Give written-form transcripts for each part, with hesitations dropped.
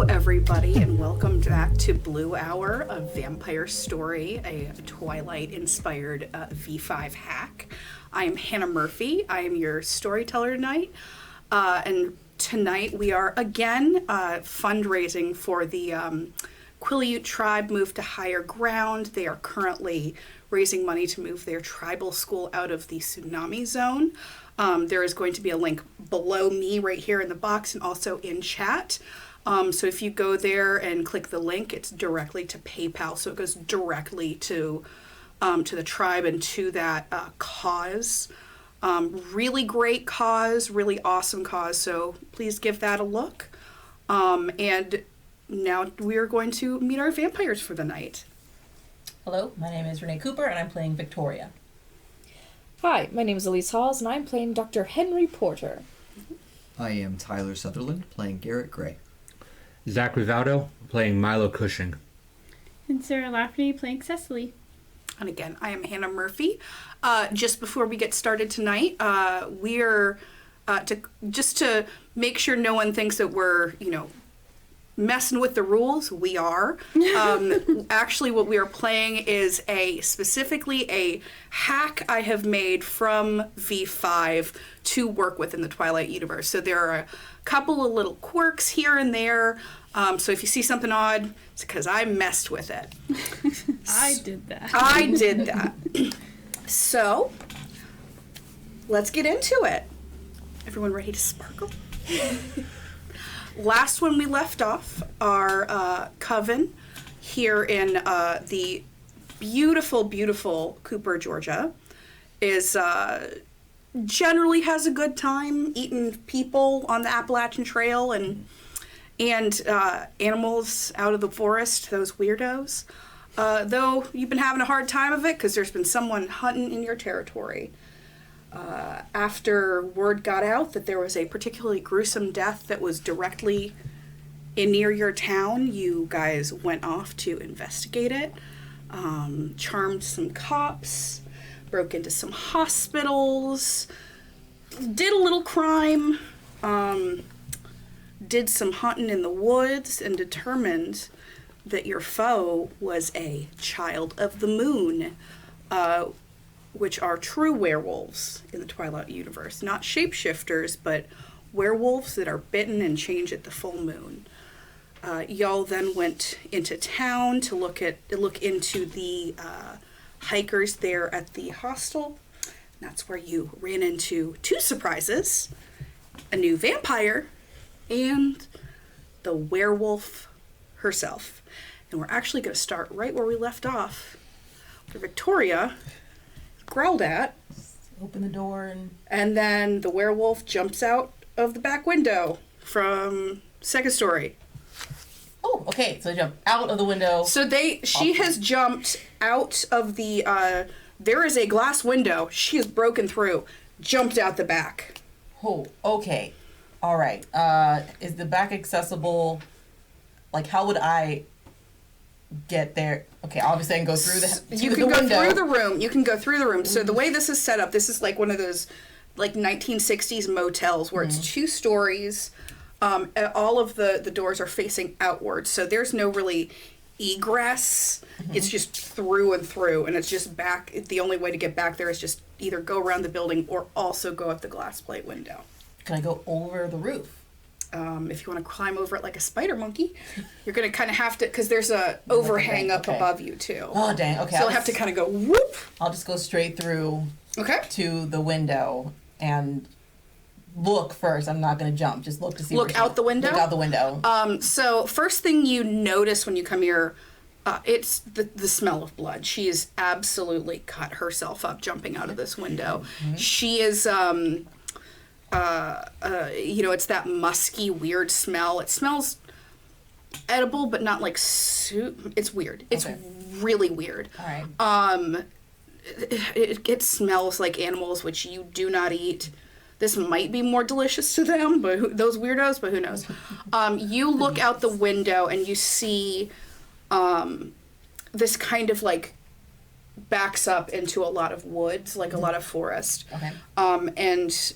everybody, and welcome back to Blue Hour, a vampire story, a Twilight-inspired V5 hack. I am Hannah Murphey. I am your storyteller tonight, and tonight we are again fundraising for the Quileute tribe Move to Higher Ground. They are currently raising money to move their tribal school out of the tsunami zone. There is going to be a link below me right here in the box and also in chat. So if you go there and click the link, it's directly to PayPal. So it goes directly to the tribe and to that cause. Really great cause, really awesome cause. So please give that a look. And now we are going to meet our vampires for the night. Hello, my name is Renee Cooper and I'm playing Victoria. Hi, my name is Elyse Hawes and I'm playing Dr. Henry Porter. I am Tyler Sutherland, playing Garrett Gray. Zachary Vaudo, playing Milo Cushing. And Sara Lafferty playing Cecily. And again, I am Hannah Murphy. Just before we get started tonight, we're to make sure no one thinks that we're, messing with the rules. We are. Actually, what we are playing is specifically a hack I have made from V5 to work with in the Twilight universe. So there are a couple of little quirks here and there. So if you see something odd, it's because I messed with it. I did that. I did that. So let's get into it. Everyone ready to sparkle? Last when we left off, our coven here in the beautiful, beautiful Cooper, Georgia, is generally has a good time eating people on the Appalachian Trail and animals out of the forest, those weirdos. Though you've been having a hard time of it because there's been someone hunting in your territory. After word got out that there was a particularly gruesome death that was directly near your town, you guys went off to investigate it, charmed some cops, broke into some hospitals, did a little crime, did some hunting in the woods, and determined that your foe was a child of the moon, which are true werewolves in the Twilight universe. Not shapeshifters, but werewolves that are bitten and change at the full moon. Y'all then went into town to look into the hikers there at the hostel. That's where you ran into two surprises: a new vampire and the werewolf herself. And we're actually going to start right where we left off, where Victoria growled at. Open the door and then the werewolf jumps out of the back window from second story. Oh, okay. So they jump out of the window. So she has jumped out of the, there is a glass window. She has broken through, jumped out the back. Oh, okay. All right. Is the back accessible? Like, how would I get there? Okay, obviously I can go through You can go through the room. You can go through the room. So the way this is set up, this is like one of those like 1960s motels where it's 2 stories. All of the doors are facing outwards, so there's no really egress. It's just through and through, and it's just back. The only way to get back there is just either go around the building or also go out the glass plate window. Can I go over the roof? If you want to climb over it like a spider monkey, you're going to kind of have to, because there's a overhang up above you too. Oh, dang. Okay. So you'll have to kind of go whoop. I'll just go straight through to the window and look first. I'm not going to jump. Just look to see. Look out the window? Look out the window. So first thing you notice when you come here, it's the smell of blood. She has absolutely cut herself up jumping out of this window. She is... it's that musky, weird smell. It smells edible, but not like soup. It's weird. It's really weird. All right. It smells like animals, which you do not eat. This might be more delicious to them, but those weirdos, but who knows? You look out the window and you see this kind of like backs up into a lot of woods, like a lot of forest. Okay. And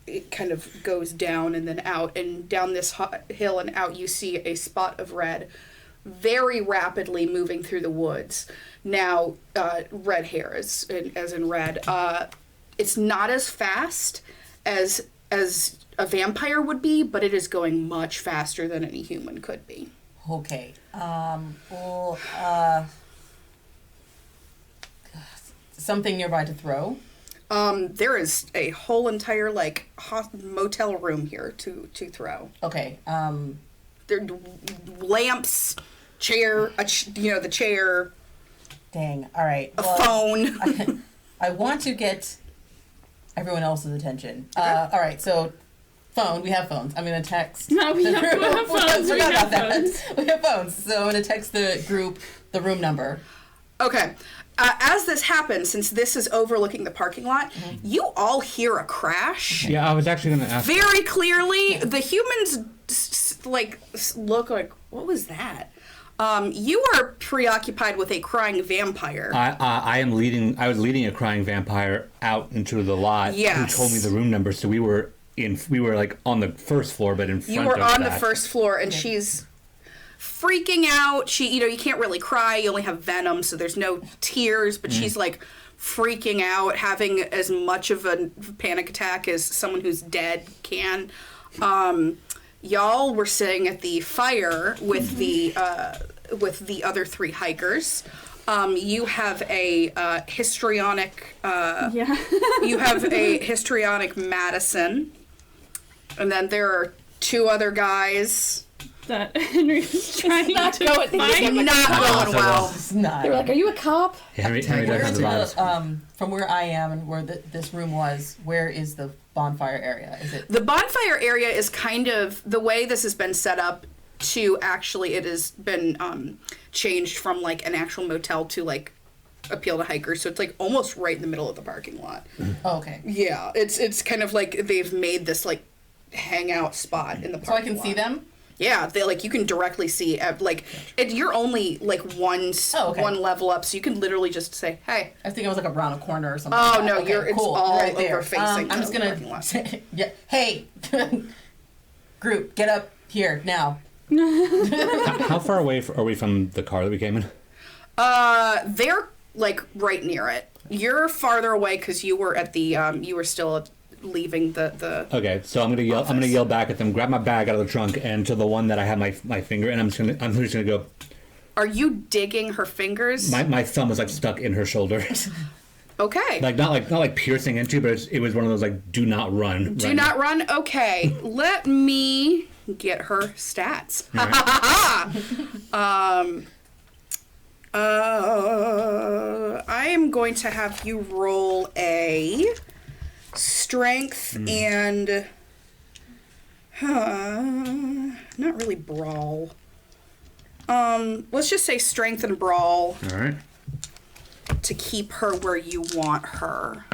it kind of goes down and then out, and down this hill and out you see a spot of red very rapidly moving through the woods. Now, red hair, as in red. It's not as fast as a vampire would be, but it is going much faster than any human could be. Okay. Something nearby to throw. There is a whole entire motel room here to throw. Okay. There lamps, chair, the chair. Dang. All right. A phone. I want to get everyone else's attention. All right. So, phone. We have phones. I'm gonna text. No, we have phones. We have phones. We have phones. So I'm gonna text the group the room number. Okay. As this happens, since this is overlooking the parking lot, you all hear a crash. Yeah, I was actually going to ask. Very clearly, the humans look like, what was that? You are preoccupied with a crying vampire. I was leading a crying vampire out into the lot. Yes. Who told me the room number, so we were like on the first floor, but in front You of were on that. the first floor, and she's freaking out. She, you can't really cry. You only have venom, so there's no tears, but she's like freaking out, having as much of a panic attack as someone who's dead can. Y'all were sitting at the fire with the other three hikers. You have a histrionic. You have a histrionic Madison, and then there are two other guys. That Henry's trying not to going- find. Not going well. It's not. They were like, "Are you a cop?" Henry doesn't have the vibes. From where I am and where this room was, where is the bonfire area? Is it? The bonfire area is kind of the way this has been set up. To actually, it has been changed from like an actual motel to like appeal to hikers. So it's like almost right in the middle of the parking lot. Oh, okay. Yeah, it's kind of like they've made this like hangout spot in the parking lot. So I can see them? Yeah, they you can directly see you're only like one level up, so you can literally just say, "Hey." I think it was like around a corner or something. Oh like no, that. Okay, it's cool. all Right over there. facing. I'm just the parking gonna lot. say, yeah. Hey, group, get up here now. How far away are we from the car that we came in? They're like right near it. You're farther away because you were at the you were still leaving the. Okay, so I'm gonna yell back at them. Grab my bag out of the trunk and to the one that I have my finger, and I'm just gonna go. Are you digging her fingers? My thumb was like stuck in her shoulder. Okay. Like not like piercing into, but it was one of those like do not run. Do not run. Okay, let me get her stats. Right. I am going to have you roll a strength and not really brawl. Let's just say strength and brawl All right. to keep her where you want her.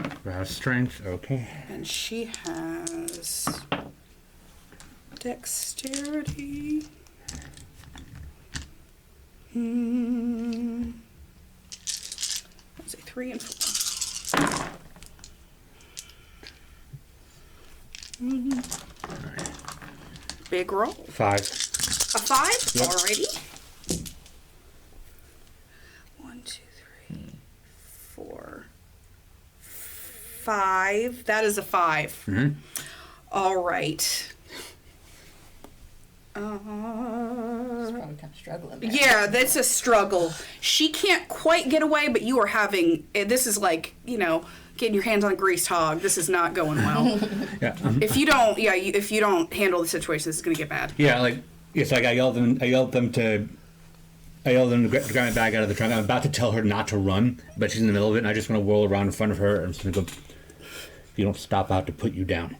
Strength. Okay. And she has dexterity. Let's say 3 and 4. Big roll. 5. A 5? Yep. Alrighty. 1, 2, 3, 4, 5. That is a 5. Mm-hmm. All right. Probably kind of struggling there. Yeah, that's a struggle. She can't quite get away, but you are having. This is like, getting your hands on a greased hog. This is not going well. Yeah. If you don't, if you don't handle the situation, this is gonna get bad. Yeah, like it's like I yelled them to grab my bag out of the trunk. I'm about to tell her not to run, but she's in the middle of it, and I just want to whirl around in front of her. And I'm just gonna go. If you don't stop, I have to put you down.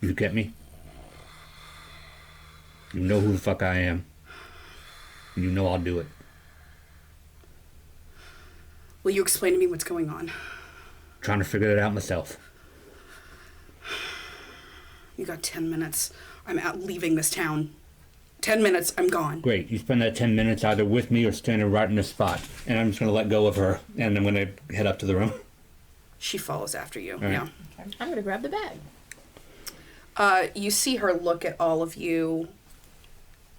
You get me? You know who the fuck I am. And you know I'll do it. Will you explain to me what's going on? Trying to figure it out myself. You got 10 minutes. I'm out leaving this town. 10 minutes, I'm gone. Great. You spend that 10 minutes either with me or standing right in this spot. And I'm just going to let go of her. And I'm going to head up to the room. She follows after you. right. Yeah. I'm gonna grab the bag. You see her look at all of you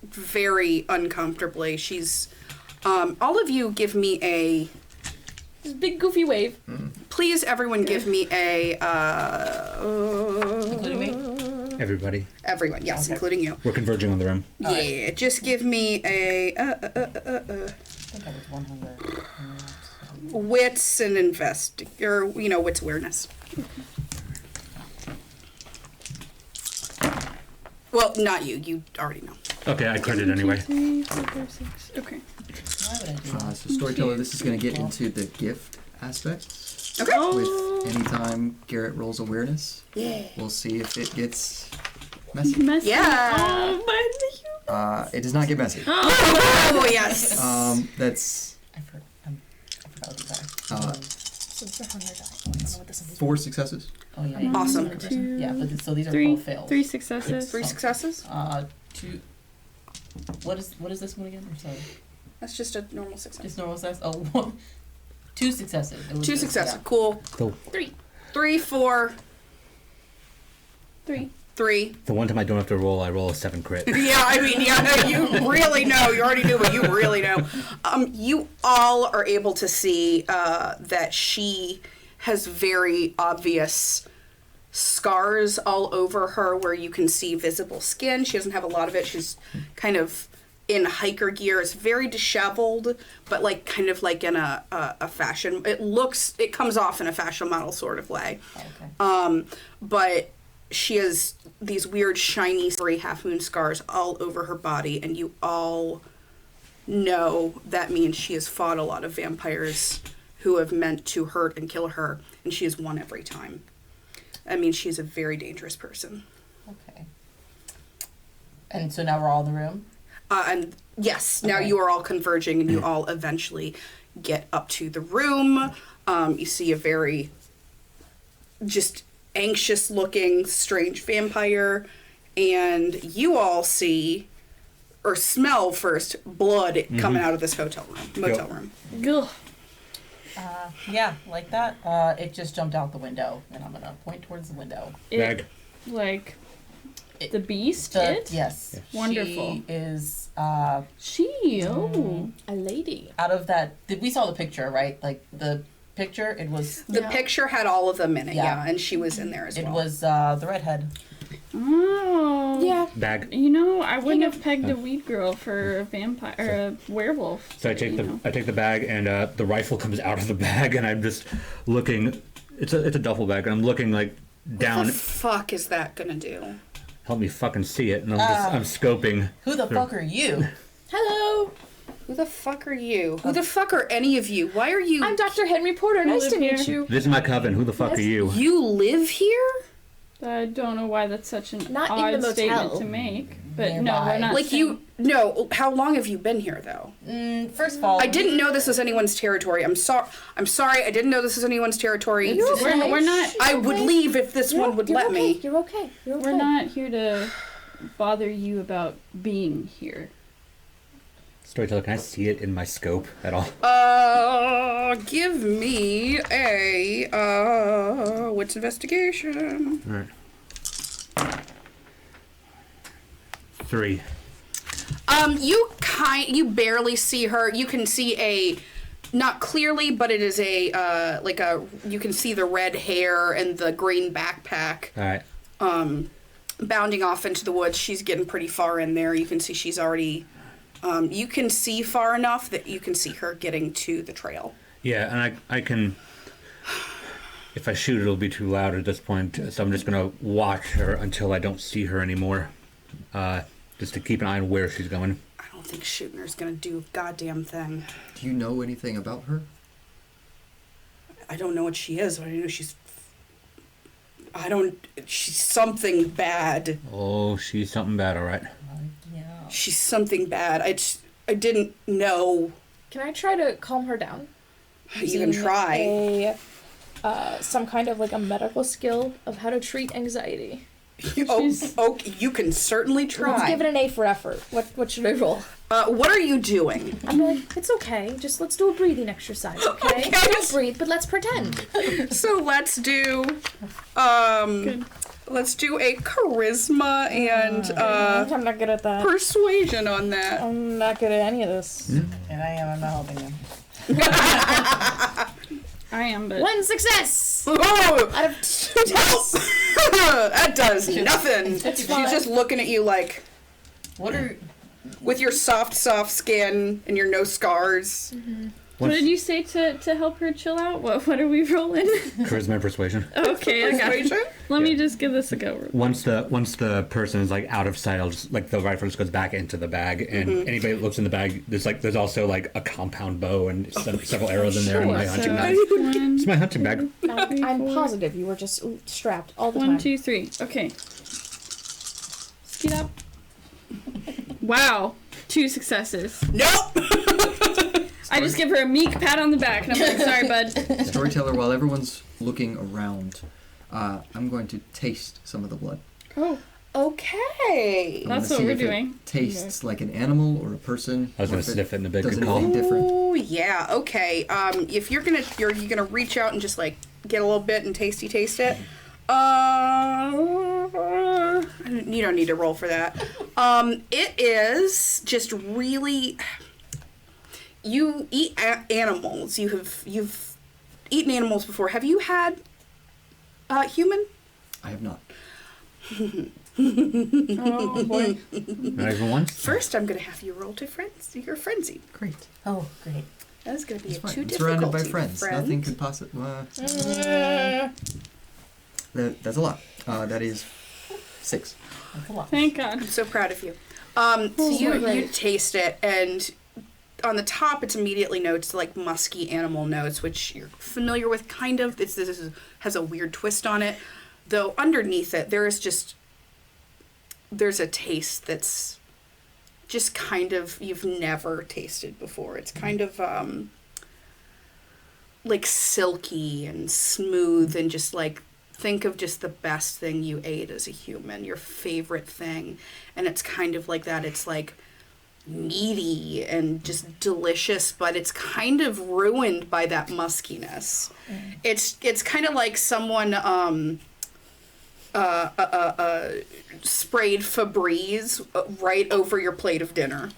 very uncomfortably. She's, all of you give me a, Just big goofy wave. please everyone give me a, Including me? Everybody. everyone, yes, Okay. including you. We're converging on the room. Yeah, just give me a, I think I was 100. wits and or, wits awareness. Well, not you. You already know. Okay, I credit anyway. 3, 4, 5, 6. Okay. Why would I do that? So Storyteller, this is going to get into the gift aspect. Okay. With anytime Garrett rolls awareness, we'll see if it gets messy. Messy. Yeah. Oh, but It does not get messy. Oh, yes. That's I forgot what these are. So it's 100 die. I don't know what this is. 4 successes. Oh, yeah. Awesome. Yeah, but so these are 3, both fails. 3 successes. 3 successes? 2. What is this one again? I'm sorry. That's just a normal success. It's normal size. Oh, 1. 2 successes. It was 2 just- successes. yeah. Cool. The, 3, 4, 3. 3. the one time I don't have to roll, I roll a 7 crit. Yeah, I mean, yeah, you really know. You already knew, but you really know. You all are able to see that she has very obvious scars all over her where you can see visible skin. She doesn't have a lot of it. She's kind of in hiker gear. It's very disheveled, but like kind of like in a fashion. It comes off in a fashion model sort of way. Okay. But she has these weird shiny half moon scars all over her body, and you all know that means she has fought a lot of vampires who have meant to hurt and kill her, and she has won every time. I mean, she's a very dangerous person. Okay. And so now we're all in the room? And yes, now Okay. you are all converging, and you all eventually get up to the room. You see a very just anxious looking strange vampire, and you all see or smell first blood coming out of this motel room. Ugh. Yeah, like that. It just jumped out the window, and I'm gonna point towards the window. Bag. Like, It- the beast? Yes. Wonderful. She is She. Oh. A lady. out of that. We saw the picture, right? Like the picture. It was. The Yeah. picture had all of them in it, Yeah. and she was in there as It well. was the redhead. Oh. Yeah. I Bag. wouldn't have pegged a weed girl for a vampire or a werewolf. So I take you know. the bag, and the rifle comes out of the bag, and I'm just looking. It's a duffel bag, and I'm looking like What down. the fuck is that gonna do? Help me fucking see it, and I'm scoping. Who the fuck are you? Hello. Who the fuck are you? Who the fuck are any of you? Why are you? I'm Dr. Henry Porter. Nice live to meet here. you. This is my coven. Who the fuck are you? You live here? I don't know why that's such an Not in the odd motel. statement to make. But no, Nearby. we're not. Like you? No. How long have you been here though? First of all, I didn't know this was anyone's territory. I'm sorry. I didn't know this was anyone's territory. You're okay. We're not. I would leave if this one would You're let okay. me. You're okay. You're okay. We're not here to bother you about being here. Storyteller, can I see it in my scope at all? Give me a wits investigation. All right. 3. You barely see her. You can see not clearly, but it is you can see the red hair and the green backpack. All right. Bounding off into the woods. She's getting pretty far in there. You can see she's already, you can see far enough that you can see her getting to the trail. Yeah, and I can. If I shoot, it'll be too loud at this point, so I'm just gonna watch her until I don't see her anymore, just to keep an eye on where she's going. I don't think shooting her's gonna do a goddamn thing. Do you know anything about her? I don't know what she is, but I know she's something bad. Oh, she's something bad, all right. yeah. She's something bad. I didn't know. Can I try to calm her down? You can try. Some kind of like a medical skill of how to treat anxiety. Okay, you can certainly try. Let's give it an A for effort. What should I roll? What are you doing? I'm like, it's okay. Just let's do a breathing exercise, okay? Okay. Don't breathe, but let's pretend. So let's do, Good. Let's do a charisma and I'm not good at that. persuasion on that. I'm not good at any of this. And I'm not helping him. I am, but 1 success! Oh, Out of 2 tests. that does nothing. It's She's fine. just looking at you like, What are... with your soft skin and your no scars. what did you say to help her chill out? What are we rolling? Charisma and persuasion. Okay, I got it. Persuasion? Let me just give this a go. Once the person is like out of sight, I'll just like the rifle just goes back into the bag, and anybody that looks in the bag, there's also like a compound bow and several arrows in there, and my Sure. hunting So, bag. It's my hunting bag. I'm positive you were just strapped all the 1, time. 2, 3. Okay. Speed up. Wow. 2 successes. Nope. I just give her a meek pat on the back, and I'm like, sorry, bud. Storyteller, while everyone's looking around, I'm going to taste some of the blood. Oh, Okay. I'm That's gonna what see we're if it doing. tastes like an animal or a person. I was or gonna if sniff it in the big does good call. anything different. Oh yeah. Okay. If you're gonna reach out and just like get a little bit and taste it. You don't need to roll for that. It is just really. You eat animals. You've eaten animals before. Have you had human? I have not. Oh, boy. Not even once. First, I'm gonna have you roll to your frenzy. Great. Oh, great. That's gonna be It's a fine. 2 I'm difficulty. surrounded by friends. friend. Nothing could possibly. That's a lot. That is 6. That's a lot. Thank God. I'm so proud of you. So you great. taste it, and on the top, it's immediately notes like musky animal notes, which you're familiar with, kind of. Has a weird twist on it, though. Underneath it, there's a taste that's just kind of you've never tasted before. It's kind of like silky and smooth, and just like think of just the best thing you ate as a human, your favorite thing, and it's kind of like that. It's like meaty and just delicious, but it's kind of ruined by that muskiness. It's kind of like someone sprayed Febreze right over your plate of dinner.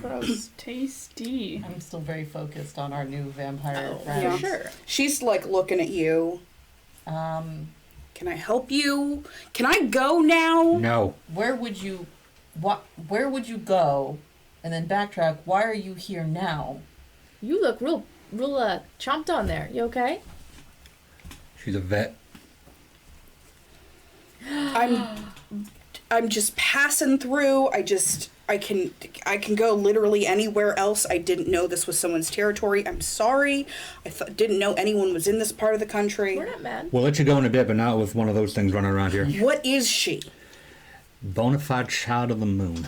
Gross. Tasty. I'm still very focused on our new vampire For friend. sure. She's like looking at you. Um, Can I help you? Can I go now? No. where would you go, and then backtrack? Why are you here now? You look real chomped on there. You okay? She's a vet. I'm just passing through. I can go literally anywhere else. I didn't know this was someone's territory. I'm sorry. Didn't know anyone was in this part of the country. We're not mad. We'll let you go in a bit, but not with one of those things running around here. What is she? Bonafide child of the moon.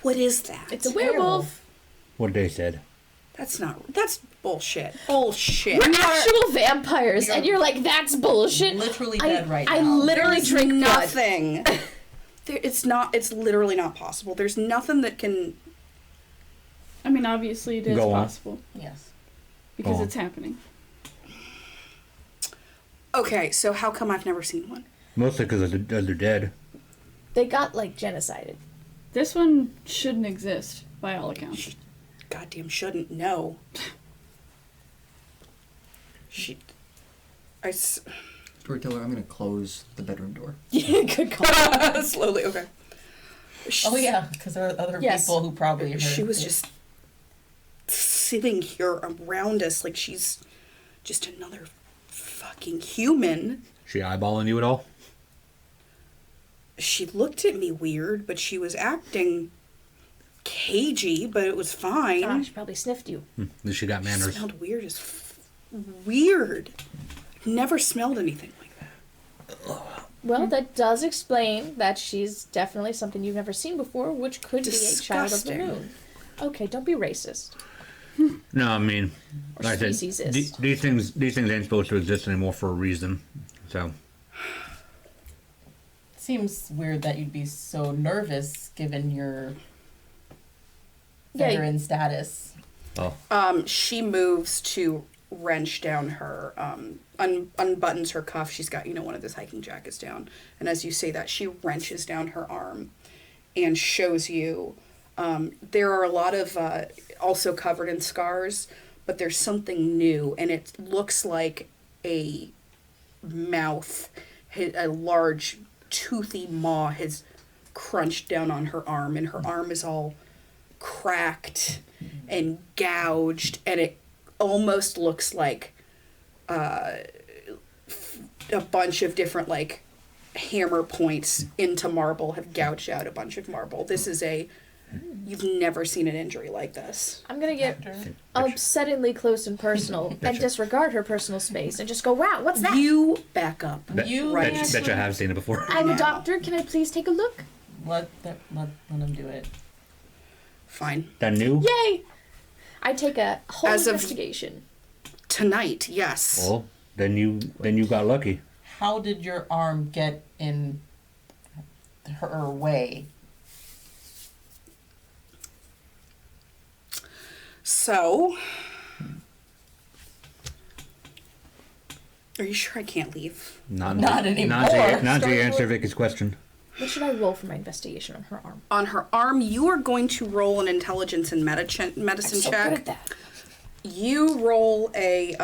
What is that? It's a werewolf. What they said. That's bullshit. Bullshit. We're actual vampires, and you're like, that's bullshit. Literally dead right I now. literally There's drink blood. nothing. It's literally not possible. There's nothing that can. I mean, obviously it is Go on. possible Yes. because Go on. it's happening. Okay, so how come I've never seen one? Mostly because they're dead. They got like genocided. This one shouldn't exist by all accounts. Goddamn shouldn't know. Storyteller, I'm going to close the bedroom door. Good call. Slowly, okay. Oh yeah, because there are other Yes. people who probably heard. She was it. just sitting here around us like she's just another fucking human. She eyeballing you at all? She looked at me weird, but she was acting cagey, but it was fine. Ah, she probably sniffed you. She got manners. Smelled weird as weird. Never smelled anything like that. Well, that does explain that she's definitely something you've never seen before, which could be a child of the Disgusting. moon. Okay, don't be racist. No, I mean, Or like I said, speciesist. these things ain't supposed to exist anymore for a reason. So, Seems weird that you'd be so nervous given your Yeah, veteran status. oh, She moves to wrench down her, unbuttons her cuff. She's got, one of those hiking jackets down. And as you say that, she wrenches down her arm and shows you, there are a lot of, also covered in scars, but there's something new, and it looks like a mouth, a large toothy maw has crunched down on her arm, and her arm is all cracked and gouged, and it almost looks like a bunch of different like hammer points into marble have gouged out a bunch of marble. This is you've never seen an injury like this. I'm gonna get upsettingly close and personal and disregard her personal space and just go, wow, what's that? You back up. You right. Bet you have seen it before. I'm a now. doctor. Can I please take a look? Let him do it. Fine. That new? Yay! I take a whole As of- investigation. Tonight, yes. Well, then you got lucky. How did your arm get in her way? So, are you sure I can't leave? Not anymore. Not to answer Vicky's question. What should I roll for my investigation on her arm? On her arm, you are going to roll an intelligence and medicine I'm so check. good at that. You roll a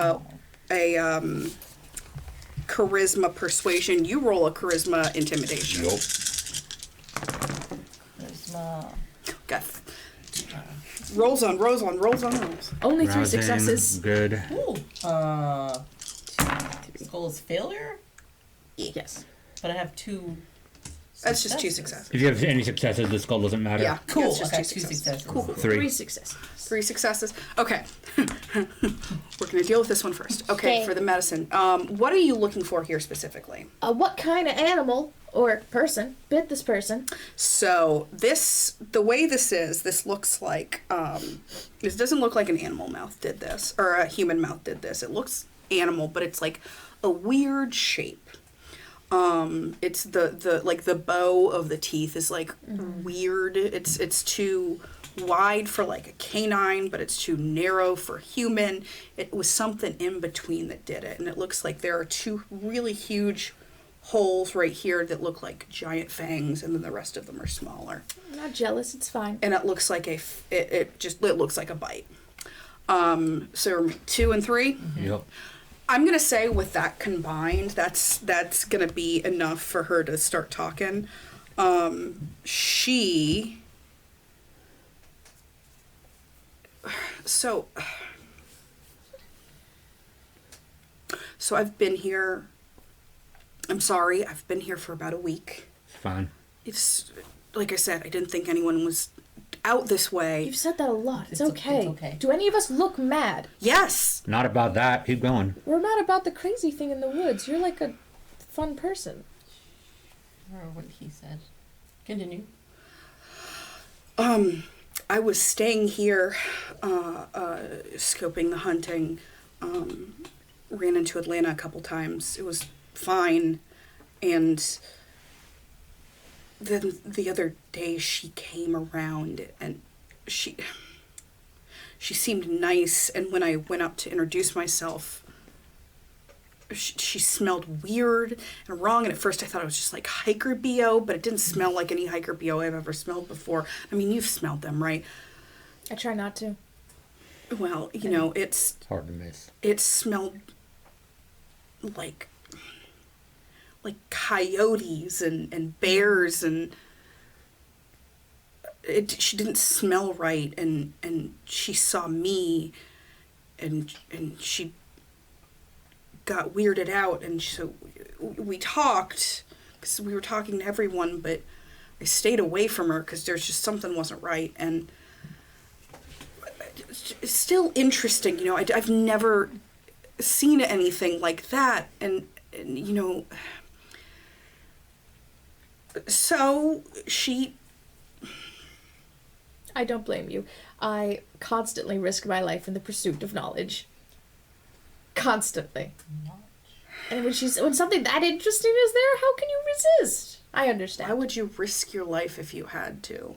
charisma persuasion. You roll a charisma intimidation. Nope. Charisma. Got rolls on rolls. Only 3 Rousing, successes. Good. Ooh. Skull is failure, Yes. but I have 2. That's just 2 successes. If you have any successes, the skull doesn't matter. Yeah, Cool. it's just I 2 got 2 successes. successes. Cool. 3 successes. 3 successes. Okay. We're going to deal with this one first. Okay, Okay. for the medicine. What are you looking for here specifically? What kind of animal or person bit this person? So the way this looks like, this doesn't look like an animal mouth did this, or a human mouth did this. It looks animal, but it's like a weird shape. It's the bow of the teeth is like weird. It's too wide for like a canine, but it's too narrow for human. It was something in between that did it, and it looks like there are 2 really huge holes right here that look like giant fangs, and then the rest of them are smaller. I'm not jealous. It's fine. And it looks like it looks like a bite. So 2 and 3. Yep. I'm gonna say with that combined, that's gonna be enough for her to start talking. So I've been here. I'm sorry, I've been here for about a week. It's fine. It's like I said, I didn't think anyone was out this way. You've said that a lot. It's It's okay. okay. Do any of us look mad? Yes. Not about that. Keep going. We're mad about the crazy thing in the woods. You're like a fun person. Or what he said. Continue. I was staying here, scoping the hunting. Ran into Atlanta a couple times. It was fine, and then the other day she came around and she seemed nice, and when I went up to introduce myself, she smelled weird and wrong, and at first I thought it was just like hiker BO, but it didn't smell like any hiker BO I've ever smelled before. I mean, you've smelled them, right? I try not to. Well, It's hard to miss. it smelled like coyotes and bears, and she didn't smell right, and she saw me, and she got weirded out, and so we talked because we were talking to everyone, but I stayed away from her because there's just something wasn't right, and it's still interesting, I've never seen anything like that, and so she... I don't blame you. I constantly risk my life in the pursuit of knowledge. Constantly. And when something that interesting is there, how can you resist? I understand. Why would you risk your life if you had to?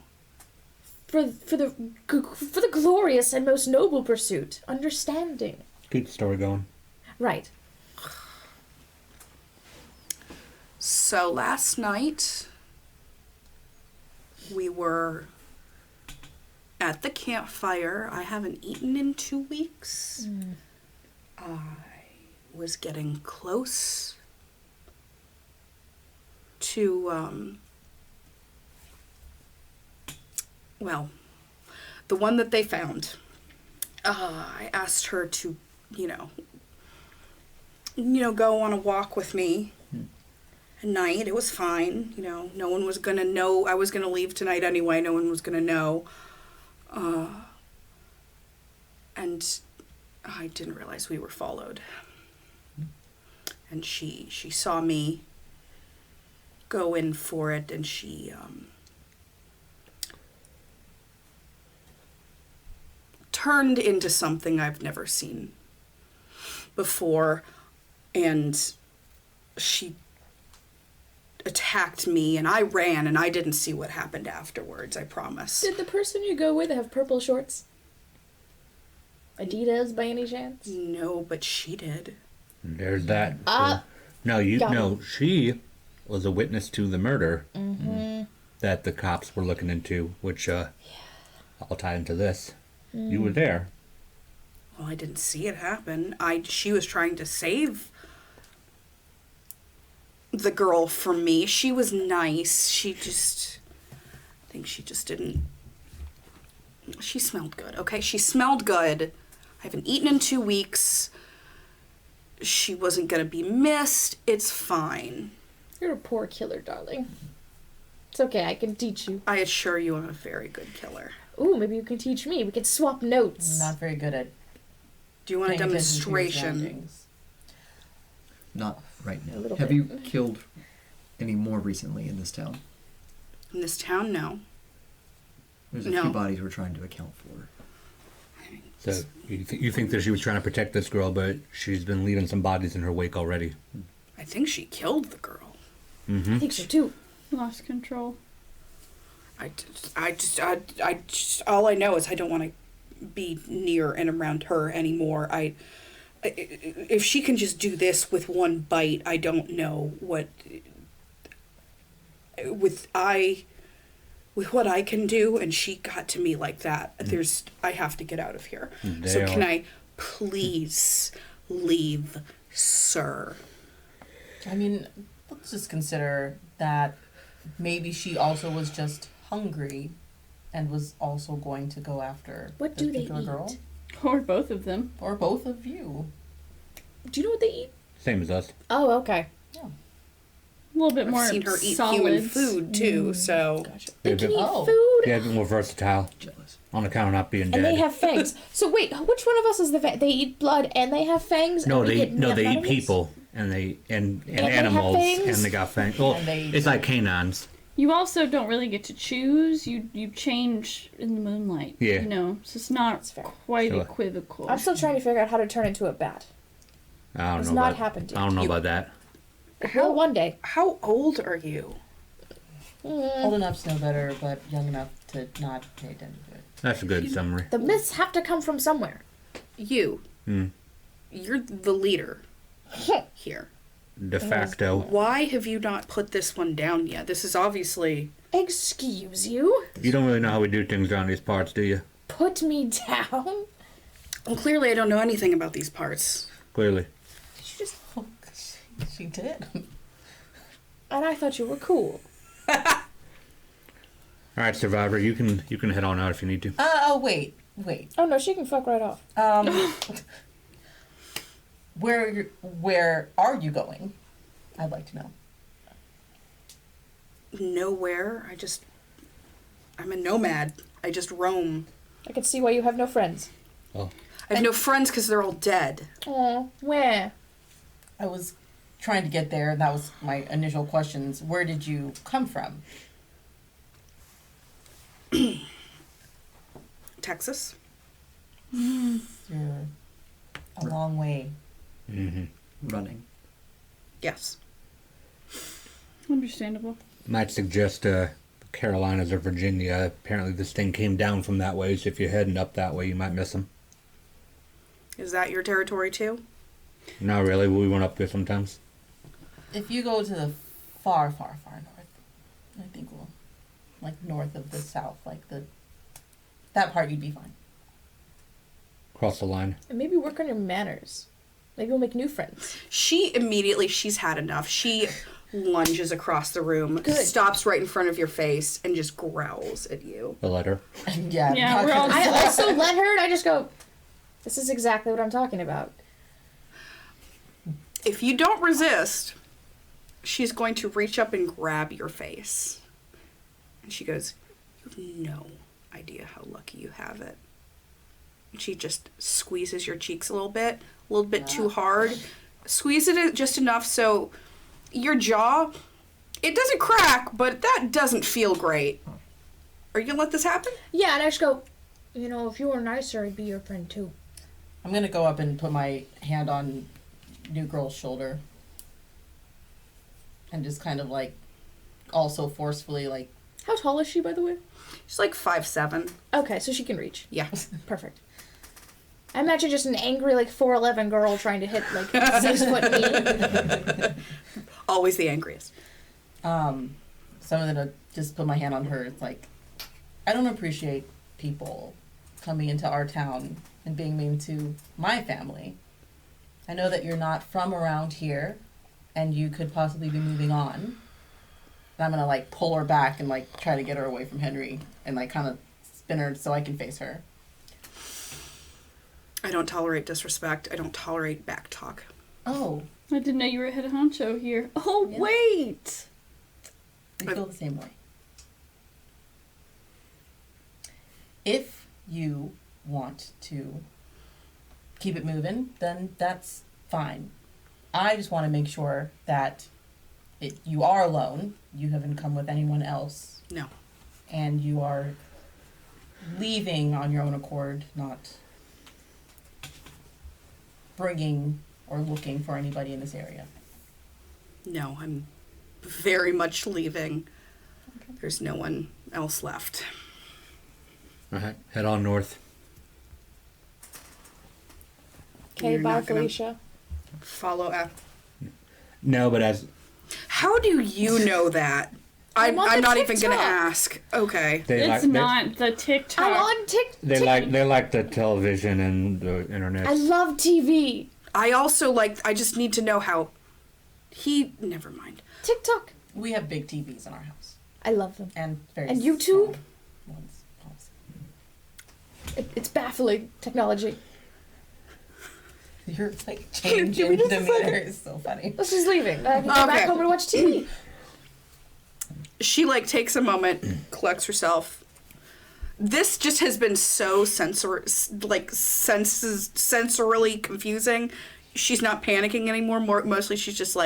For the glorious and most noble pursuit, understanding. Keep the story going. Right. So last night, we were at the campfire. I haven't eaten in 2 weeks. I was getting close to, well, the one that they found. I asked her to, go on a walk with me at night. It was fine. No one was going to know. I was going to leave tonight anyway. No one was going to know. And I didn't realize we were followed. And she saw me go in for it, and she turned into something I've never seen before, and she attacked me, and I ran, and I didn't see what happened afterwards, I promise. Did the person you go with have purple shorts? Adidas by any chance? No, but she did. There's that. got She was a witness to the murder Mm-hmm. that the cops were looking into, which I'll tie into this. You were there. Well, I didn't see it happen. She was trying to save the girl from me. She was nice. I think she just didn't. She smelled good, okay? She smelled good. I haven't eaten in 2 weeks. She wasn't gonna be missed. It's fine. You're a poor killer, darling. It's okay, I can teach you. I assure you I'm a very good killer. Ooh, maybe you can teach me. We could swap notes. Not very good at Do you want a paying attention to your demonstration? surroundings. Not right A now. little Have bit. you killed any more recently in this town? In this town, no. There's a No. few bodies we're trying to account for. So you think that she was trying to protect this girl, but she's been leaving some bodies in her wake already. I think she killed the girl. Mm-hmm. I think so too. Lost control. I just, all I know is I don't want to be near and around her anymore. If she can just do this with one bite, I don't know what, with what I can do, and she got to me like that. I have to get out of here. So can I please leave, sir? I mean, let's just consider that maybe she also was just hungry and was also going to go after What this do they particular eat? girl. Or both of them. Or both of you. Do you know what they eat? Same as us. Oh, okay. A little bit more I've seen her eat solids. human food too, so Gotcha. They can eat Oh. food. Yeah, a bit more versatile Jealous. on account of not being And dead. they have fangs. So wait, which one of us is the they eat blood and they have fangs? No, and we get they eat vitamins? people and they and they have animals fangs? and they got fangs. Well, And they- it's like canines. You also don't really get to choose. You change in the moonlight. Yeah. So it's not That's fair. quite So- equivocal. I'm still trying to figure out how to turn into a bat. I don't It's know not about. happened I don't know yet. about that. It will one day. how old are you? Old enough to know better, but young enough to not pay attention to it. That's a good summary. The myths have to come from somewhere. You. Hmm. You're the leader here. De facto. Why have you not put this one down yet? This is obviously... Excuse you? You don't really know how we do things around these parts, do you? Put me down? Well, clearly I don't know anything about these parts. Clearly. Did you just... Oh, she did. And I thought you were cool. All right, Survivor, you can head on out if you need to. Wait. Oh no, she can fuck right off. Where are you going? I'd like to know. Nowhere. I'm a nomad. I just roam. I can see why you have no friends. Oh. I have no friends because they're all dead. Oh, where? I was trying to get there, and that was my initial questions. Where did you come from? Texas? You're a long way. Mm-hmm. Running. Yes. Understandable. Might suggest Carolinas or Virginia. Apparently this thing came down from that way, so if you're heading up that way, you might miss them. Is that your territory too? Not really. We went up there sometimes. If you go to the far, far, far north, I think we'll, like north of the south, like that part, you'd be fine. Cross the line. And maybe work on your manners. Maybe we'll make new friends. She's had enough. She lunges across the room, stops right in front of your face, and just growls at you. The letter. Yeah. Yeah, we're all- I also let her, and I just go, this is exactly what I'm talking about. If you don't resist, she's going to reach up and grab your face. And she goes, you have no idea how lucky you have it. And she just squeezes your cheeks a little bit too hard. Squeeze it just enough so your jaw, it doesn't crack, but that doesn't feel great. Are you going to let this happen? Yeah, and I just go, if you were nicer, I'd be your friend too. I'm gonna go up and put my hand on new girl's shoulder. And just kind of like, also forcefully like. How tall is she, by the way? She's like 5'7". Okay, so she can reach. Yeah. Perfect. I imagine just an angry, 4'11" girl trying to hit, 6 foot me. Always the angriest. So I'm gonna just put my hand on her. It's like, I don't appreciate people coming into our town and being mean to my family. I know that you're not from around here, and you could possibly be moving on. And I'm gonna pull her back and try to get her away from Henry and kind of spin her so I can face her. I don't tolerate disrespect. I don't tolerate back talk. Oh, I didn't know you were head honcho here. Oh, Yeah. wait! we feel the same way. If you want to keep it moving, then that's fine. I just want to make sure that you are alone, you haven't come with anyone else, No. and you are leaving on your own accord, not bringing or looking for anybody in this area. No, I'm very much leaving. There's no one else left. Alright, head on north. Okay, You're bye, not gonna- Felicia. Follow up. No, but as How do you know that? I'm on the not even gonna TikTok. ask. Okay. they It's not the TikTok. I'm on they like the television and the internet. I love TV. I also I just need to know how never mind. TikTok. We have big TVs in our house. I love them. And very And YouTube? small ones, also. It's baffling technology. You're changing demeanor is so funny. Well, she's leaving. I can go Okay. back home and watch TV. She takes a moment, collects herself. This just has been so sensorily confusing. She's not panicking anymore. Mostly she's just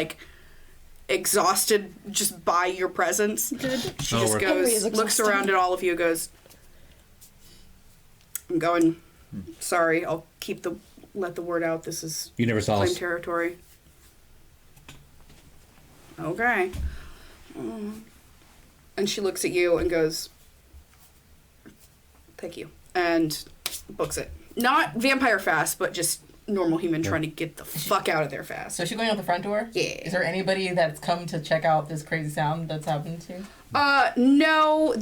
exhausted just by your presence. Good. She Oh, just we're- Henry is goes, looks exhausted. around at all of you, goes, I'm going. Sorry, I'll let the word out. This is You never saw claim us. territory. Okay. And she looks at you and goes, thank you. And books it. Not vampire fast, but just normal human trying to get the fuck out of there fast. So is she going out the front door? Yeah. Is there anybody that's come to check out this crazy sound that's happened to? No,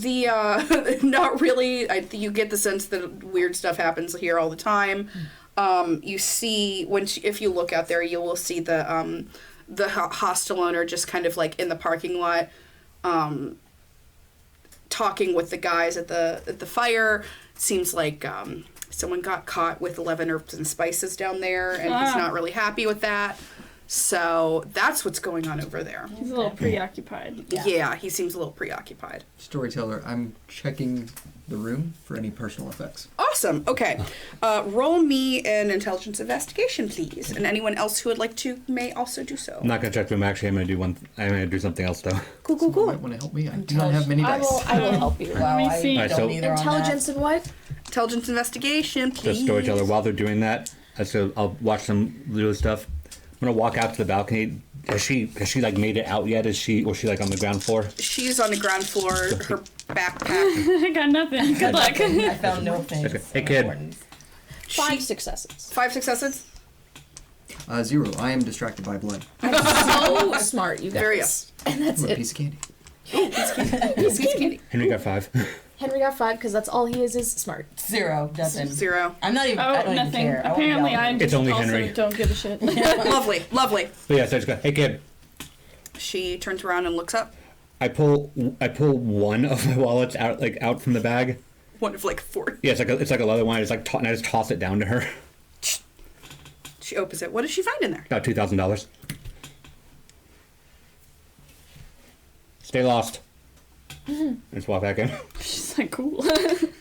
not really. You get the sense that weird stuff happens here all the time. You see, if you look out there, you will see the hostel owner just kind of in the parking lot, talking with the guys at the fire. It seems like someone got caught with 11 herbs and spices down there, and he's not really happy with that. So that's what's going on over there. He's a little preoccupied. Yeah, he seems a little preoccupied. Storyteller, I'm checking the room for any personal effects. Awesome. Okay. Roll me an intelligence investigation, please. And anyone else who would like to may also do so. I'm not gonna check them. Actually, I'm gonna do something else though. Cool. You might want to help me. I do not have many I dice. will help you. Well, me I see. don't Alright, so- either on Intelligence and what? Intelligence investigation, So please. storyteller, while they're doing that, I'll watch them do the stuff. I'm gonna walk out to the balcony. Has she made it out yet? Was she on the ground floor? She's on the ground floor. Her backpack. I got nothing. Good luck. that. I found no things. Okay. Hey, of kid. importance. 5 successes. 5 successes. 0. I am distracted by blood. I'm so smart, you guys. Very up. And that's Ooh, a it. piece of candy. Piece of candy. Henry got 5. Henry got 5 because that's all he is smart. 0. Nothing. 0. I'm not even. I Oh, don't even nothing. care. I won't Apparently, yell. I'm It's just only also Henry. don't give a shit. Lovely, lovely. But yeah, so I just go, hey kid. She turns around and looks up. I pull one of my wallets out from the bag. One of like 4. Yeah, it's like a leather one. I just and I just toss it down to her. She opens it. What does she find in there? About $2,000. Stay lost. And just walk back in. She's like, cool.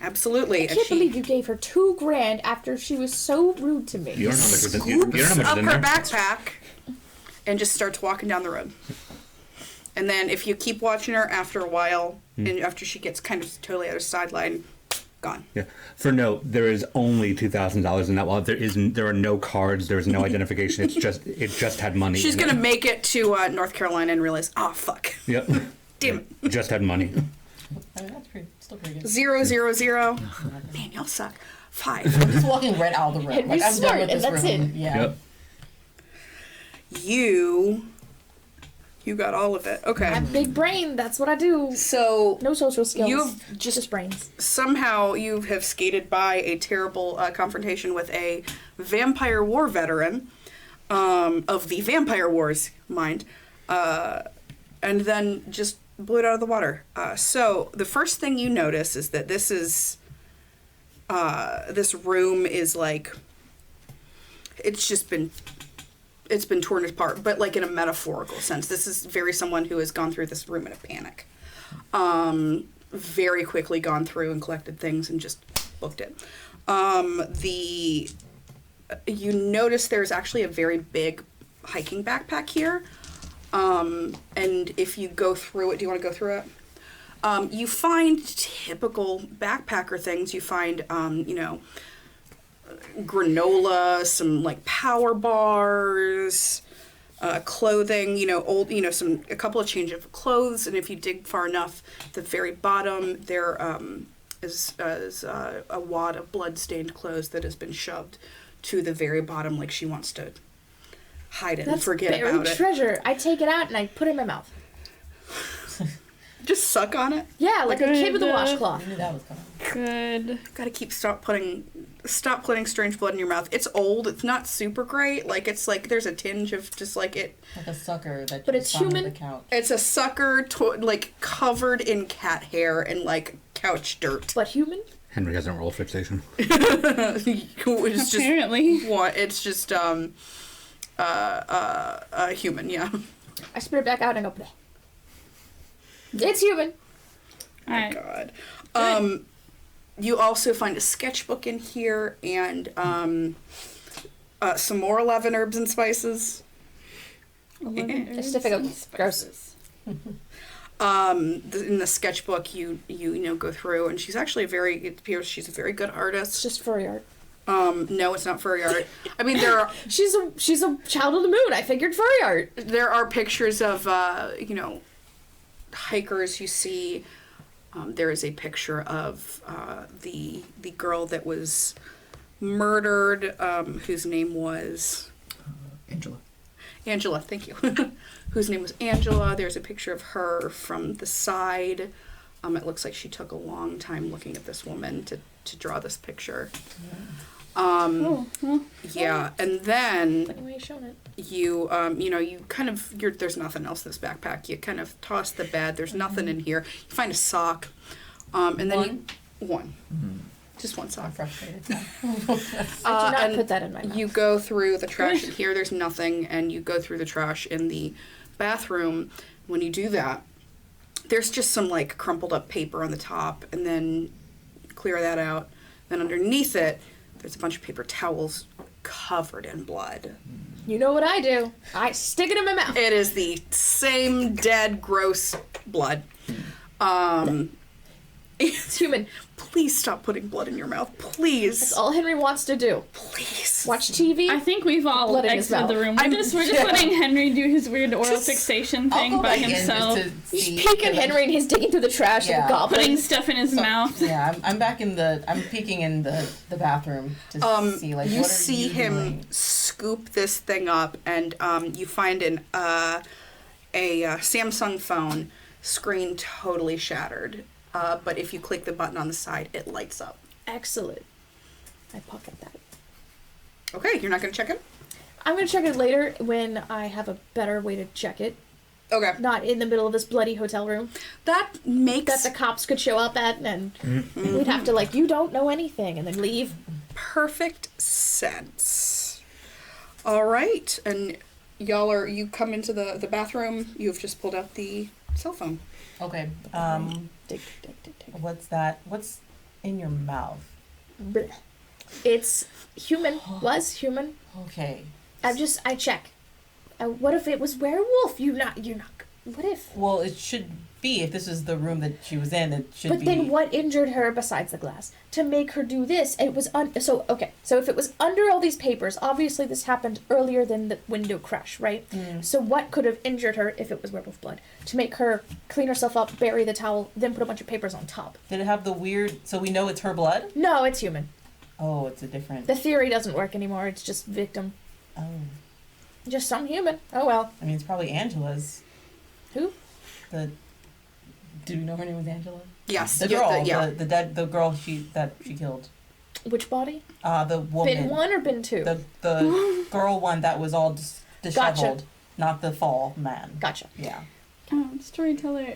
Absolutely. I can't believe you gave her $2,000 after she was so rude to me. You don't know how much was in, you don't know how much up was in her there. backpack and just starts walking down the road. And then if you keep watching her after a while, and after she gets kind of totally out of sideline, gone. Yeah. For note, there is only $2,000 in that wallet. There are no cards. There is no identification. It just had money. She's in gonna it. make it to North Carolina and realize, oh fuck, Yep. damn it. Just had money. I mean, that's still pretty good. 0, 0, 0. Man, y'all suck. 5. I'm just walking right out of the room. Henry's Like, I'm smart, done with and this that's room. it. Yeah. Yep. You got all of it. Okay. I'm big brain. That's what I do. So No social skills. You've just brains. somehow you have skated by a terrible confrontation with a vampire war veteran of the Vampire Wars, mind, and then just blew it out of the water. So the first thing you notice is that this room is like, it's been torn apart, but like in a metaphorical sense. This is someone who has gone through this room in a panic. Very quickly gone through and collected things and just booked it. You notice there's actually a very big hiking backpack here. And if you go through it, do you want to go through it? You find typical backpacker things. You find, granola, some like power bars, clothing, a couple of change of clothes, and if you dig far enough, the very bottom there is a wad of blood-stained clothes that has been shoved to the very bottom, like she wants to hide it and That's forget buried about it. treasure. I take it out and I put it in my mouth. Just suck on it. Yeah, like a kid with a Good, washcloth. I knew that was coming. Good. Gotta stop putting strange blood in your mouth. It's old. It's not super great. Like, it's like there's a tinge of just like it. Like a sucker that But you it's found on human. the couch. It's a sucker, like covered in cat hair and like couch dirt. But human? Henry doesn't roll fixation. It's just Apparently. what? It's just human. Yeah. I spit it back out and go, bleh. It's human. Alright. God. You also find a sketchbook in here and some more 11 herbs and spices. A stiff of gross. In the sketchbook, you go through, and she's actually it appears she's a very good It's artist. just furry art. No, it's not furry art. I mean, there She's a child of the moon. I figured furry art. are pictures of hikers. You see, there is a picture of the girl that was murdered, whose name was Angela, thank you. Whose name was Angela. There's a picture of her from the side. It looks like she took a long time looking at this woman to draw this picture. Yeah, and then Anyway, shown it. you there's nothing else in this backpack. You kind of toss the bed. There's nothing in here. You find a sock, and then one. Just one I'm sock. frustrated. I do not and put that in my mouth. You go through the trash in here. There's nothing, and you go through the trash in the bathroom. When you do that, there's just some like crumpled up paper on the top, and then clear that out. Then underneath it, there's a bunch of paper towels covered in blood. You know what I do? I stick it in my mouth. It is the same dead, gross blood. It's human. Please stop putting blood in your mouth. Please. That's all Henry wants to do. Please. Watch TV. I think we've all Blood in his exited the mouth. room. We're just letting Henry do his weird oral fixation I'll thing go by back in himself, just to see. Peeking Henry and his digging through the trash Yeah. of the goblin. putting stuff in his mouth. Yeah, I'm back in the. I'm peeking in the bathroom to see like You what are see you him doing? scoop this thing up, and you find a Samsung phone, screen totally shattered. But if you click the button on the side, it lights up. Excellent. I pocket that. Okay, you're not gonna check it? I'm gonna check it later when I have a better way to check it. Okay. Not in the middle of this bloody hotel room That makes that the cops could show up at, and we'd have to you don't know anything, and then leave. perfect sense. All right, and you come into the bathroom. You've just pulled out the cell phone. Okay. Dig. What's that? What's in your mouth? Blech. It's human. Was human. Okay. I check. What if it was werewolf? You're not. What if? Well, it should be if this is the room that she was in. It should But be. then what injured her besides the glass to make her do this? It was so if it was under all these papers, obviously this happened earlier than the window crash, right? So what could have injured her if it was werewolf blood to make her clean herself up, bury the towel, then put a bunch of papers on top? Did it have the weird? So we know it's her blood. No, it's human. Oh, it's a different. The theory doesn't work anymore. It's just victim, Oh, just some human. Oh well. I mean it's probably Angela's. Who? Do you know her name was Angela? Yes. The girl, the girl she killed. Which body? The woman. Bin 1 or bin 2? The girl one that was all disheveled, Gotcha. not the fall man. Gotcha. Yeah. Storyteller,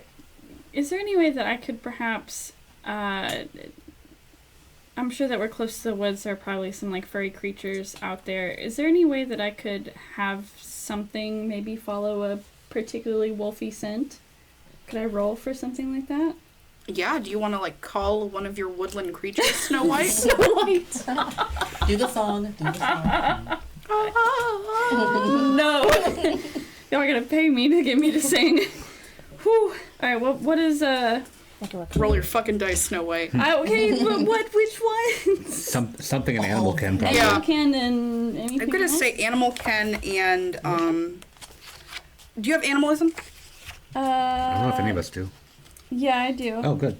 is there any way that I could perhaps, I'm sure that we're close to the woods, there are probably some furry creatures out there. Is there any way that I could have something maybe follow a particularly wolfy scent? Could I roll for something like that? Yeah. Do you want to call one of your woodland creatures Snow White? Snow White. Do the song. No! Y'all are gonna pay me to get me to sing. Whew. Alright, what is, Roll your fucking dice, Snow White. okay, but which ones? Something an animal can probably. Yeah. Can and anything I'm gonna else? say animal can and do you have animalism? I don't know if any of us do. Yeah, I do. Oh, good.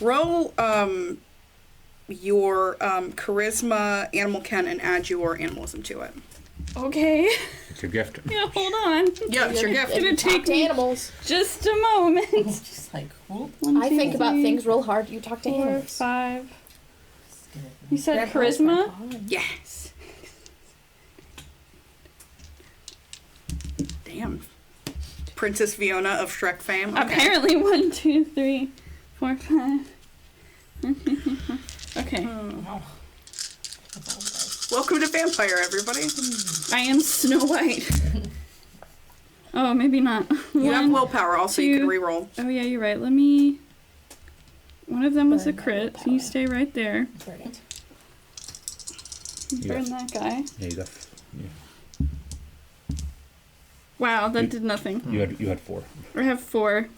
Roll your charisma, animal can, and add your animalism to it. Okay. It's your gift. Yeah, hold on. Yeah, it's your gift. Gonna Talk take to me animals. just a moment. Just whoop. 1, I 2, think about 3, things real hard. You talk to 4, animals. 5. You said Grandpa's charisma? grandpa. Yes. Damn. Princess Fiona of Shrek fame. Okay. Apparently 1, 2, 3, 4, 5. Okay. Welcome to Vampire, everybody. I am Snow White. Oh, maybe not. You have 1, willpower, also you can 2. reroll. Oh yeah, you're right. Let me. One of them was a crit, so you stay right there. Right. Burn that guy. Yeah, you got. Wow, that did nothing. You had 4. I have 4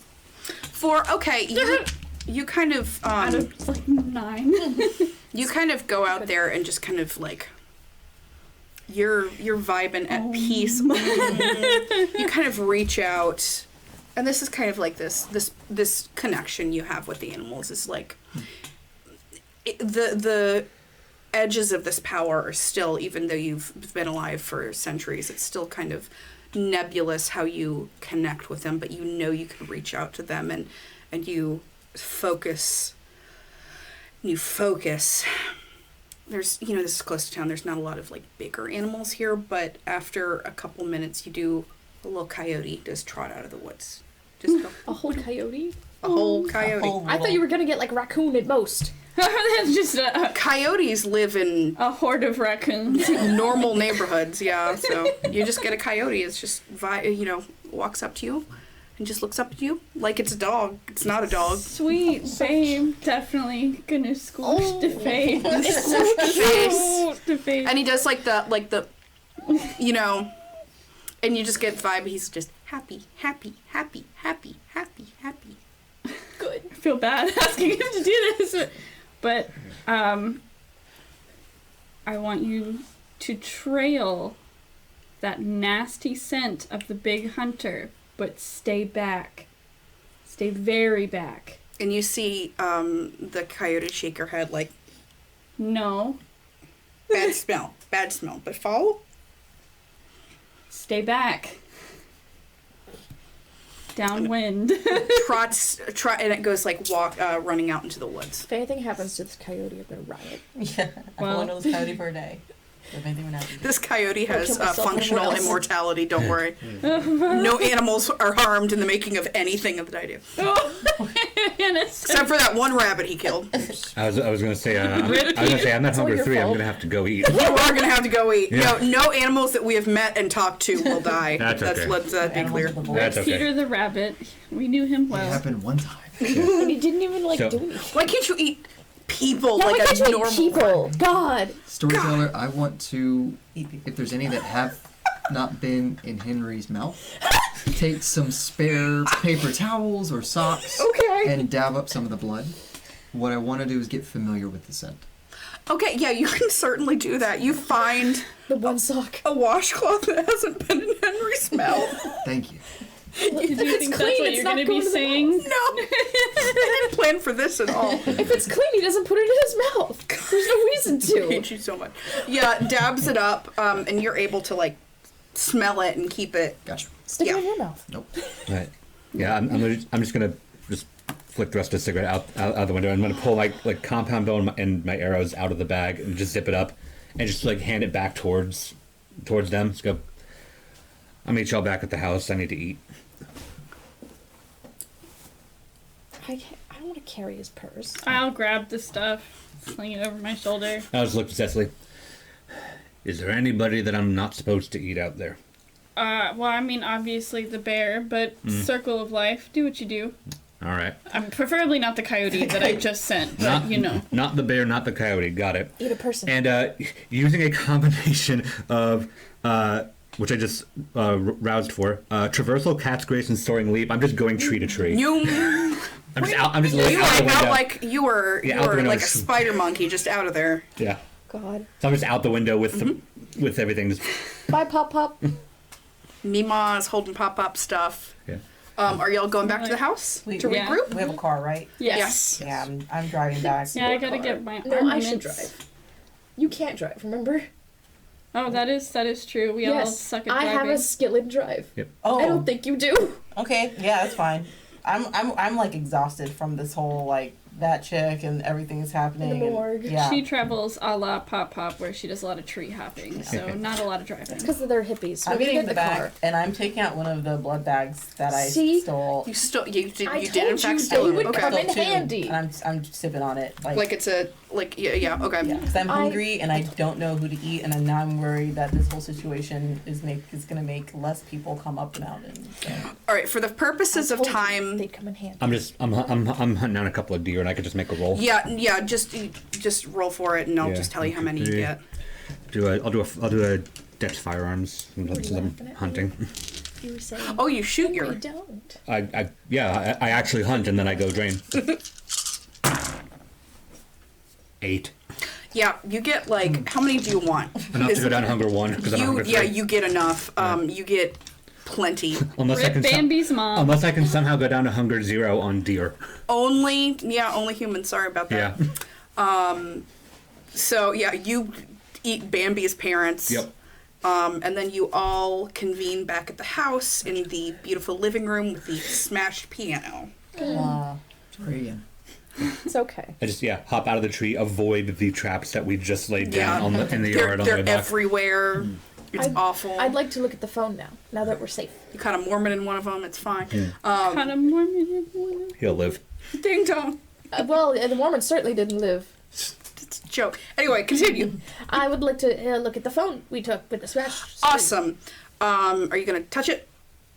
Okay, you kind of out of 9. you kind of go out there and just kind of you're vibing at peace. You kind of reach out, and this is kind of this connection you have with the animals is the edges of this power are still, even though you've been alive for centuries, it's still kind of nebulous how you connect with them, but you can reach out to them and you focus. There's, this is close to town. There's not a lot of bigger animals here, but after a couple minutes, you do a little coyote just trot out of the woods. Just go, A whole coyote? a whole coyote. I thought you were gonna get raccoon at most. That's just Coyotes live in a horde of raccoons. normal neighborhoods, yeah. So you just get a coyote. It's just, walks up to you and just looks up at you like it's a dog. It's not a dog. Sweet babe, definitely gonna squish the face. Face. The face. And he does the, and you just get the vibe. He's just happy. Good. I feel bad asking him to do this, but I want you to trail that nasty scent of the big hunter, but stay back. Stay very back. And you see the coyote shake her head like, No. bad smell, but follow? Stay back. Downwind. And it goes like running out into the woods. If anything happens to this coyote, I'm gonna riot. Yeah, I Well- won't know this coyote for a day. If anything would happen. This coyote I'll has kill myself and functional everyone else. immortality, don't worry. No animals are harmed in the making of anything that I do. Except for that one rabbit he killed. I was gonna say I'm not all hungry your 3. I'm fault. gonna have to go eat. You are gonna have to go eat. Yeah. No animals that we have met and talked to will die. That's okay. Let's be Animals clear. of the void. That's okay. Peter the rabbit. We knew him It well. happened one time. And he didn't even So- do anything. Why can't you eat people Yeah, like why a can't you eat normal people? God. Storyteller, I want to, Eat people. if there's any that have not been in Henry's mouth, take some spare paper towels or socks Okay. and dab up some of the blood. What I want to do is get familiar with the scent. Okay, yeah, you can certainly do that. You find The one sock. a washcloth that hasn't been in Henry's mouth. Thank you. Did you If think it's that's clean, what it's you're not going to going be to the saying? No, I didn't plan for this at all. If it's clean, he doesn't put it in his mouth. There's no reason I to. hate you so much. Yeah, dabs it up, and you're able to like smell it and keep it. Gotcha. Stick Yeah. it in your mouth. Nope. Right. Yeah, I'm just gonna just flick the rest of the cigarette out the window. I'm gonna pull like compound bow and my arrows out of the bag and just zip it up, and just like hand it back towards them. Just go. I'll meet y'all back at the house. I need to eat. I don't want to carry his purse. I'll grab the stuff, sling it over my shoulder. I just looked at Cecily. Is there anybody that I'm not supposed to eat out there? Well, I mean, obviously the bear, but circle of life. Do what you do. All right. Preferably not the coyote that I just sent, but Not, you know. Not the bear, not the coyote. Got it. Eat a person. And using a combination of which I just roused for traversal, cat's grace, and soaring leap. I'm just going tree to tree. I'm just out. I'm just looking You out the like window. out like you were Yeah, out the window. like a spider monkey just out of there. Yeah. God. So I'm just out the window with with everything. Just Bye, Pop Pop. Mima's holding pop-up stuff. yeah. Are y'all going back to the house to Yeah. regroup? We have a car, right? Yes. Yeah, I'm driving back. Yeah, I gotta get my No, I should armaments. drive. You can't drive, remember? Oh, that is true. We all suck at I driving. have a skillet drive. Oh, I don't think you do. okay. Yeah, that's fine. I'm like exhausted from this whole like that chick and everything that's happening. In the and- morgue. yeah. She travels a la Pop Pop, where she does a lot of tree hopping, so not a lot of driving. Because they're hippies. So I'm we getting get in the the back, car. and I'm taking out one of the blood bags that I See? stole. You did I you did in told fact you steal they it. would Okay. come in Stole two, handy. And I'm sipping on it. Like it's a yeah okay. Yeah, because I'm hungry and I don't know who to eat, and now I'm worried that this whole situation is gonna make less people come up the mountain. So. All right, for the purposes of Told you time. They'd come in handy. I'm hunting down a couple of deer, and I could just make a roll. Yeah, just roll for it, and I'll Yeah, just tell you how many you 3. get. I'll do a dex firearms since laughing I'm at hunting. You were saying, Oh, you shoot your. we don't. I actually hunt and then I go drain. 8. Yeah, you get like how many do you want? Enough Is- to go down to hunger 1 because I'm hungry 3. you get enough. You get plenty. Unless I Rip can Bambi's mom. unless I can somehow go down to hunger 0 on deer. only humans. Sorry about that. Yeah. So yeah, you eat Bambi's parents. Yep. And then you all convene back at the house in the beautiful living room with the smashed piano. Sorry again. It's okay. I just hop out of the tree, avoid the traps that we just laid down Yeah. in the They're yard on the way back. everywhere. It's awful. I'd like to look at the phone now that we're safe. You kind of Mormon in one of them. It's fine. Kind of Mormon. He'll live. Ding dong. Well, the Mormons certainly didn't live. It's a joke. Anyway, continue. I would like to look at the phone we took with the smash. Awesome. Are you gonna touch it?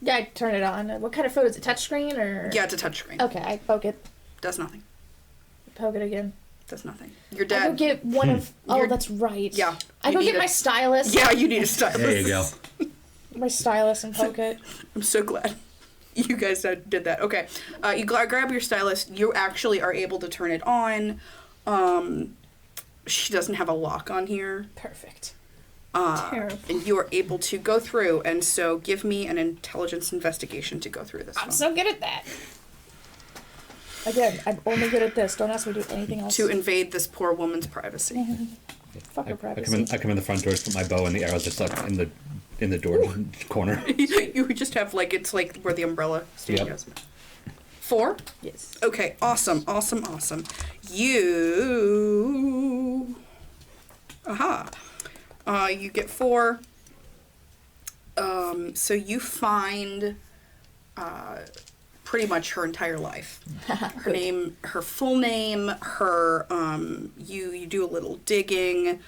Yeah, I turn it on. What kind of phone is it? Touchscreen or? Yeah, it's a touchscreen. Okay, I poke it. Does nothing. Poke it again. Does nothing. You're I go dead. get one of. Oh, You're- that's right. Yeah. I you go need get a- my stylus. Yeah, you need a stylus. There you go. My stylus and poke it. I'm so glad you guys did that. Okay. You grab your stylus. You actually are able to turn it on. She doesn't have a lock on here. Perfect. Terrible. And you are able to go through, and so give me an intelligence investigation to go through this I'm one. so good at that. Again, I'm only good at this. Don't ask me to do anything else. To invade this poor woman's privacy. Fuck her I privacy. come in the front doors, put my bow and the arrows just like in the door corner. You would just have like, it's like where the umbrella stand Yep. goes. 4? Yes. Okay, awesome. You... Aha. You get 4. So you find pretty much her entire life. Her name, her full name, her, you do a little digging.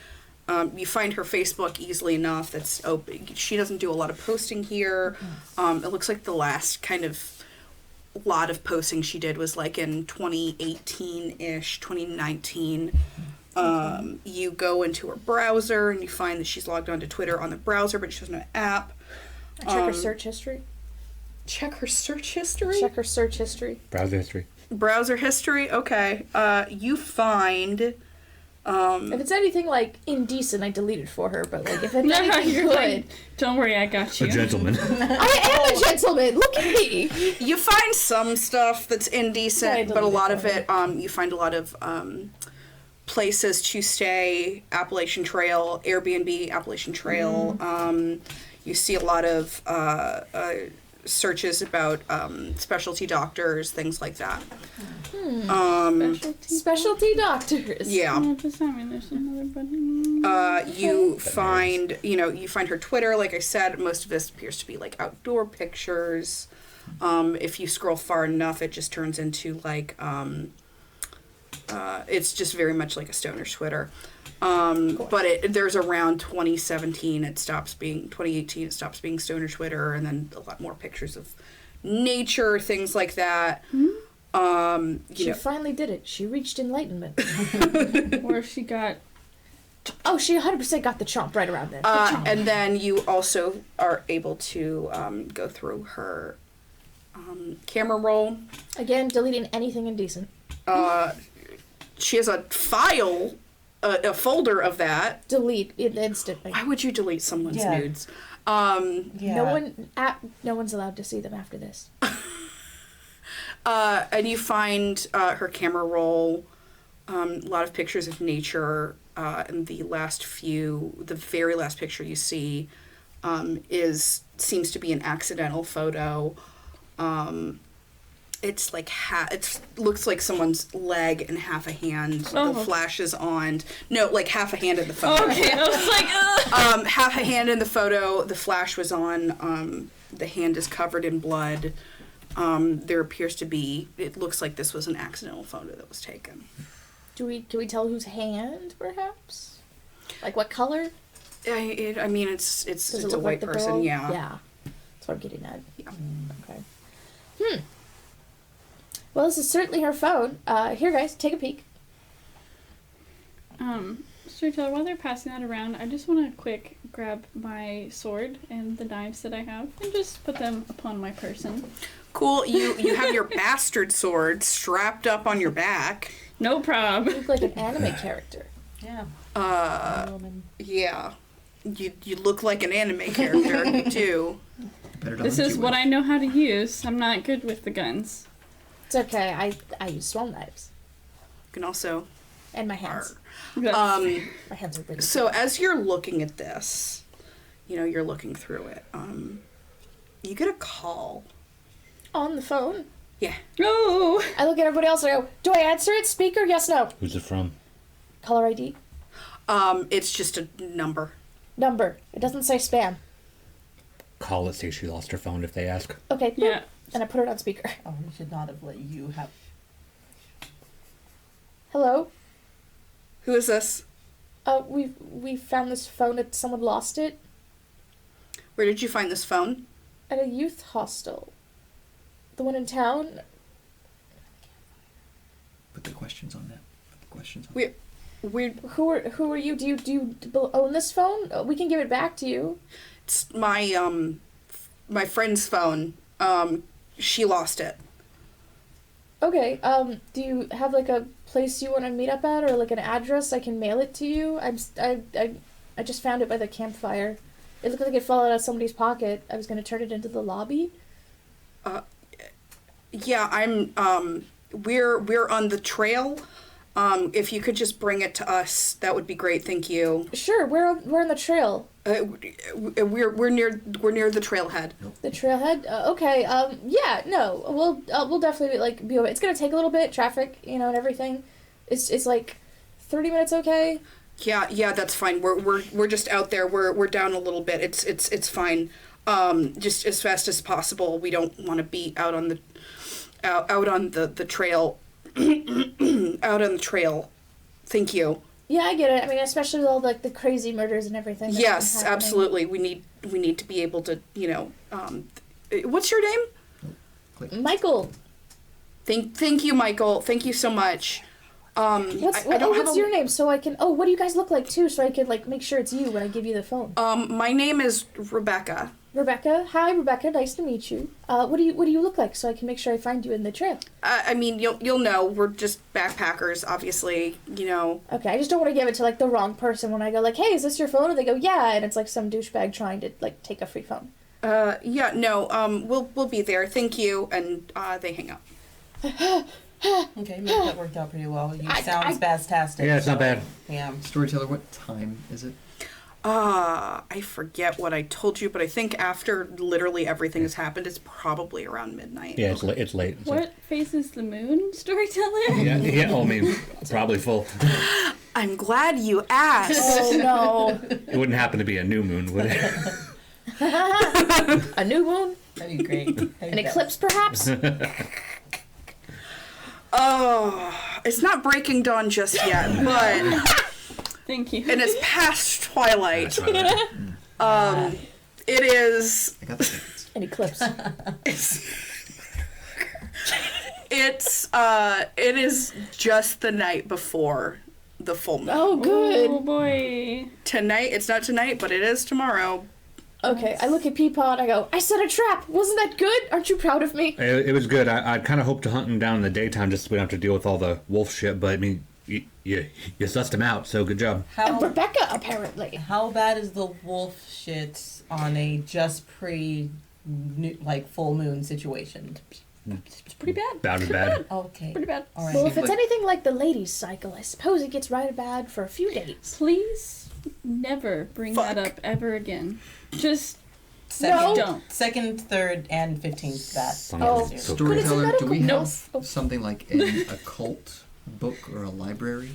You find her Facebook easily enough. That's open. She doesn't do a lot of posting here. It looks like the last kind of lot of posting she did was like in 2018-ish, 2019. You go into her browser and you find that she's logged onto Twitter on the browser, but she doesn't have an app. Check her search history. Check her search history? Check her search history. Browser history. Browser history, okay. You find... If it's anything like indecent, I delete it for her. But like if it's No, anything you're good, like, don't worry, I got you. A gentleman. I am a gentleman. Look at me. You find some stuff that's I indecent, but a deleted lot of it. it, you find a lot of places to stay, Appalachian Trail, Airbnb, Appalachian Trail. You see a lot of searches about specialty doctors, things like that. Specialty doctors. Yeah. Oh, does that mean there's another button? You find her Twitter, like I said, most of this appears to be like outdoor pictures. If you scroll far enough, it just turns into like, it's just very much like a stoner's Twitter. But there's around 2017, 2018, it stops being stoner Twitter, and then a lot more pictures of nature, things like that. She finally did it. She reached enlightenment. Or she got... Oh, she 100% got the chomp right around then. The chomp. And then you also are able to go through her camera roll. Again, deleting anything indecent. She has a file, a folder of that. Delete it instantly. Why would you delete someone's Yeah. nudes? Yeah. No one's allowed to see them after this. And you find her camera roll, a lot of pictures of nature, and the very last picture you see seems to be an accidental photo. It's like it looks like someone's leg and half a hand. Oh. The flash is on. No, like half a hand in the photo. Okay, I was like, ugh. Half a hand in the photo. The flash was on. The hand is covered in blood. There appears to be. It looks like this was an accidental photo that was taken. Can we tell whose hand, perhaps? Like what color? I mean, it's Does it a look white like the person. girl? Yeah. Yeah. That's what I'm getting at. Yeah. Okay. Well, this is certainly her phone. Here, guys, take a peek. Storyteller, while they're passing that around, I just want to quick grab my sword and the knives that I have and just put them upon my person. Cool. You have your bastard sword strapped up on your back. No You problem. look like an anime character. Yeah. Woman. Yeah. You look like an anime character. You do. Better not This than is you what would. I know how to use. I'm not good with the guns. It's okay. I use small knives. You can also. And my hands. That's- My hands are big. So as you're looking at this, you're looking through it. You get a call. On the phone. Yeah. No! I look at everybody else and I go, do I answer it? Speaker? Yes, no. Who's it from? Caller ID. It's just a number. Number. It doesn't say spam. Call it, say she lost her phone if they ask. Okay. boop. Yeah. And I put it on speaker. Oh, we should not have let you have. Hello? Who is this? We found this phone. Someone lost it Where did you find this phone? at a youth hostel. The one in town. Put the questions on that. Put the questions on We- We're Who are you? Do you own this phone? We can give it back to you. It's my friend's phone. She lost it. Okay. Do you have like a place you want to meet up at, or like an address I can mail it to you? I just found it by the campfire. It looked like it fell out of somebody's pocket. I was gonna turn it into the lobby. Yeah, we're on the trail. If you could just bring it to us, that would be great. Thank you. Sure, we're on the trail. We're near the trailhead. The trailhead. Okay. Yeah. No. We'll definitely be over. It's gonna take a little bit. Traffic, and everything. It's like 30 minutes. Okay. Yeah, that's fine. We're just out there. We're down a little bit. It's fine. Just as fast as possible. We don't want to be out on the trail. Out on the trail. Thank you. Yeah, I get it. I mean, especially with all the crazy murders and everything. that's Yes, been happening. absolutely. We need to be able to, what's your name? Michael. Thank you, Michael. Thank you so much. What's your name? So I can. Oh, what do you guys look like too? So I can make sure it's you when I give you the phone. My name is Rebecca. Rebecca. Hi, Rebecca. Nice to meet you. What do you look like? So I can make sure I find you in the trail. I mean, you'll know. We're just backpackers, obviously. Okay, I just don't want to give it to the wrong person when I go hey, is this your phone? And they go, yeah, and it's some douchebag trying to take a free phone. Yeah, no. We'll be there. Thank you. And they hang up. Okay, maybe that worked out pretty well. You sound spastastic. Yeah, it's not bad. Yeah. Storyteller, what time is it? I forget what I told you, but I think after literally everything has happened, it's probably around midnight. Yeah, it's late. What faces the moon, Storyteller? Yeah. Oh, I mean, probably full. I'm glad you asked. Oh no. It wouldn't happen to be a new moon, would it? A new moon? That'd be great. An eclipse, perhaps? Oh, it's not breaking dawn just yet, but Thank you. and it's past twilight. That's It is. I got the tickets. An eclipse. It is just the night before the full moon. Oh, good. Oh boy. Tonight, it's not tonight, but it is tomorrow. Okay, I look at Peapod and I go, I set a trap! Wasn't that good? Aren't you proud of me? It was good. I'd kind of hoped to hunt him down in the daytime just so we don't have to deal with all the wolf shit, but I mean, you sussed him out, so good job. And Rebecca, apparently. How bad is the wolf shit on a just full moon situation? It's pretty bad. About as bad. Okay. Pretty bad. All right. Well, if it's anything like the ladies' cycle, I suppose it gets right bad for a few days. Please never bring that Fuck. up ever again. Just Second, don't. Second, third, and 15th. That. Oh. is So- Storyteller, do we medical- have No. something like an occult book or a library?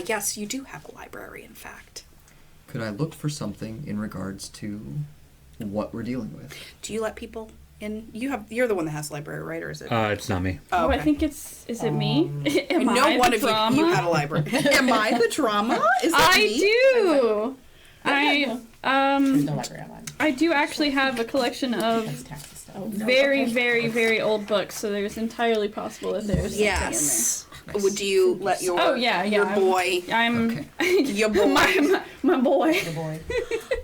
Yes, you do have a library, in fact. Could I look for something in regards to what we're dealing with? Do you let people in? You're the one that has a library, right? Or is it? It's not me. Oh, okay. I think is it me? Am no I one the of drama? you had a library. Am I the drama? Is that I me? do. There's no library on mine. I do actually have a collection of That's taxi stuff. very, very, very old books, so there's entirely possible that there's Yes. Nice. Would you let your Oh, yeah, your I'm- boy something in there. I'm Okay. your boy my boy. Your boy.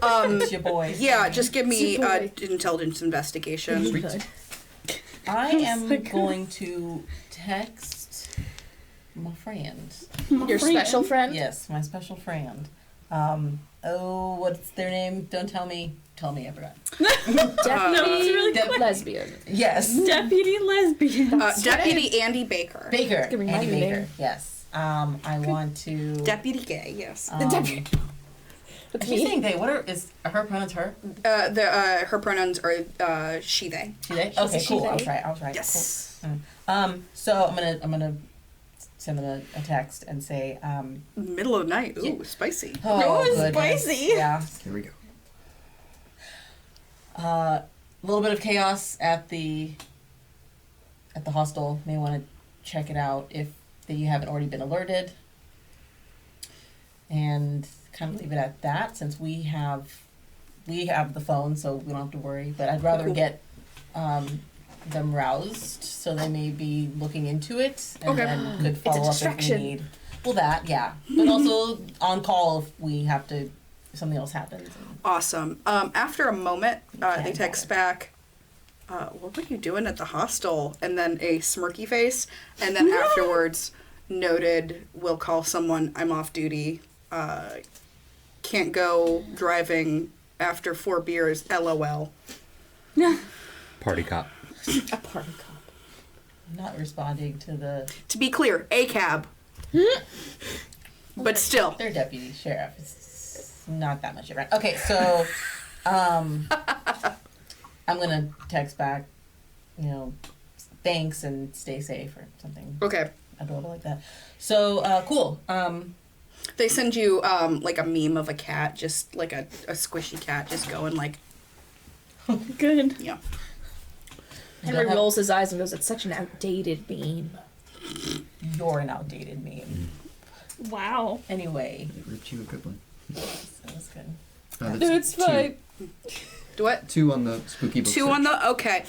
It's your boy. yeah, just give me Super boy. intelligence investigation. Sweet. I am going to text my friend. Your special friend? Yes, my special friend. What's their name? Don't tell me. Tell me, I forgot. Deputy No, it's really quick. lesbian. Yes. Deputy lesbian. Deputy Andy Baker. Baker. Give me my Andy new Baker. name. Yes. I want to. Deputy gay. Yes. She's That's saying me. they. What is her pronouns? Her. Her pronouns are she they. She. They. She's Okay. a she, Cool. they. I was right. I was right. Yes. Cool. So I'm gonna send them a text and say. Middle of the night. Ooh, spicy. Oh, goodness. spicy. Yeah. Here we go. A little bit of chaos at the hostel. May want to check it out if you haven't already been alerted. And kind of leave it at that, since we have the phone, so we don't have to worry. But I'd rather Cool. get them roused, so they may be looking into it, and Okay. then could follow up if distraction. we need. Well, that, yeah, but also on call if we have to. If something else happens. Awesome. After a moment, they Okay. text back, what were you doing at the hostel? And then a smirky face. And then afterwards, noted, we'll call someone, I'm off duty. can't go driving after 4 beers, LOL. Party cop. A party cop. Not responding to the. To be clear, a cab. But still. Their deputy sheriff. It's not that much different. Okay, so I'm gonna text back, thanks and stay safe or something Okay. adorable like that. So cool. They send you like a meme of a cat, just like a squishy cat just going like, Good. yeah. Henry rolls his eyes and goes, "It's such an outdated meme." You're an outdated meme. Wow. Anyway, It ripped you a good one. that was good. It's fine. Do what? 2 on the spooky book. 2 on the, okay.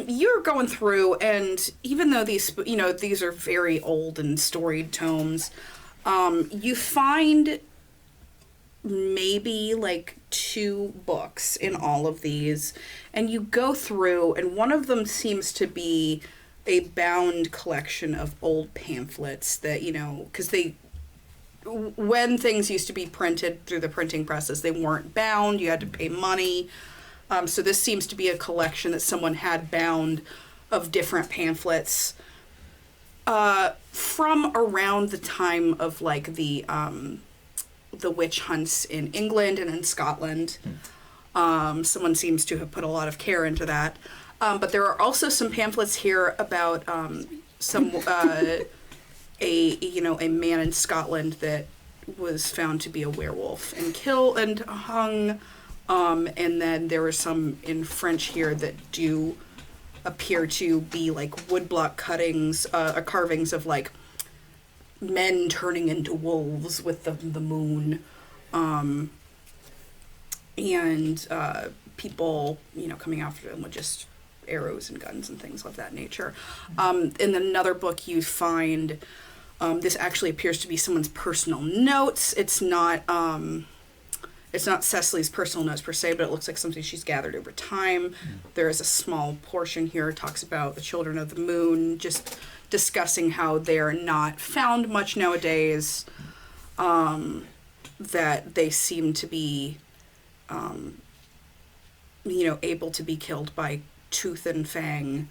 You're going through, and even though these, these are very old and storied tomes, you find maybe like 2 books in all of these, and you go through, and one of them seems to be a bound collection of old pamphlets that, because when things used to be printed through the printing presses, they weren't bound, you had to pay money. So this seems to be a collection that someone had bound of different pamphlets from around the time of like the witch hunts in England and in Scotland. Someone seems to have put a lot of care into that. But there are also some pamphlets here about some a man in Scotland that was found to be a werewolf and killed and hung. And then there are some in French here that do appear to be like woodblock cuttings, carvings of like men turning into wolves with the moon, and people coming after them with just arrows and guns and things of that nature. In another book you find this actually appears to be someone's personal notes. It's not Cecily's personal notes per se, but it looks like something she's gathered over time. There is a small portion here that talks about the children of the moon, just discussing how they're not found much nowadays, that they seem to be, able to be killed by tooth and fang.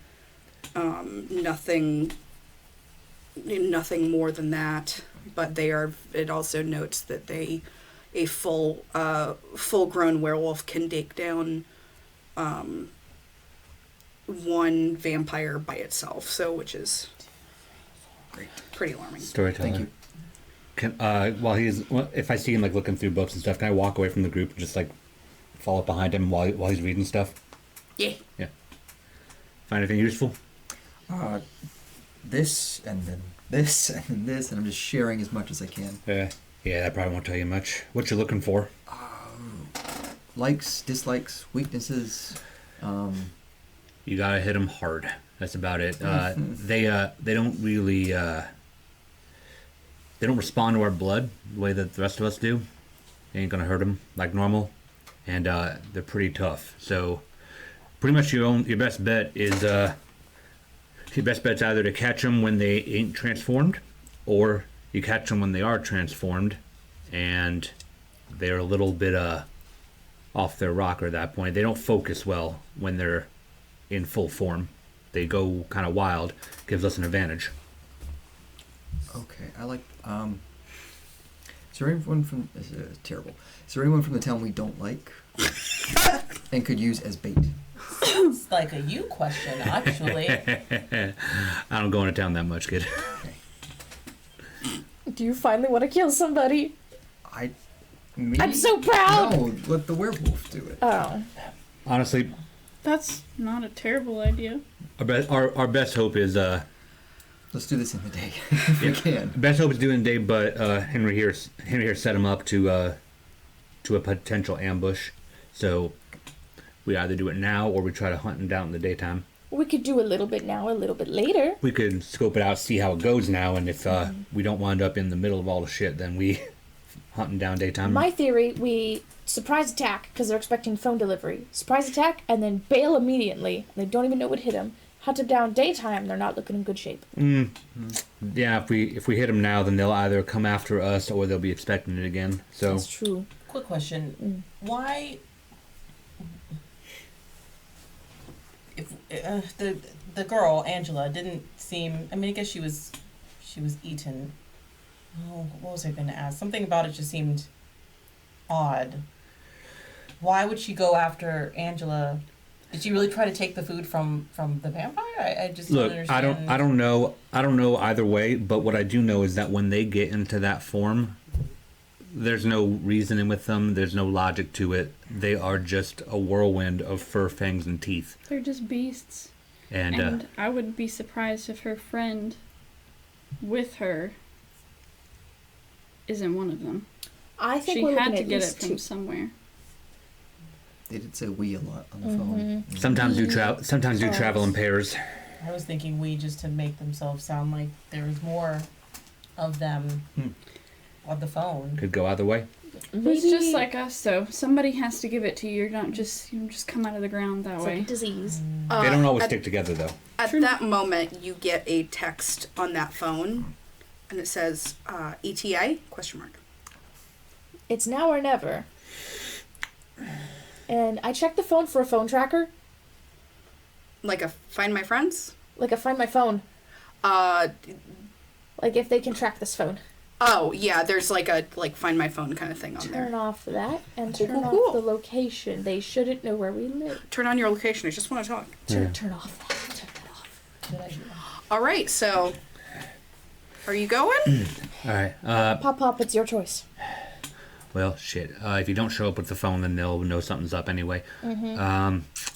Nothing more than that, but it also notes that a full-grown werewolf can take down one vampire by itself, which is Great. pretty alarming. Storyteller. Thank you. If I see him like looking through books and stuff, can I walk away from the group and just like follow behind him while he's reading stuff? Yeah. Yeah. Find anything useful? This, and then this, and then this, and I'm just sharing as much as I can. Yeah, that probably won't tell you much. What you looking for? Likes, dislikes, weaknesses. You gotta hit them hard. That's about it. They don't really they don't respond to our blood the way that the rest of us do. They ain't gonna hurt them like normal, and they're pretty tough. So pretty much your best bet is your best bet's either to catch them when they ain't transformed, or you catch them when they are transformed, and they're a little bit off their rocker at that point. They don't focus well when they're in full form. They go kind of wild. Gives us an advantage. Okay, I like. Is there anyone from? This is terrible. Is there anyone from the town we don't like, and could use as bait? It's like a you question, actually. I don't go into town that much, kid. Do you finally want to kill somebody? Me? I'm so proud! No, let the werewolf do it. Oh. Honestly, That's not a terrible idea. our best hope is Let's do this in the day if we can. best hope is doing the day, but Henry here set him up to a potential ambush. So we either do it now or we try to hunt him down in the daytime. We could do a little bit now, a little bit later. We could scope it out, see how it goes now, and if we don't wind up in the middle of all the shit, then we hunt him down daytime. My theory, we surprise attack because they're expecting phone delivery. Surprise attack and then bail immediately. They don't even know what hit them. Hunt them down daytime, they're not looking in good shape. Yeah, if we hit them now, then they'll either come after us or they'll be expecting it again. So That's true. quick question. Why, if the girl Angela didn't seem? I mean, I guess she was eaten. Oh, what was I going to ask? Something about it just seemed odd. Why would she go after Angela? Did she really try to take the food from the vampire? I just Look, don't understand. I don't know either way, but what I do know is that when they get into that form, there's no reasoning with them. There's no logic to it. They are just a whirlwind of fur, fangs, and teeth. They're just beasts. And And I would be surprised if her friend with her isn't one of them. I think She we're had looking to at get it least from two. somewhere. They did say we a lot on the phone. sometimes do travel in pairs. I was thinking we just to make themselves sound like there's more of them on the phone. Could go either way. It's just like us, though. Somebody has to give it to you. You're not just you don't just come out of the ground that It's way. like a disease. They don't always at, stick together, though. at that moment, you get a text on that phone, and it says ETA ? ? It's now or never. And I checked the phone for a phone tracker, Like a Find My Friends? like a Find My Phone, Uh, like if they can track this phone. oh yeah, there's like a Find My Phone kind of thing on Turn there. off that and Cool, turn cool, off cool. the location. They shouldn't know where we live. Turn on your location. I just want to talk. Turn off that. Turn that off. Good idea. All right, so are you going? All right. Pop, it's your choice. Well, shit. If you don't show up with the phone, then they'll know something's up anyway.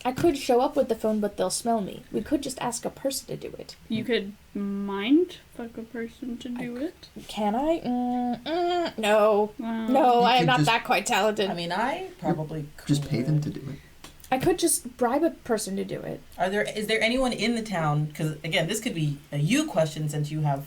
I could show up with the phone, but they'll smell me. We could just ask a person to do it. You could mind fuck a person to do it. Can I? No. Wow. No, You I am could not just- that quite talented. I mean, I probably could. Just pay them to do it. I could just bribe a person to do it. Is there anyone in the town? Because again, this could be a you question since you have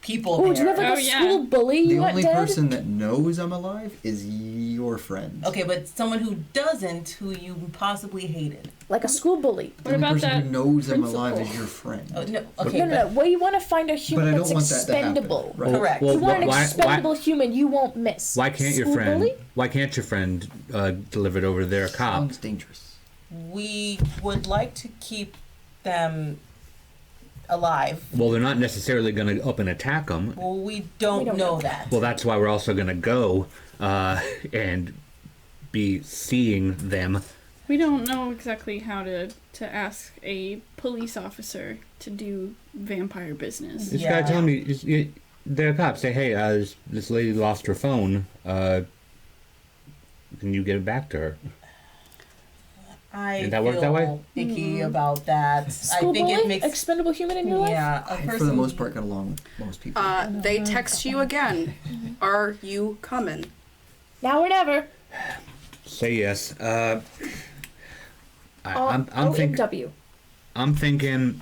people Oh, there. do you have like Oh, a yeah. school bully The you want only dead? person that knows I'm alive is your friend. Okay, but someone who doesn't, who you possibly hated. Like a school bully. The What only about person that who knows I'm principal? alive is your friend. Oh, no, But- okay, No. We want to find a But human I that's don't want that to happen. expendable. Right. Correct. You want an why- expendable human you won't miss. Why can't your School friend? bully? Why can't your friend deliver it over there? A cop. Sounds dangerous. we would like to keep them alive. Well, they're not necessarily going to up and attack them. Well, we don't don't know know. that. Well, that's why we're also going to go and be seeing them. We don't know exactly how to ask a police officer to do vampire business. Just Yeah. gotta tell me. They're cops. Say, hey, this lady lost her phone. Can you get it back to her? I Did that work that way? icky about that. School I think bully? it makes Expendable human in your life? yeah. A I, person for the most part, got along with most people. They text you again. Are you coming? Now or never. Say yes. I'm OMW. thinking.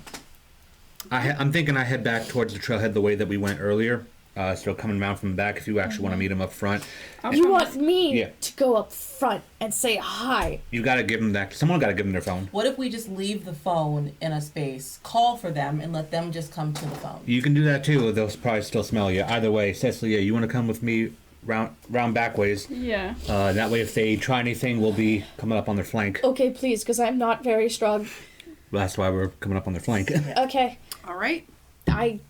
I'm thinking I head back towards the trailhead the way that we went earlier. So coming around from the back, if you actually want to meet him up front, You want me Yeah. to go up front and say hi. you got to give them that. Someone got to give them their phone. What if we just leave the phone in a space, call for them, and let them just come to the phone? You can do that too. They'll probably still smell you. Either way, Cecily, you want to come with me round back ways? Yeah. That way, if they try anything, we'll be coming up on their flank. Okay, please, because I'm not very strong. That's why we're coming up on their flank. Okay. All right. I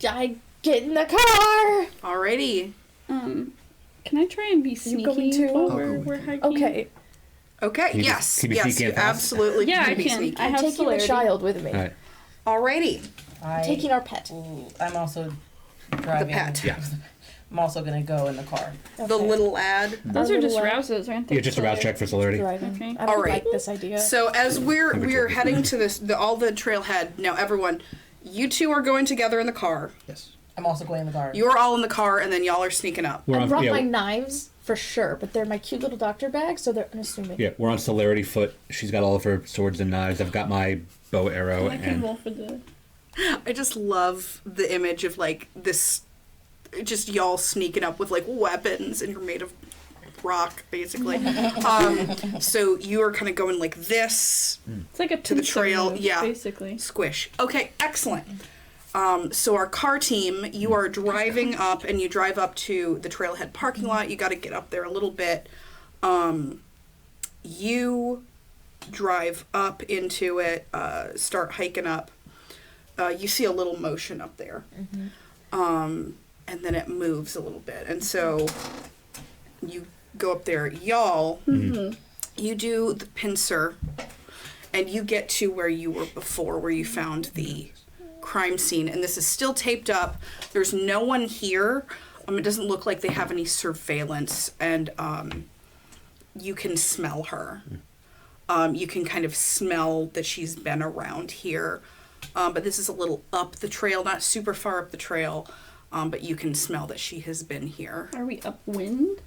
get in the car. Alrighty. Can I try and be sneaky going too? while I'll we're, go with we're you. hiking? Okay. Okay. Can you Yes. be Yes. sneaky You and fast? absolutely Yeah, can I be can. sneaky. I I'm have taking celerity. the child with me. All right. Alrighty. Taking our pet. I'm also driving. pet. Yeah. I'm also gonna go in the car. The Okay. little lad. Those Our are just little, rouses, aren't they? Yeah, just a route check for celerity. Driving. Okay. I don't All right. like this idea. So as we're Temperature. heading to all the trailhead now, everyone, you two are going together in the car. Yes. I'm also going in the car. You are all in the car, and then y'all are sneaking up. We're I on, brought yeah, my knives for sure, but they're my cute little doctor bag, so they're unassuming. yeah, we're on celerity foot. She's got all of her swords and knives. I've got my bow, arrow, I can and roll for the. I just love the image of like this, just y'all sneaking up with like weapons, and you're made of rock, basically. So you are kind of going like this, It's like a To the pincer trail, move, yeah. basically. squish. Okay, excellent. So our car team, you are driving up, and you drive up to the trailhead parking lot. You got to get up there a little bit. You drive up into it, start hiking up. You see a little motion up there. And then it moves a little bit. And so you go up there. Y'all, you do the pincer, and you get to where you were before, where you found the crime scene. And this is still taped up. There's no one here. It doesn't look like they have any surveillance. And you can smell her. You can kind of smell that she's been around here. But this is a little up the trail, not super far up the trail. But you can smell that she has been here. Are we upwind?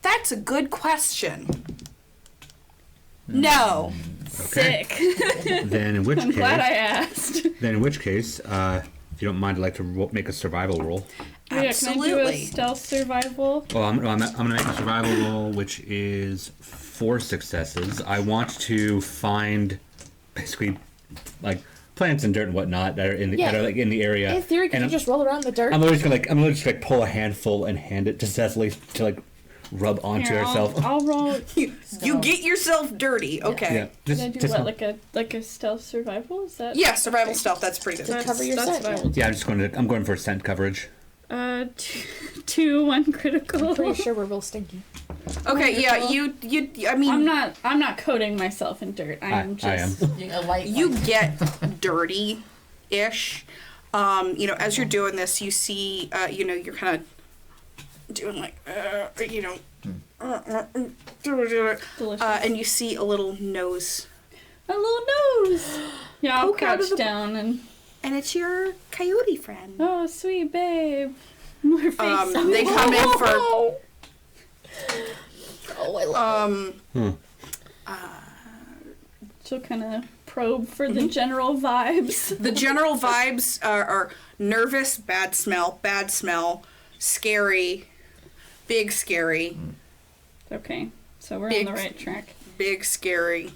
That's a good question. No. Okay. Sick. Then in which I'm case, glad I asked. then in which case, if you don't mind, I'd like to make a survival roll. Yeah, can I do a Absolutely. stealth survival? Well, I'm gonna make a survival roll, which is 4 successes. I want to find basically like plants and dirt and whatnot that are in the Yeah. that are like in the area. In theory, could And you just roll around in the dirt? I'm literally just gonna pull a handful and hand it to Cecily to like rub onto Here, herself. I'll roll. You get yourself dirty. Okay. Yeah, Can I do what, like a stealth survival? Is that? Yeah, survival stealth. That's pretty good. That's, cover your that's scent. what I will do. yeah, I'm going for scent coverage. 2, 1 critical. I'm pretty sure we're real stinky. Okay, yeah, you I mean I'm not coating myself in dirt. I'm just. I am. A light you one. get dirty-ish. As you're doing this, you see you're kind of doing like Delicious. and you see a little nose, A little nose. Yeah, I'll Poke out of crouch the- down and. and it's your coyote friend. Oh, sweet babe. More face. They come in for Oh, I love She'll kind of probe for the general vibes. the general vibes are nervous, bad smell, scary, big scary, Okay, so we're Big- on the right track. big scary,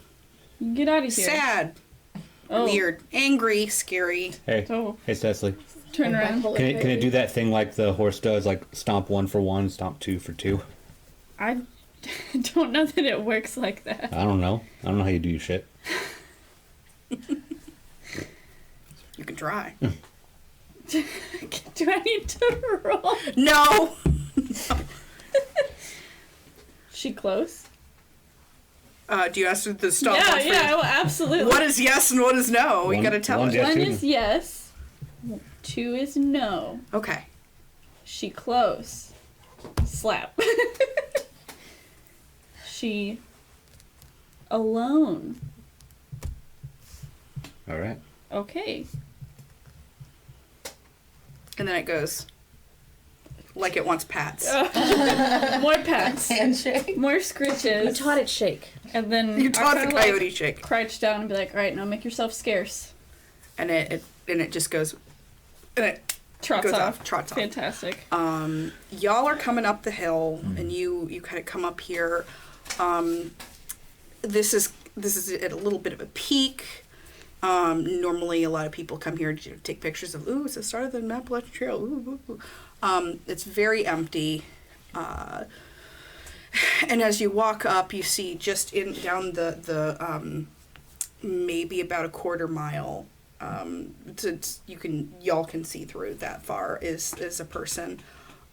Get out of here. sad, Oh, weird, angry, scary. Hey, Oh, hey, Cecily. turn around. Can it do that thing like the horse does, like stomp 1 for 1, stomp 2 for 2? I don't know that it works like that. I don't know. I don't know how you do your shit. You can try. Do I need to roll? No. She close? Do you ask her to stop? Yeah, one for yeah, you? well, absolutely. What is yes and what is no? We One- gotta tell one's her. yes. One two. is yes, 2 is no. Okay. She close. Slap. She alone. All right. Okay. And then it goes like it wants pats. More pats. handshake. More You scritches. taught it shake. And then You I'll taught the kinda, coyote shake, crouch down and be like, alright, now make yourself scarce. and it just goes, and it Trots goes off. off, trots off. Fantastic. Y'all are coming up the hill, and you kind of come up here. This is at a little bit of a peak. Normally, a lot of people come here to take pictures of, ooh, it's the start of the Appalachian Trail. Ooh, ooh, ooh. It's very empty. And as you walk up, you see just down the maybe about a quarter mile. Y'all can see through that far is a person,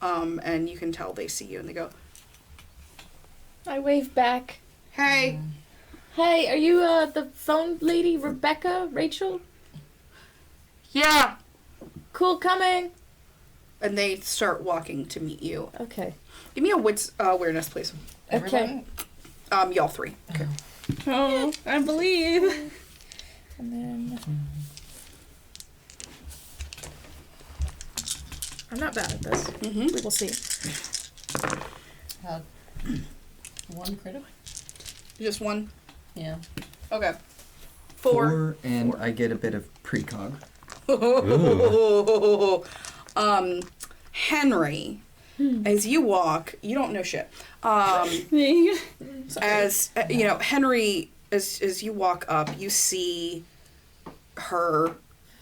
and you can tell they see you and they go, I wave back. "Hey, Hey, are you the phone lady, Rebecca, Rachel? yeah," Cool, coming. and they start walking to meet you. Okay. Give me a wits awareness, please. Okay. Y'all three. Okay. Oh, I believe. And then I'm not bad at this. Mm-hmm. We will see. 1 critical. Just one. Yeah. Okay. 4. And I get a bit of precog. Henry, as you walk, you don't know shit. As Henry, as you walk up, you see her,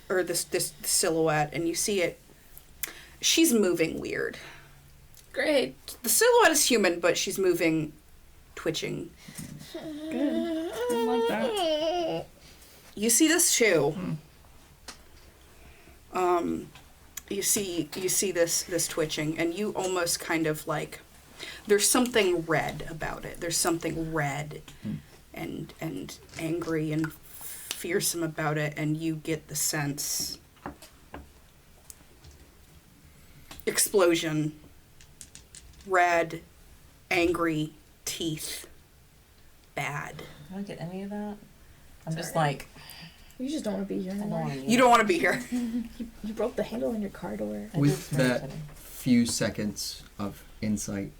or this silhouette, and you see it. She's moving weird. Great. The silhouette is human, but she's moving, twitching. Good. I love that. You see this too. You see this twitching, and you almost kind of like, there's something red about it. There's something red and angry and fearsome about it, and you get the sense explosion, red, angry, teeth, bad. Can I get any of that? I'm just like, You just don't want to be here I don't anymore. want to. You don't want to be here. You broke the handle on your car door. With that few seconds of insight,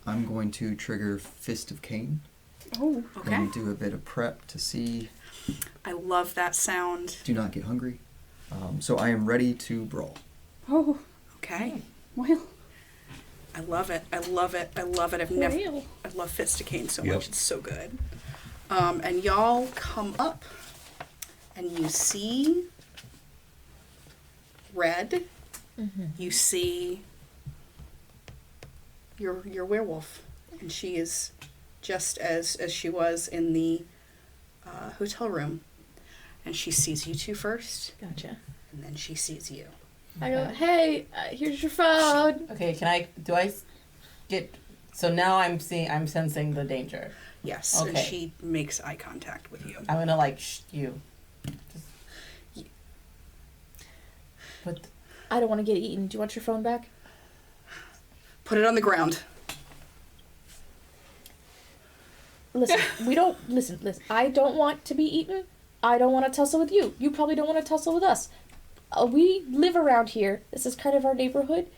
I'm going to trigger Fist of Cain Oh, okay. and do a bit of prep to see. I love that sound. Do not get hungry. So I am ready to brawl. Oh, Okay. well. I love it. I love it. I love it. Well. I love Fist of Cain so Yep. much. It's so good. And y'all come up and you see red. You see your werewolf, and she is just as she was in the hotel room, and she sees you two first, Gotcha. and then she sees you. I go, hey, here's your phone. Okay, so now I'm sensing the danger. Yes, and Okay. she makes eye contact with you. I'm gonna like you. Just, but I don't want to get eaten. Do you want your phone back? Put it on the ground. Listen, listen. I don't want to be eaten. I don't want to tussle with you. You probably don't want to tussle with us. We live around here. This is kind of our neighborhood.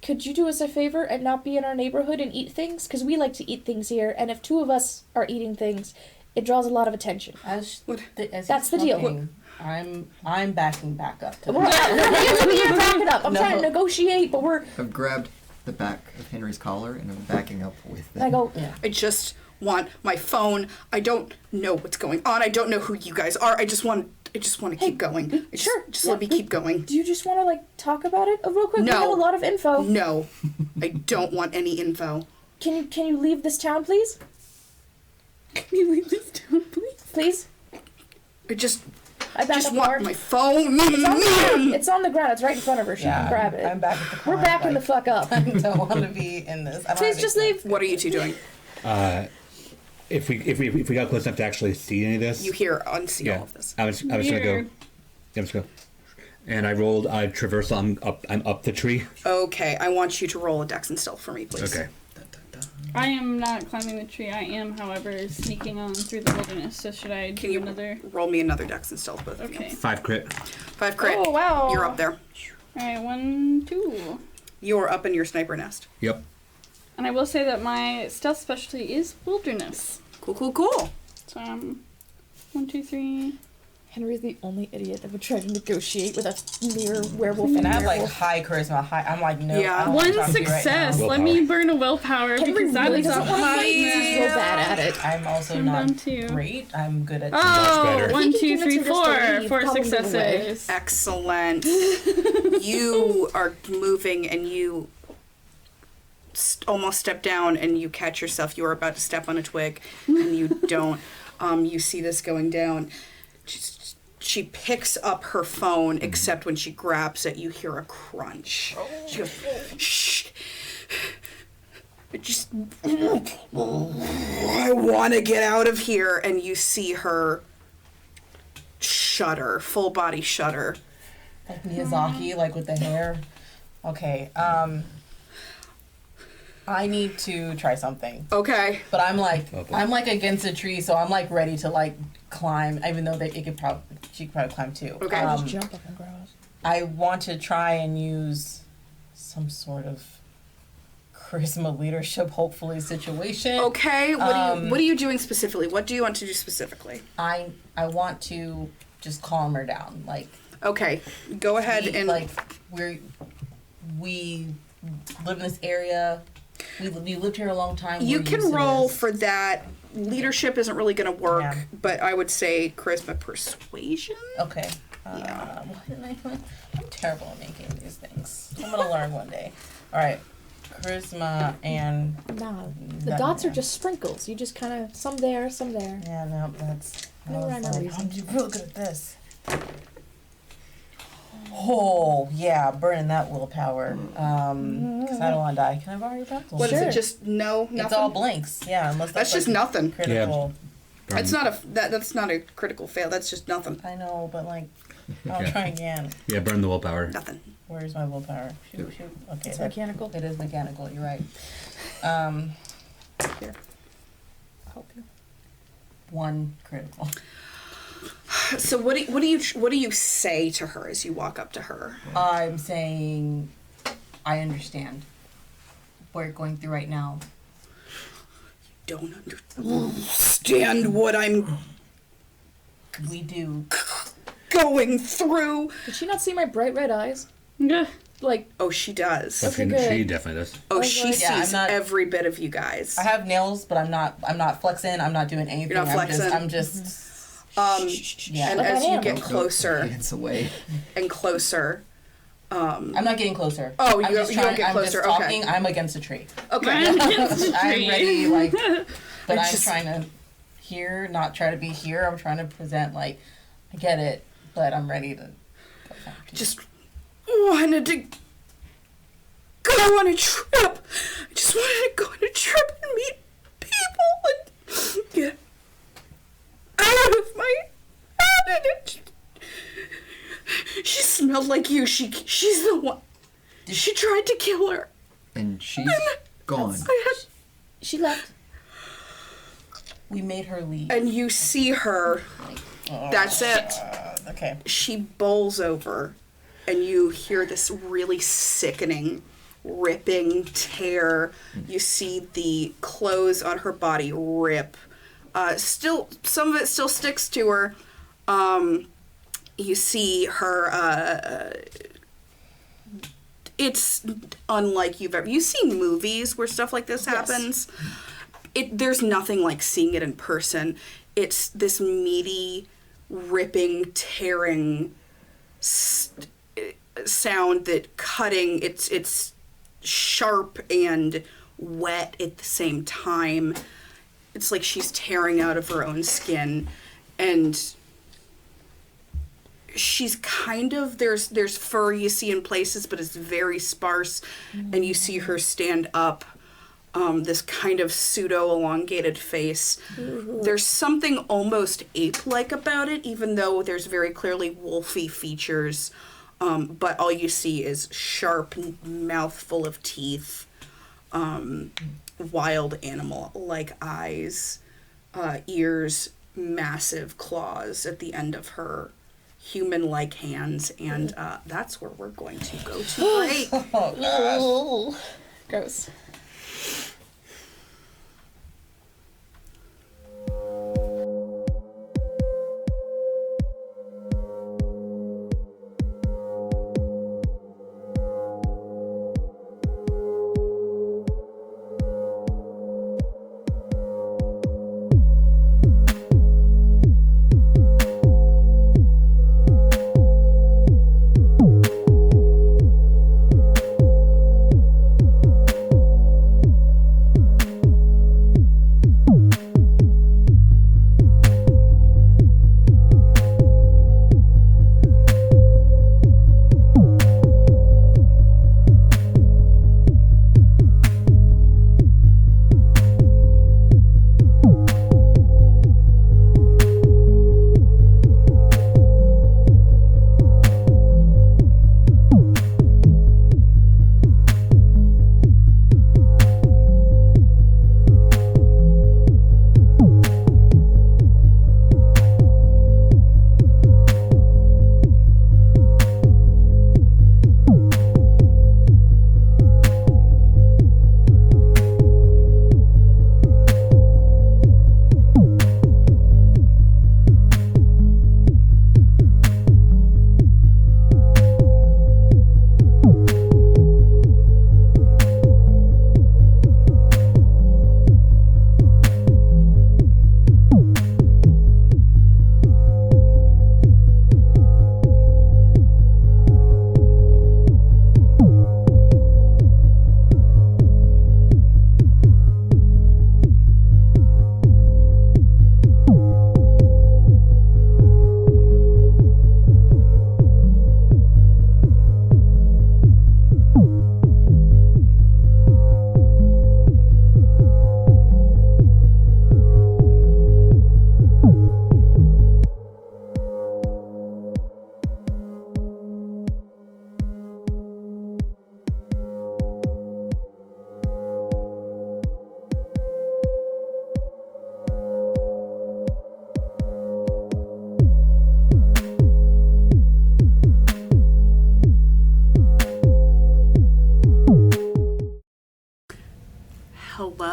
Could you do us a favor and not be in our neighborhood and eat things? Because we like to eat things here, and if two of us are eating things, it draws a lot of attention. as That's the deal. talking, I'm backing back up. To We're back it up. I'm No. trying to negotiate, but we're. I've grabbed the back of Henry's collar and I'm backing up with I them. go. Yeah. I just want my phone. I don't know what's going on. I don't know who you guys are. I just want to keep going. Sure. Just let me keep going. Do you just want to talk about it real quick? No. We have a lot of info. No, I don't want any info. Can you leave this town, please? Can you leave this town, please? Please. I just I back up want hard. my phone. It's on the ground. It's on the ground. It's right in front of her. She can grab it. I'm back at the car. We're backing the fuck up. I don't want to be in this. I don't Please have just any- leave. What are you two doing? If we got close enough to actually see any of this, You hear unsee yeah, all of this. I was gonna go. Weird. Yeah, I'm just go. And I rolled traversal. I'm up the tree. Okay, I want you to roll a dex and stealth for me, please. Okay. I am not climbing the tree. I am, however, sneaking on through the wilderness. So should I Can do you another? roll me another dex and stealth, both of Okay. you? 5 crit. 5 crit. Oh, wow. You're up there. Alright, 1, 2. You are up in your sniper nest. Yep. And I will say that my stealth specialty is wilderness. Cool. So 1, 2, 3. Henry's the only idiot that would try to negotiate with a mere werewolf And I have like werewolf. high charisma. I'm like no. Yeah. I don't wanna One talk to you right success. now. Let me burn a willpower Henry because that really is a doesn't want to high fight. He's real bad at it. I'm also I'm not down to- great. I'm good at. Oh, better. 1, He can 2, give it 3, to her just to 4. leave, 4 probably successes. Excellent. You are moving and you almost step down and you catch yourself. You are about to step on a twig and you don't. You see this going down. She picks up her phone, except when she grabs it, you hear a crunch. She goes, shh. I want to get out of here. And you see her shudder, full body shudder. Like Miyazaki, like with the hair. Okay. I need to try something. Okay. But I'm like Okay. I'm like against a tree, so I'm like ready to like climb, even though she could probably climb too. Okay. Just jump up and grab us. I want to try and use some sort of charisma leadership, hopefully situation. Okay. What are you doing specifically? What do you want to do specifically? I want to just calm her down, like Okay. Go ahead and like we live in this area. We lived here a long time. you We're can used to roll this. for that. Leadership isn't really going to work, Yeah. but I would say charisma persuasion. Okay. Yeah. Why didn't I'm terrible at making these things. I'm gonna learn one day. All right. charisma and Nah, the That- dots are yeah. just sprinkles. You just kind of some there, some there. yeah, no, that's. No I was rhyme or like, reason. I'm real good at this. Oh yeah, burning that willpower. 'Cause I don't want to die. Can I borrow your pencil? What is Sure. it? Just no, nothing. It's all blanks. Yeah, unless That's just like nothing. critical. That's not a that's not a critical fail. That's just nothing. I know, but like, I'll Yeah. try again. Yeah, burn the willpower. Nothing. Where's my willpower? Shoot. Okay, It's that- mechanical. it is mechanical. You're right. Here, I'll help you. 1 critical. So what do you say to her as you walk up to her? I'm saying, I understand what you're going through right now. Don't understand what I'm We do. going through. Did she not see my bright red eyes? Yeah. Like, Oh, she does. Okay, She good. definitely does. Oh, Okay. she Yeah, I'm sees not- every bit of you guys. I have nails, but I'm not flexing. I'm not doing anything. You're not flexing? I'm just. Yeah. And Like as I you am. get closer Hands away. and closer, I'm not getting closer. Oh, I'm you just don't trying, get I'm closer, just okay. talking. I'm against a tree. okay. I'm against the I'm tree. ready, like, but I'm just- trying to hear, not try to be here. I'm trying to present, like, I get it, but I'm ready to go find peace. Just wanted to go on a trip. I just wanted to go on a trip and meet people and get out of my head. And she smelled like you. She's the one. She tried to kill her. And she's gone. she left. We made her leave. And you see her. That's it. Okay. She bowls over, and you hear this really sickening, ripping tear. You see the clothes on her body rip. Still, some of it still sticks to her. You see her. It's unlike you've seen movies where stuff like this happens. There's nothing like seeing it in person. It's this meaty, ripping, tearing sound that cutting. It's sharp and wet at the same time. It's like she's tearing out of her own skin, and she's kind of there's fur you see in places, but it's very sparse, and you see her stand up. This kind of pseudo-elongated face. There's something almost ape-like about it, even though there's very clearly wolfy features. But all you see is sharp mouth full of teeth, wild animal-like eyes, ears, massive claws at the end of her, human-like hands, and that's where we're going to go to break. Oh, gross.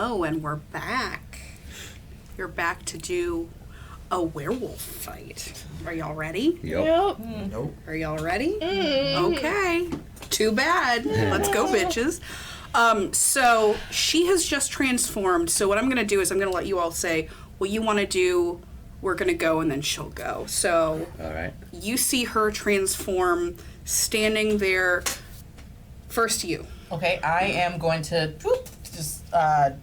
Oh, and we're back. You're back to do a werewolf fight. Are y'all ready? Yep. Nope. Are y'all ready? Okay. Too bad. Let's go, bitches. So she has just transformed. So what I'm going to do is I'm going to let you all say what you want to do. We're going to go, and then she'll go. So All right. you see her transform, standing there. First you. Okay, I am going to just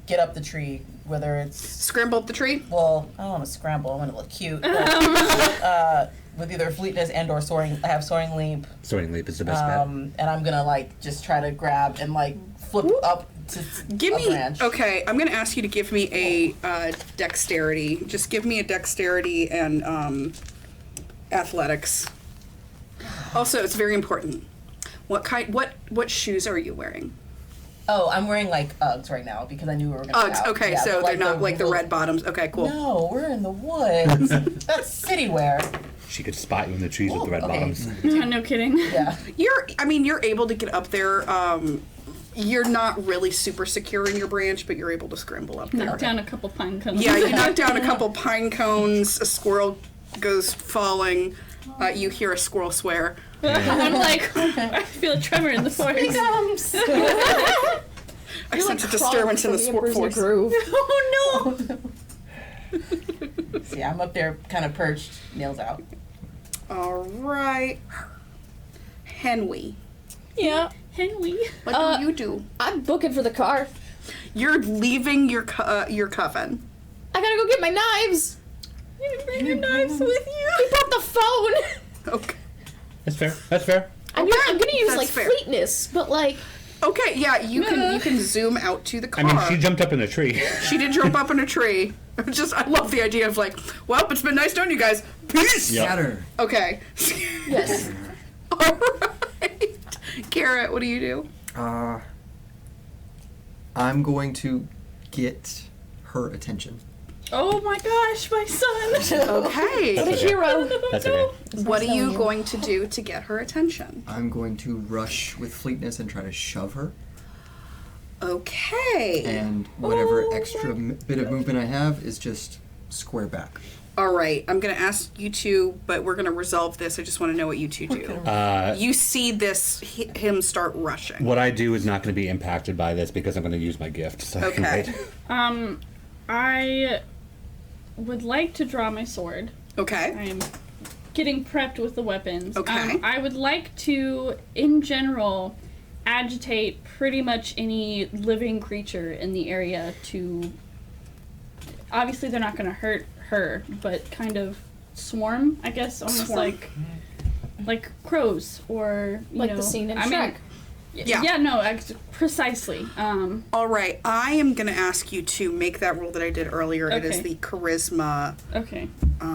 get up the tree, whether it's Scramble up the tree. well, I don't want to scramble. I want to look cute. But, with either fleetness and or soaring, I have soaring leap. Soaring leap is the best bet. And I'm gonna like just try to grab and like flip up to Give a me. branch. Okay, I'm going to ask you to give me a dexterity. Just give me a dexterity and athletics. Also, it's very important. What shoes are you wearing? Oh, I'm wearing like Uggs right now because I knew we were gonna. Be Uggs. out. Okay, Yeah, so but, they're not like the little- red bottoms. Okay, cool. No, we're in the woods. That's city wear. She could spot you in the trees with the red okay. bottoms. No kidding. Yeah. You're able to get up there. You're not really super secure in your branch, but you're able to scramble up there. Knock down a couple pine cones. Yeah, you knock down a couple pine cones. A squirrel goes falling. You hear a squirrel swear. I'm like, I feel a tremor in the forest. I sense a disturbance in the forest. Groove. Oh no! See, I'm up there, kind of perched, nails out. All right, Henry. Yeah. Henry. What do you do? I'm booking for the car. You're leaving your coven. I gotta go get my knives. You didn't bring your knives with you. He brought the phone. Okay. That's fair. That's fair. I'm gonna use That's like fair. fleetness, but like Okay. Yeah, you can zoom out to the I car. mean, she jumped up in a tree. She did jump up in a tree. I love the idea of like, well, it's been nice knowing you guys. Peace. Yep. Scatter. Okay. yes. All right. Garrett, what do you do? I'm going to get her attention. Oh my gosh, my son. Okay. What a okay. hero. That's okay. What are you going to do to get her attention? I'm going to rush with fleetness and try to shove her. Okay. And whatever extra bit of movement I have is just square back. All right. I'm going to ask you two, but we're going to resolve this. I just want to know what you two do. You see him start rushing. What I do is not going to be impacted by this because I'm going to use my gift. So I can Okay. wait. I would like to draw my sword. Okay. I am getting prepped with the weapons. Okay. I would like to, in general, agitate pretty much any living creature in the area to... Obviously, they're not going to hurt her, but kind of swarm, I guess, almost Swarm. like crows or, you Like know... the scene in I mean, Shrek. Yeah. Yeah, no, precisely. All right. I am going to ask you to make that roll that I did earlier. It is Okay. the charisma, Okay. So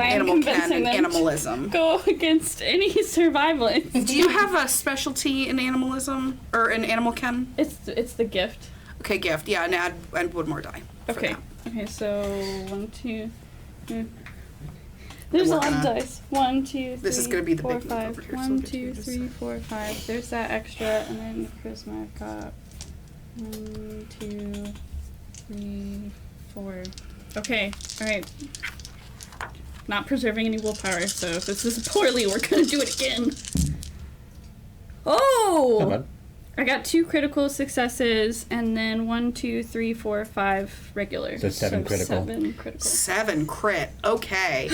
I am animal ken, convincing and them animalism. to go against any survivalist. Do you have a specialty in animalism or in animal ken? It's the gift. Okay, gift. Yeah, and add one more die. for Okay. that. Okay, so 1, 2. There's a lot of dice. 1, 2, 3. This is gonna be the 4, big move 5. over here, so 1, I'll get 2, you to 3, 4, 5. There's that extra, and then charisma. I've got 1, 2, 3, 4. Okay. All right. Not preserving any willpower. So if this is poorly, we're gonna do it again. Not Oh! bad. I got 2 critical successes, and then 1, 2, 3, 4, 5 regular. So 7 critical. 7 critical. 7 crit. Okay.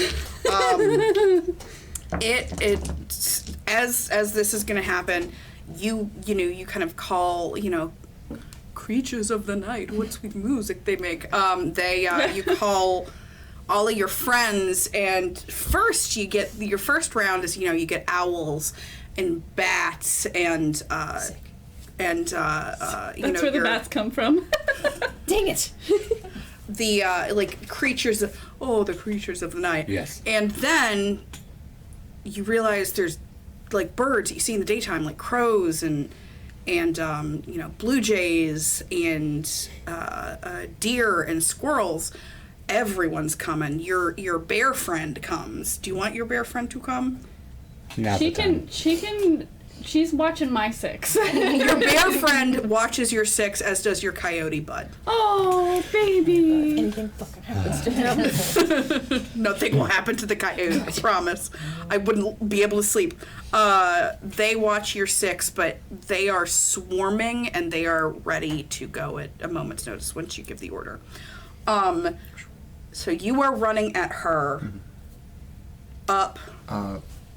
As this is going to happen, you know, you kind of call, you know, creatures of the night. What sweet music they make. You call all of your friends, and first you get your first round is, you know, you get owls and bats and you That's know, where the bats come from. Dang it. the like creatures of the creatures of the night. Yes. And then you realize there's like birds that you see in the daytime, like crows and you know, blue jays and deer and squirrels. Everyone's coming. Your bear friend comes. Do you want your bear friend to come? Now's She the time. can She's watching my 6. Your bear friend watches your 6, as does your coyote bud. Oh, baby. Anything fucking happens to him. Nothing will happen to the coyote, I promise. I wouldn't be able to sleep. They watch your 6, but they are swarming and they are ready to go at a moment's notice once you give the order. So you are running at her. Up.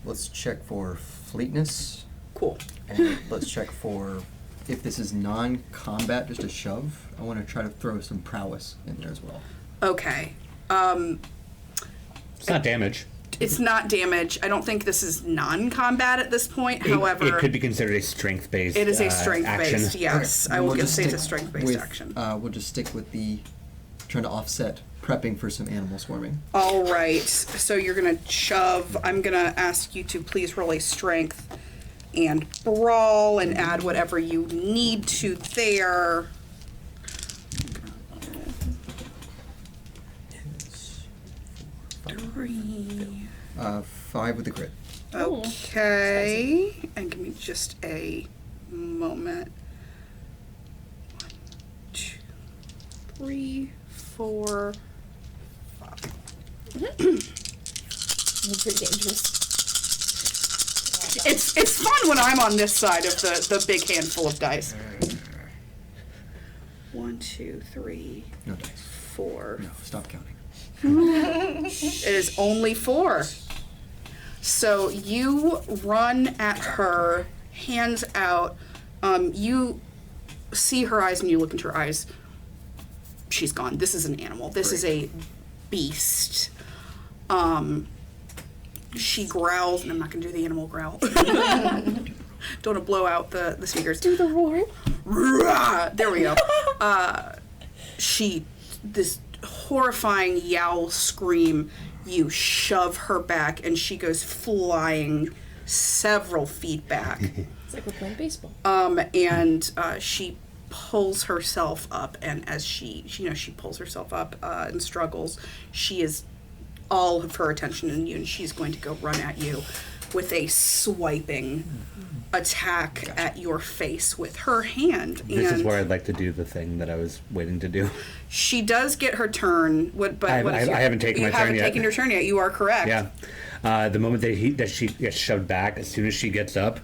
Let's check for fleetness. Cool. And let's check for if this is non-combat, just a shove. I want to try to throw some prowess in there as well. Okay. It's not damage. It's not damage. I don't think this is non-combat at this point. It However, could be considered a strength-based. it is a action. strength-based. Yes, Okay, I will we'll just just say it's a stick strength-based with, action. We'll just stick with the trying to offset prepping for some animal swarming. All right. So you're gonna shove. I'm gonna ask you to please roll a strength and brawl and add whatever you need to there. Three. 5 with the crit. Okay. And give me just a moment. 1, 2, 3, 4, 5. It's pretty dangerous. It's fun when I'm on this side of the big handful of dice. 1, 2, 3, No dice. 4. No, stop counting. It is only 4. So you run at her, hands out. You see her eyes and you look into her eyes. She's gone. This is an animal. This is a beast. She growls, and I'm not going to do the animal growl. Don't want to blow out the speakers. Do the roar. There we go. This horrifying yowl scream, you shove her back, and she goes flying several feet back. It's like we're playing baseball. And she pulls herself up, and as she pulls herself up and struggles, she is all of her attention in you, and she's going to go run at you with a swiping attack at your face with her hand. This and is where I'd like to do the thing that I was waiting to do. she does get her turn. I haven't taken my turn yet. You haven't taken your turn yet. You are correct. Yeah. The moment that she gets shoved back, as soon as she gets up,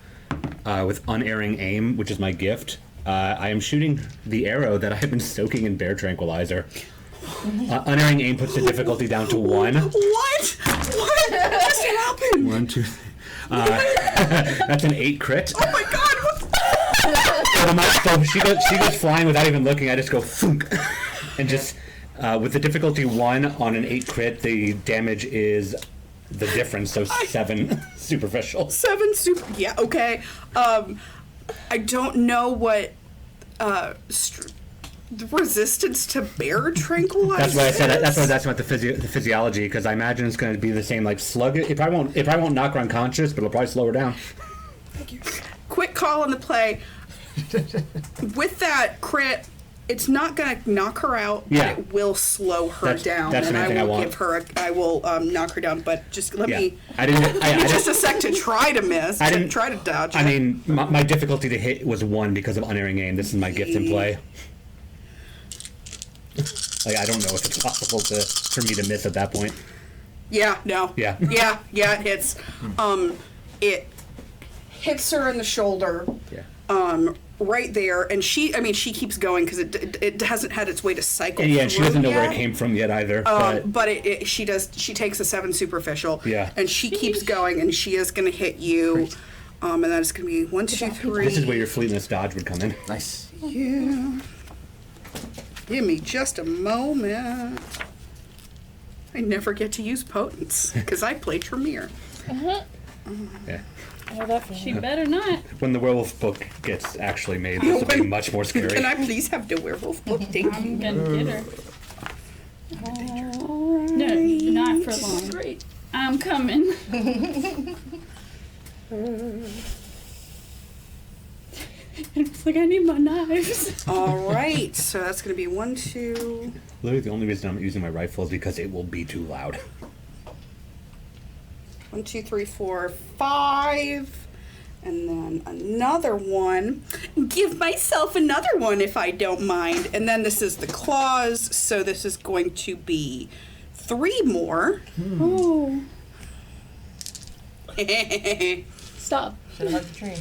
with unerring aim, which is my gift, I am shooting the arrow that I have been soaking in bear tranquilizer. Unerring aim puts the difficulty down to 1. What? What just happened? 1, 2. That's an 8 crit. Oh my god! So she goes flying without even looking. I just go thunk, and just with the difficulty 1 on an 8 crit, the damage is the difference. So 7 superficial. 7 super. Yeah. Okay. I don't know what the resistance to bear tranquilizer. That's what I said. That's what that's about the physiology, because I imagine it's going to be the same like slug. If I won't knock her unconscious, but it'll probably slow her down. Thank you. Quick call on the play. With that crit, it's not going to knock her out, but it will slow her down. That's and the main thing I will I want. give her. I will knock her down, but just let me. I didn't. Just a sec to try to miss. I didn't try to dodge. I mean, my difficulty to hit was 1 because of unerring aim. This is my gift in play. Like, I don't know if it's possible for me to miss at that point. Yeah. No. Yeah. Yeah. It hits. It hits her in the shoulder. Yeah. Right there, and she keeps going because it hasn't had its way to cycle. Yeah, and she doesn't know where it yet. came from yet either. But she takes a 7 superficial. Yeah. And she keeps going, and she is going to hit you. And that is going to be 1, 2, 3. This is where your fleetness dodge would come in. Nice. Yeah. Give me just a moment. I never get to use potence because I play Tremere. Yeah. She better not. When the werewolf book gets actually made, this will be much more scary. Can I please have the werewolf book? Thank I'm you. gonna get her. No, not for long. Great. I'm coming. It's like I need my knives. All right, so that's going to be 1, 2. Literally, the only reason I'm using my rifle is because it will be too loud. 1, 2, 3, 4, 5. And then another one. Give myself another one if I don't mind. And then this is the claws, so this is going to be 3 more. Oh. Stop. Should have hugged the tree.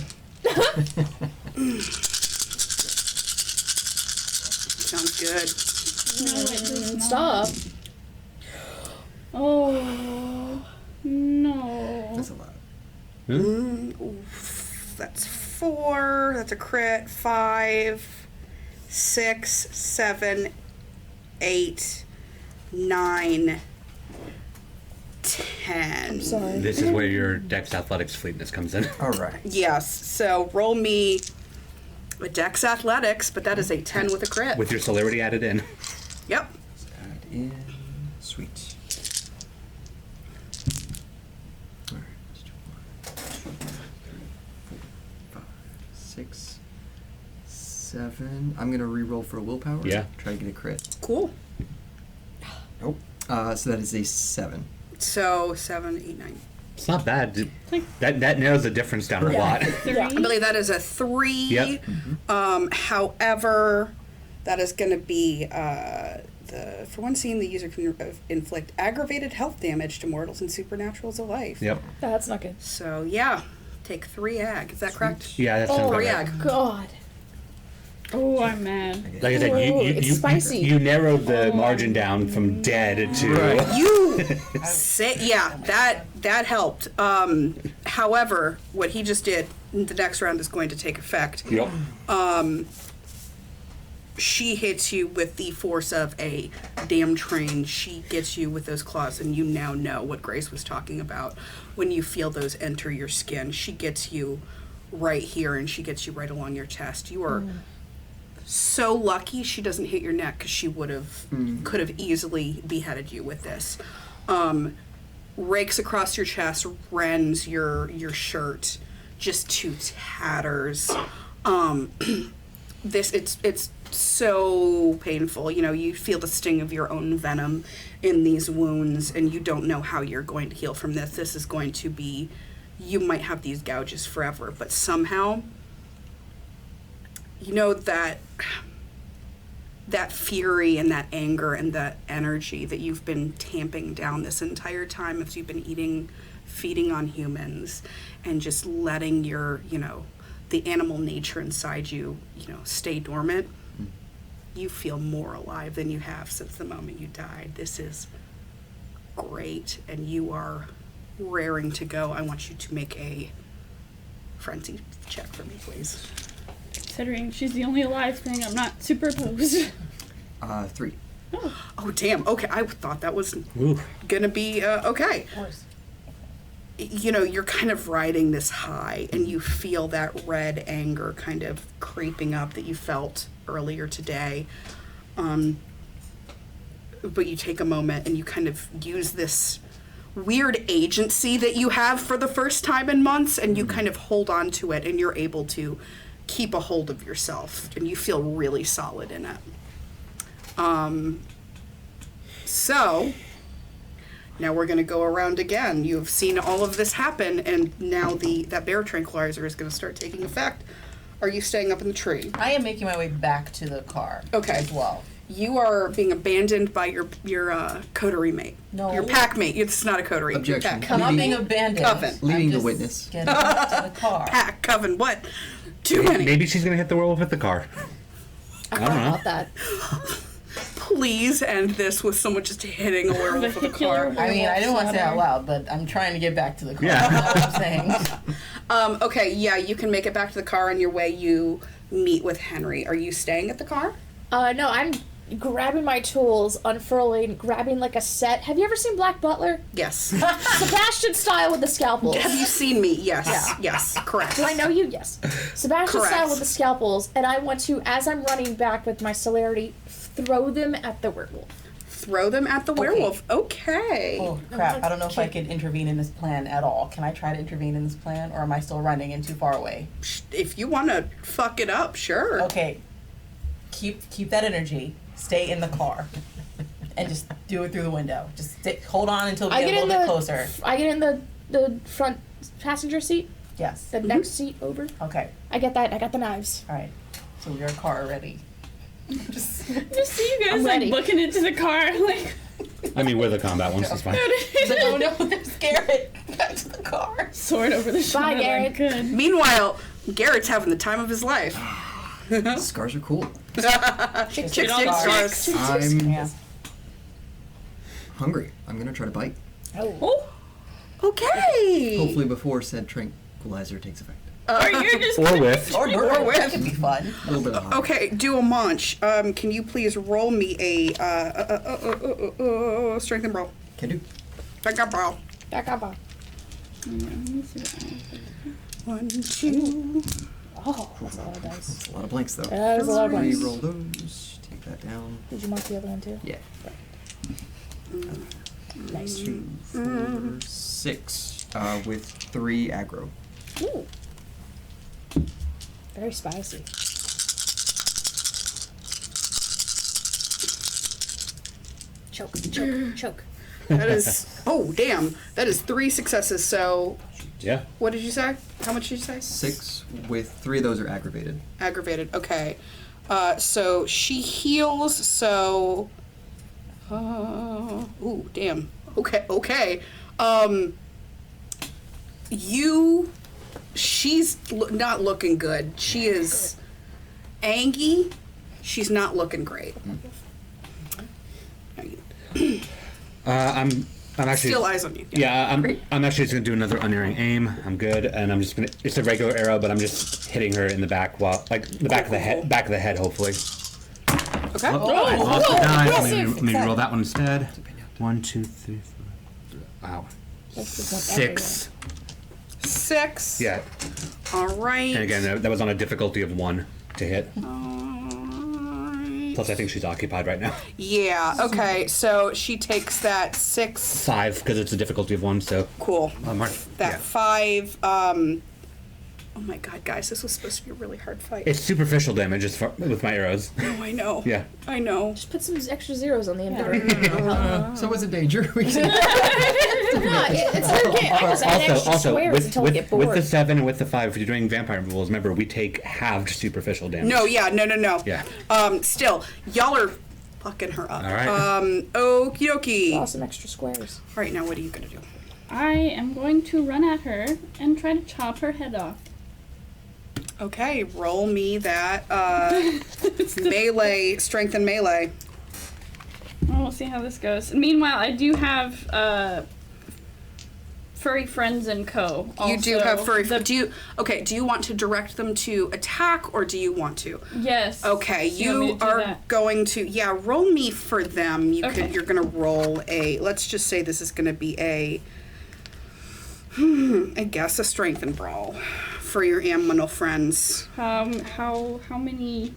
Sounds good. No, it does not. Stop. Oh no. That's a lot. Oof, that's 4. That's a crit. 5, 6, 7, 8, 9, 10. I'm sorry. This is where your Dex Athletics fleetness comes in. All right. Yes. So roll me a Dex Athletics, but that is a 10 with a crit. With your celerity added in. Yep. Let's add in. Sweet. All right. Let's do 1, 2, 3, 4, 5, 6, 7. I'm gonna re-roll for a willpower. Yeah. Try to get a crit. Cool. Nope. So that is a 7. So 7, 8, 9. It's not bad. That narrows the difference down a lot. 3. I believe that is a 3. Yep. However, that is going to be for one scene, the user can inflict aggravated health damage to mortals and supernaturals alike. Yep. That's not good. So yeah, take 3 ag. Is that correct? Yeah, that sounds Oh, about 3 right. ag. God. Oh, I'm mad. Like I said, Oh, it's spicy. you narrowed the margin down from dead to. Right. You say that helped. However, what he just did, the next round is going to take effect. Yep. She hits you with the force of a damn train. She gets you with those claws, and you now know what Grace was talking about when you feel those enter your skin. She gets you right here, and she gets you right along your chest. You are so lucky she doesn't hit your neck, because she could have easily beheaded you with this. Rakes across your chest, rends your shirt just to tatters. It's so painful. You know, you feel the sting of your own venom in these wounds, and you don't know how you're going to heal from this. This is going to be, you might have these gouges forever, but somehow, you know, that fury and that anger and that energy that you've been tamping down this entire time as you've been feeding on humans, and just letting your, the animal nature inside you, stay dormant. You feel more alive than you have since the moment you died. This is great, and you are raring to go. I want you to make a frenzy check for me, please. Considering she's the only alive thing, I'm not super opposed. 3. Oh, damn. Okay, I thought that was Ooh. gonna be, okay. Of course. You're kind of riding this high, and you feel that red anger kind of creeping up that you felt earlier today. But you take a moment and you kind of use this weird agency that you have for the first time in months, and you kind of hold on to it, and you're able to keep a hold of yourself, and you feel really solid in it. So now we're going to go around again. You've seen all of this happen, and now that bear tranquilizer is going to start taking effect. Are you staying up in the tree? I am making my way back to the car. Okay. As well. You are being abandoned by your coterie mate. No. Your pack mate. It's not a coterie. Your Objection. pack. I'm not Leading- being abandoned. Coven. Leading I'm the just witness. Getting back to the car. Pack, coven, what? Too many. Maybe she's gonna hit the werewolf with the car. I don't know. about that. Please end this with someone just hitting a werewolf with a Vehicular car. I mean, I didn't want to say it out Slaughter. loud, but I'm trying to get back to the car. Yeah. You know what I'm saying? Okay, yeah, you can make it back to the car. On your way, you meet with Henry. Are you staying at the car? No, I'm grabbing my tools, unfurling, grabbing like a set. Have you ever seen Black Butler? Yes. Sebastian style with the scalpels. Have you seen me? Yes. Yeah. Yes. Correct. Do I know you? Yes. Sebastian Correct. style with the scalpels, and I want to, as I'm running back with my celerity, throw them at the werewolf. Throw them at the werewolf. Okay. Oh, crap. I don't know if I could intervene in this plan at all. Can I try to intervene in this plan, or am I still running and too far away? If you want to fuck it up, sure. Okay. Keep that energy. Stay in the car. And just do it through the window. Just hold on until we get a little bit closer. I get in the front passenger seat. Yes. The next seat over. Okay. I get that. I got the knives. All right. So we are car ready. Just see you guys I'm like ready. booking into the car, like. I mean, we're the combat ones. It's fine. Oh no, there's Garrett. Back to the car. Sword over the shoulder. Bye, Garrett. Good. Meanwhile, Garrett's having the time of his life. Scars are cool. Chick, Chick scars. I'm Yeah. hungry. I'm gonna try to bite. Oh, Okay. Hopefully before said tranquilizer takes effect. or you're just. Or with. Or Or with. That could be fun. A little bit of hot. Okay, do a munch. Can you please roll me a strength and brawl? Can do. Strength and brawl. Back up. Let me see what I have. 1, 2. Oh, that's a lot of dice. That's a lot of blanks though. That is a lot of dice. Re-roll those. Take that down. Did you mark the other one too? Yeah. Nice. 2, 4, 6. With 3 aggro. Ooh. Very spicy. Choke, choke, choke. That is. Oh, damn. That is 3 successes. So, Yeah. what did you say? How much did you say? 6 with 3 of those are aggravated. Aggravated. Okay. So she heals. So. Ooh, damn. Okay. Okay. She's not looking good. She is angry. She's not looking great. I'm actually. Still eyes on you. Yeah, Great. I'm actually just gonna do another unerring aim. I'm good, and I'm just gonna. It's a regular arrow, but I'm just hitting her in the back, like the back of the head, hopefully. Okay. I lost the die. So impressive. maybe roll that one instead. 1, 2, 3, 4. Wow. That's just one 6. 6. Yeah. All right. And again, that was on a difficulty of 1 to hit. Alright. Plus, I think she's occupied right now. Yeah. Okay. So she takes that 6. 5 because it's a difficulty of 1. So. Cool. Mark. That Yeah. 5. Oh my God, guys! This was supposed to be a really hard fight. It's superficial damage with my arrows. Oh, I know. Yeah. I know. Just put some extra zeros on the end of it. So it's a danger. We can- It's her game. I just add extra squares until I get bored. with the 7 and with the 5, if you're doing vampire rules, remember we take halved superficial damage. No. Yeah. No. Yeah. Still, y'all are fucking her up. All right. Okie dokie. Draw some extra squares. All right. Now, what are you gonna do? I am going to run at her and try to chop her head off. Okay. Roll me that melee strength and melee. Well, we'll see how this goes. Meanwhile, I do have furry friends and co. You do also. have furry. The- Do you want to direct them to attack, or do you want to? Yes. Okay, Do you want me you to do are that? going to roll me for them. Okay. You're gonna roll a. Let's just say this is gonna be a. I guess a strength and brawl for your aminal friends. How many?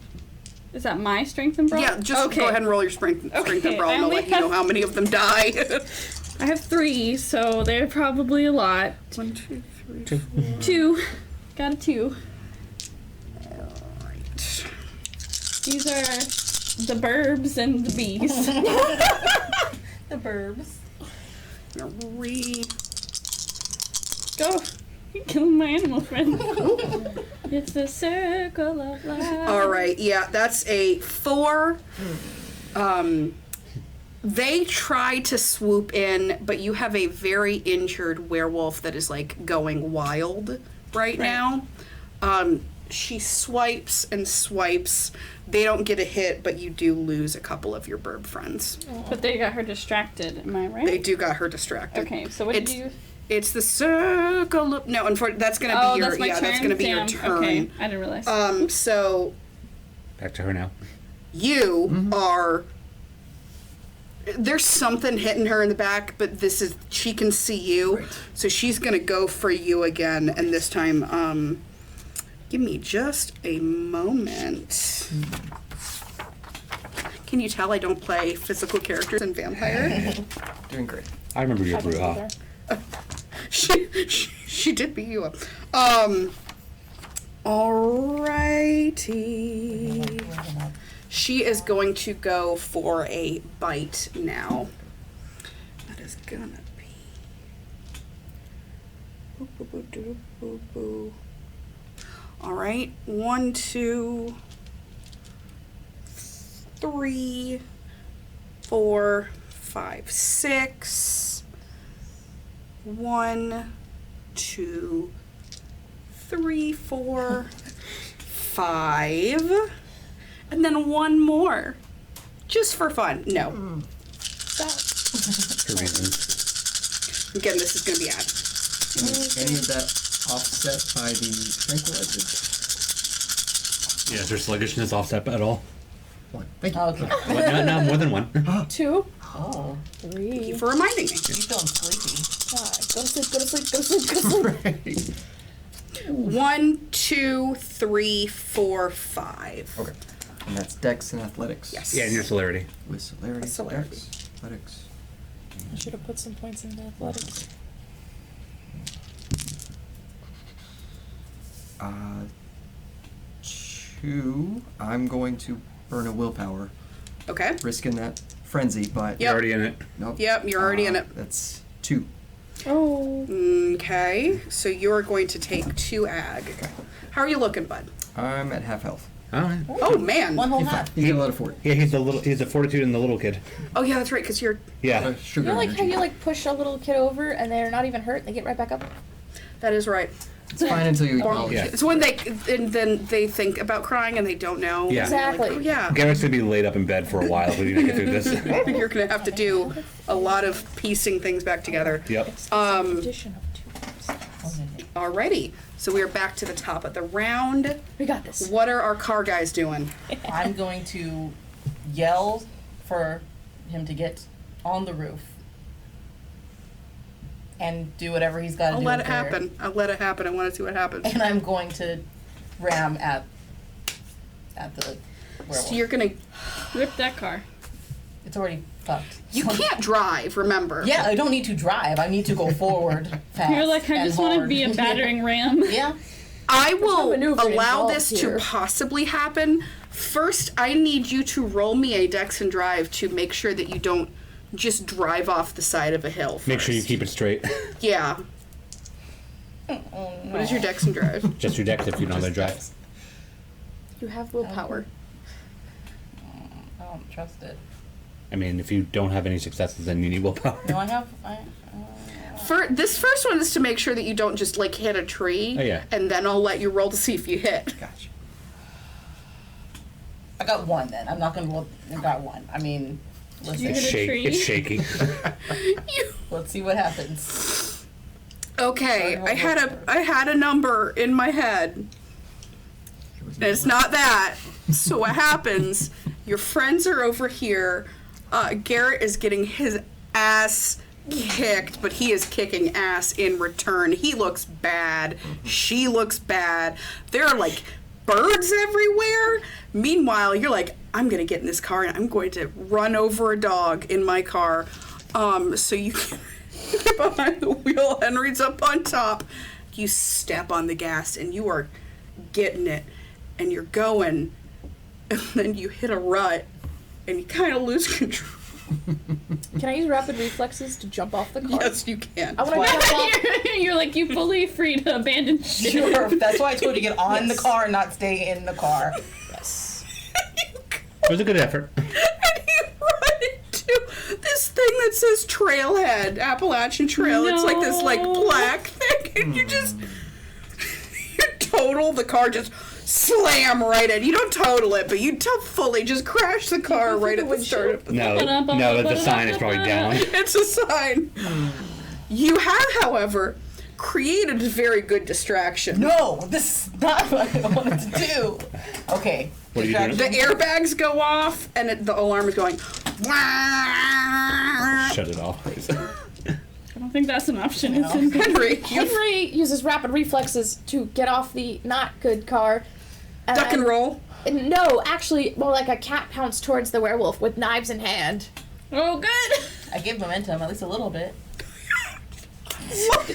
Is that my strength and brawl? Yeah, just go ahead and roll your strength and Okay, brawl, I and I'll only let you know have- how many of them die. I have 3, so they're probably a lot. 1, 2, 3, 4. 2. Got a 2. Alright. These are the burbs and the bees. The burbs. I'm gonna read. Go. You're killing my animal friend. It's the circle of life. Alright, yeah, that's a 4. They try to swoop in, but you have a very injured werewolf that is like going wild right now. She swipes and swipes. They don't get a hit, but you do lose a couple of your burb friends. But they got her distracted, am I right? They do got her distracted. Okay, so what did It's- you... It's the circle of, no, unfortunately, that's gonna be your that's my turn? that's gonna be Damn. your turn. Okay, I didn't realize. So Back to her now. you are. There's something hitting her in the back, but she can see you, Right. so she's gonna go for you again, and this time, give me just a moment. Can you tell I don't play physical characters in Vampire? Doing great. I remember your I didn't Bruja. either. she did beat you up. Alrighty. She is going to go for a bite now. That is gonna be Boo, boo, boo, doo, boo, boo. All right. 1, 2, 3, 4, 5, 6. 1, 2, 3, 4, 5. And then one more. Just for fun. No. Stop. For reasons. Again, this is going to be ad. Any of that offset by the tranquilizer? Yeah, is there sluggishness offset at all? One. Thank you. Okay. What? No, more than one. 2, Oh, 3. Thank you for reminding me. you feeling sleepy? Go to sleep, go to sleep, go to sleep, go to sleep. Right. 1, 2, 3, 4, 5. Okay. And that's Dex and Athletics. Yes. Yeah, and your celerity. With celerity. Celerity. Dex, Athletics. I should have put some points into athletics. 2. I'm going to burn a willpower, Okay. risking that frenzy, but You're already in it. nope. Yep, you're already in it. That's 2. Oh. Okay. So you're going to take 2 ag. How are you looking, bud? I'm at half health. Oh, Oh, man. One whole half. You get a lot of fort. yeah, he's a fortitude in the little kid. Oh, yeah, that's right, because you're... Yeah. Sugar You know, like energy. how you like push a little kid over and they're not even hurt, they get right back up. That is right. It's fine until you acknowledge Yeah. it. It's when they... And then they think about crying and they don't know. Yeah. And they're like, Exactly. oh, yeah. Garrett's gonna be laid up in bed for a while if we need to get through this. You're going to have to do a lot of piecing things back together. Yep. Addition of 2 times. Alrighty. So we are back to the top of the round. We got this. What are our car guys doing? I'm going to yell for him to get on the roof and do whatever he's got to I'll do. let it up there. happen. I'll let it happen. I want to see what happens. And I'm going to ram at the werewolf. So you're going to... Rip that car. It's already fucked. You can't drive, remember. Yeah, I don't need to drive. I need to go forward fast. You're like, I and just want to hard. be a battering ram. Yeah. I will maneuvering allow involved this here. to possibly happen. First, I need you to roll me a Dex and Drive to make sure that you don't just drive off the side of a hill. Make sure you first. keep it straight. Yeah. Oh, What is your Dex and Drive? Just your deck if you know how to drive. You have willpower. I don't trust it. I mean, if you don't have any successes, then you need willpower. No, I have. This first one is to make sure that you don't just like hit a tree. Oh, yeah. And then I'll let you roll to see if you hit. Gotcha. I got 1 then. I'm not gonna roll. I got 1. I mean, let's You It's, hit a tree? it's shaky. let's see what happens. Okay, Sorry, I had a number in my head. And it's not that. So what happens? Your friends are over here. Garrett is getting his ass kicked, but he is kicking ass in return. He looks bad. She looks bad. There are like birds everywhere. Meanwhile, you're like, I'm gonna get in this car and I'm going to run over a dog in my car. So you get behind the wheel. Henry's up on top. You step on the gas and you are getting it, and you're going, and then you hit a rut, and you kind of lose control. Can I use rapid reflexes to jump off the car? Yes, you can. I want to jump off. You're like, you fully free to abandon shit. Sure. That's why I told you to get on the car, not stay in the car. Yes. It was a good effort. And you run into this thing that says Trailhead, Appalachian Trail. It's like this like No. black thing, and you just you total the car, just slam right in. You don't total it, but you fully just crash the car right at the start of the No, the sign is probably down. It's a sign. You have, however, created a very good distraction. No, this is not what I wanted to do. Okay. What are you doing? The airbags go off, and the alarm is going. Shut it off, please. I don't think that's an option. It's in Henry, you Henry uses rapid reflexes to get off the not good car. duck and roll. No, actually, more like a cat pounced towards the werewolf with knives in hand. Oh, good. I give momentum, at least a little bit.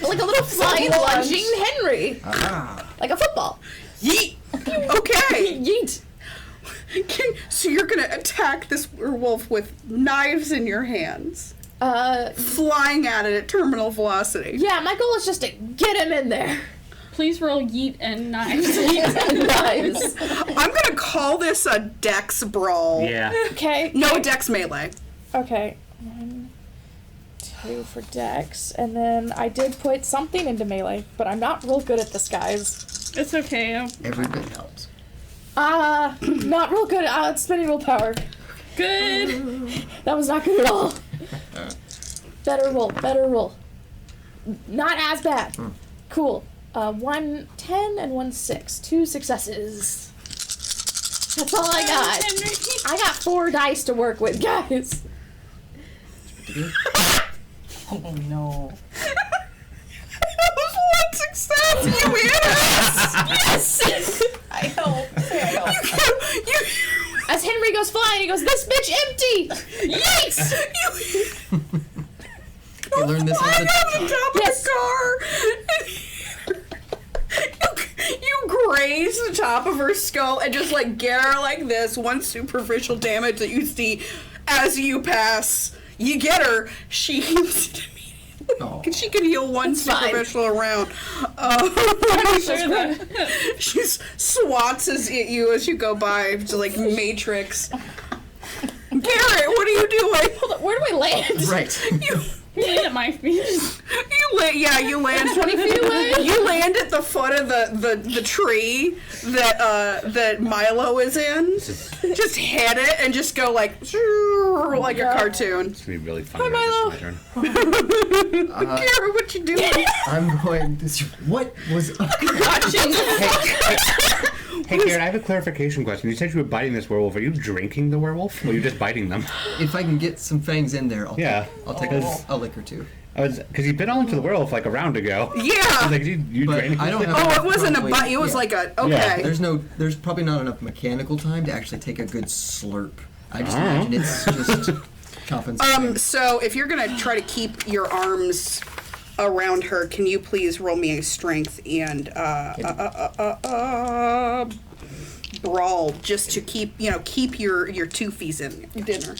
Like a little flying, Lunge. lunging Henry. Ah. Like a football. Yeet. Okay. Yeet. So you're gonna attack this werewolf with knives in your hands. flying at it at terminal velocity. Yeah, my goal is just to get him in there. Please roll yeet and knives. Nice. I'm gonna call this a dex brawl. Yeah. Okay. No, dex melee. Okay. 1, 2 for Dex, and then I did put something into melee, but I'm not real good at this, guys. It's okay. Every bit helps. Not real good at spending willpower. Good. That was not good at all. Better roll. Not as bad. Cool. 1 10 and 1 6. 2 successes. That's all I got. Henry. I got 4 dice to work with, guys. Oh no. That was one success, you idiots! Yes! I hope. You, As Henry goes flying, he goes, "This bitch empty!" Yikes! You learned this on flying the on the top Yes. of the car. You graze the top of her skull and just like get her like this. One superficial damage that you see as you pass. You get her. She heals it immediately. Oh. She can heal one It's fine. superficial round. I'm sure that. She swats at you as you go by, to like Matrix. Garrett, what are you doing? Hold on, where do I land? Right. You land at my feet. You land 20 feet away? You land at the foot of the tree that Milo is in. Just hit it and just go like a cartoon. It's gonna be really funny. Hi, when it gets to my turn. Garrett, what you doing? I'm going to. What was. Watching. Hey, Garrett, I have a clarification question. You said you were biting this werewolf. Are you drinking the werewolf, or are you just biting them? If I can get some fangs in there, I'll take Oh. a lick or two. Because you bit onto the werewolf like a round ago. I was Yeah. like, you But drained I don't have- Oh, it wasn't a Probably, bite. It was yeah. like a Yeah. okay. There's probably not enough mechanical time to actually take a good slurp. I just Oh. imagine it's just compensating. So if you're gonna try to keep your arms around her, can you please roll me a strength and brawl just to keep your toofies in dinner.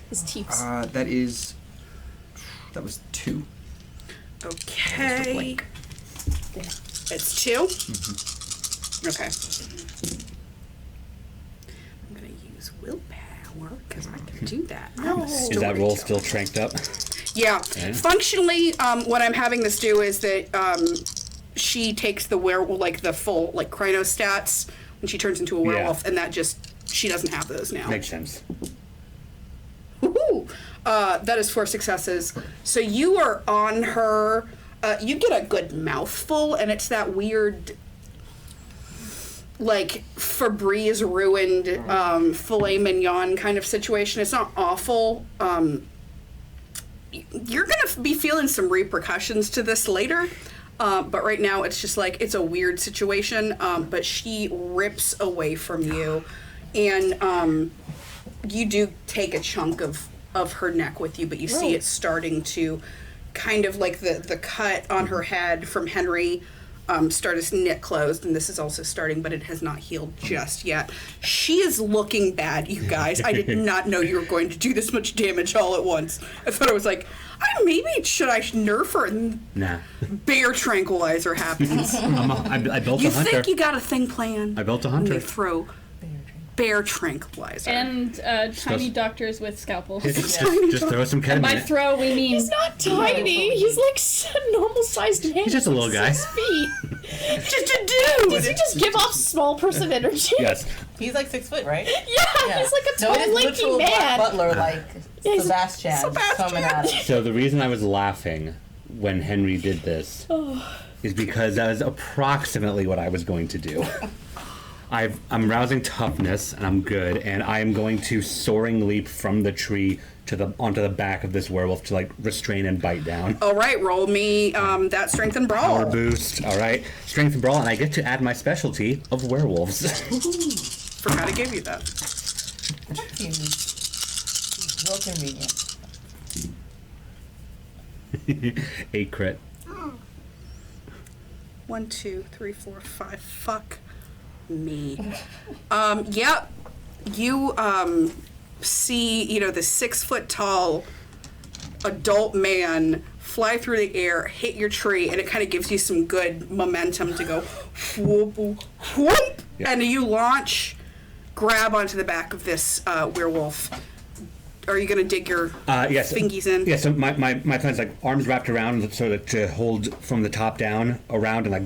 His teeps. That was 2. Okay. It's 2? Okay. I'm going to use willpower because I can do that. No. Is that roll still tranked up? Yeah. Okay. Functionally, what I'm having this do is that she takes the the full chrono stats when she turns into a werewolf, and that she doesn't have those now. Makes sense. Woohoo! That is 4 successes. So you are on her. You get a good mouthful, and it's that weird, Febreze ruined filet mignon kind of situation. It's not awful. You're gonna be feeling some repercussions to this later. But right now it's just it's a weird situation. But she rips away from you, and you do take a chunk of her neck with you, but you see it starting to kind of the cut on her head from Henry start to knit closed, and this is also starting, but it has not healed just yet. She is looking bad, you guys. I did not know you were going to do this much damage all at once. I thought it was maybe should I nerf her? And Nah. bear tranquilizer happens. I built You a hunter. think you got a thing planned? I built a And hunter. you throw bear tranquilizer. And tiny doctors with scalpels. Just throw some ketamine. By throw, we mean He's not tiny. He's a normal-sized man. He's just a little guy. 6 feet. Just a dude. Does he just give off small person energy? Yes. He's like 6 foot, right? Yeah, he's like a No, tall, it is lanky literal Black man. Butler, like Yeah, he's- Sebastian, coming at him. So the reason I was laughing when Henry did this is because that is approximately what I was going to do. I'm rousing toughness, and I'm good, and I am going to soaring leap from the tree onto the back of this werewolf to restrain and bite down. All right, roll me that strength and brawl. Power boost. All right, strength and brawl, and I get to add my specialty of werewolves. Forgot I gave you that. Real convenient. 8 crit. 1, 2, 3, 4, 5. Fuck me. Yep. You see, the 6-foot-tall adult man fly through the air, hit your tree, and it kind of gives you some good momentum to go whoop, whoop, and you launch, grab onto the back of this werewolf. Are you going to dig your fingies in? Yeah, so my plan's like arms wrapped around so that to hold from the top down around and like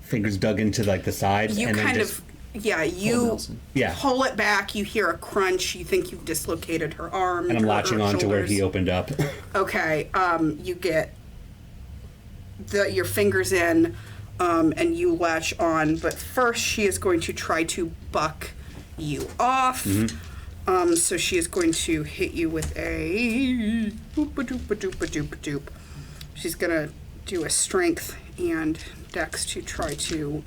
fingers dug into like the sides. You and kind then of, you Nelson. pull it back, you hear a crunch, you think you've dislocated her arm. And I'm or latching her on to where shoulders. he opened up. Okay, you get your fingers in, and you latch on, but first she is going to try to buck you off. So she is going to hit you with a doop-a-doop-a-doop-a-doop-a-doop. She's gonna do a strength and dex to try to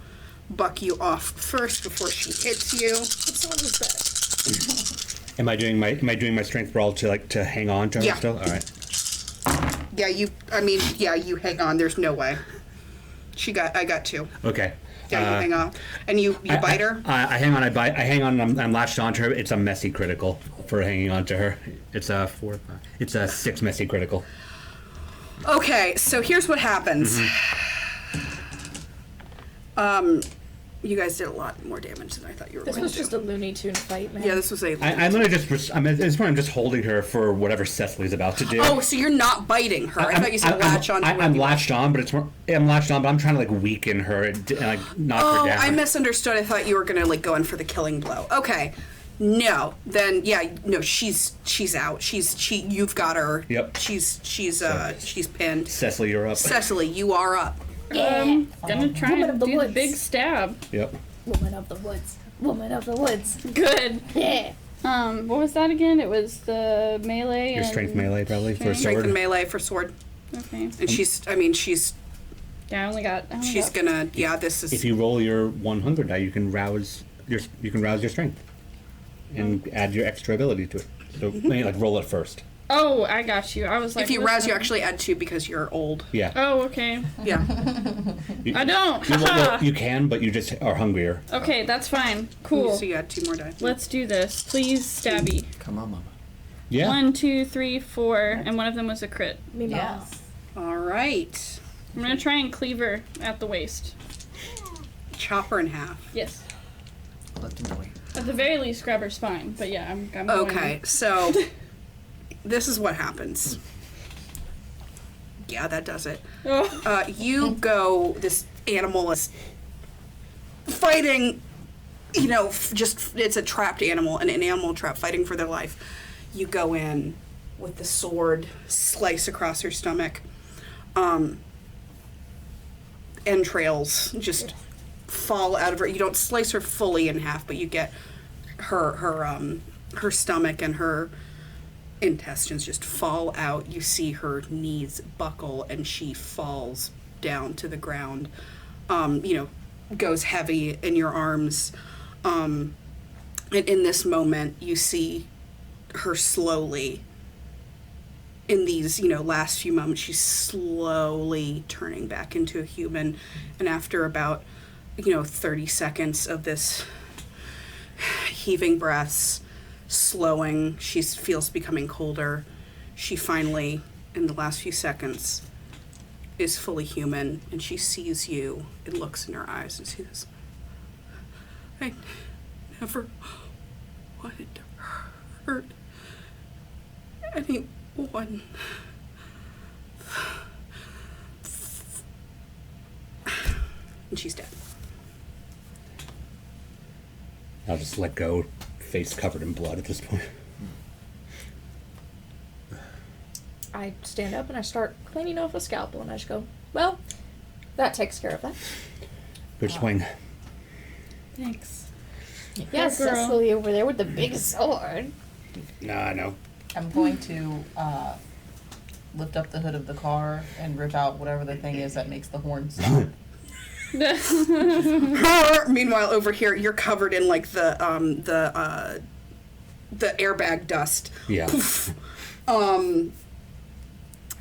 buck you off first before she hits you. What song is that? Am I doing my strength brawl to hang on to her Yeah. still? All right. Yeah, you hang on. There's no way. I got 2. Okay. Yeah, you hang on. And you bite her? I hang on. I hang on. And I'm latched onto her. It's a messy critical for hanging on to her. It's a 4. It's a 6 messy critical. Okay, so here's what happens. You guys did a lot more damage than I thought you were This going was to. just a Looney Tune fight, man. Yeah, this was a... I'm literally just. At this point, I'm just holding her for whatever Cecily's about to do. Oh, so you're not biting her. I thought you said latch on to her. I'm latched on, but I'm latched on, but I'm trying to like weaken her and like knock her down. I misunderstood. I thought you were going to like go in for the killing blow. Okay. No. Then she's out. You've got her. Yep. She's pinned. Cecily, you're up. Cecily, you are up. Gonna try Woman and of the do the woods. big stab. Yep. Woman of the woods. Woman of the woods. Good. Yeah. What was that again? It was the melee. Your and strength melee probably for a Strength Strength sword. and melee for sword. Okay. And she's Yeah, I only got. gonna. Yeah, this is. If you roll your 100 die, you can rouse your strength and add your extra ability to it. So maybe like roll it first. Oh, I got you. I was like. If you what's rouse, you that? actually add 2 because you're old. Yeah. Oh, okay. Yeah. You, I don't. you can, but you just are hungrier. Okay, that's fine. Cool. So you add 2 more die. Let's do this, please, stabby. Come on, Mama. Yeah. 1, 2, 3, 4, and one of them was a crit. Me Yes. All right. I'm gonna try and cleave her at the waist. Chop her in half. Yes. Let them wait. At the very least, grab her spine. But yeah, I'm going. Okay, so this is what happens. Yeah, that does it. Oh. You go, this animal is fighting, it's a trapped animal, an animal trap fighting for their life. You go in with the sword, slice across her stomach. Entrails just fall out of her. You don't slice her fully in half, but you get her stomach and her intestines just fall out. You see her knees buckle and she falls down to the ground. Goes heavy in your arms. And in this moment, you see her slowly, in these, last few moments, she's slowly turning back into a human. And after about, 30 seconds of this heaving breaths, slowing, she feels becoming colder. She finally, in the last few seconds, is fully human, and she sees you and looks in her eyes and says, I never wanted to hurt anyone. And she's dead. I'll just let go, face covered in blood at this point. I stand up and I start cleaning off a scalpel and I just go, well, that takes care of that. Good swing. Thanks. Yes, girl. Cecily over there with the big sword. No, I know. I'm going to lift up the hood of the car and rip out whatever the thing is that makes the horn stop. Meanwhile, over here, you're covered in like the airbag dust. Yeah. Poof.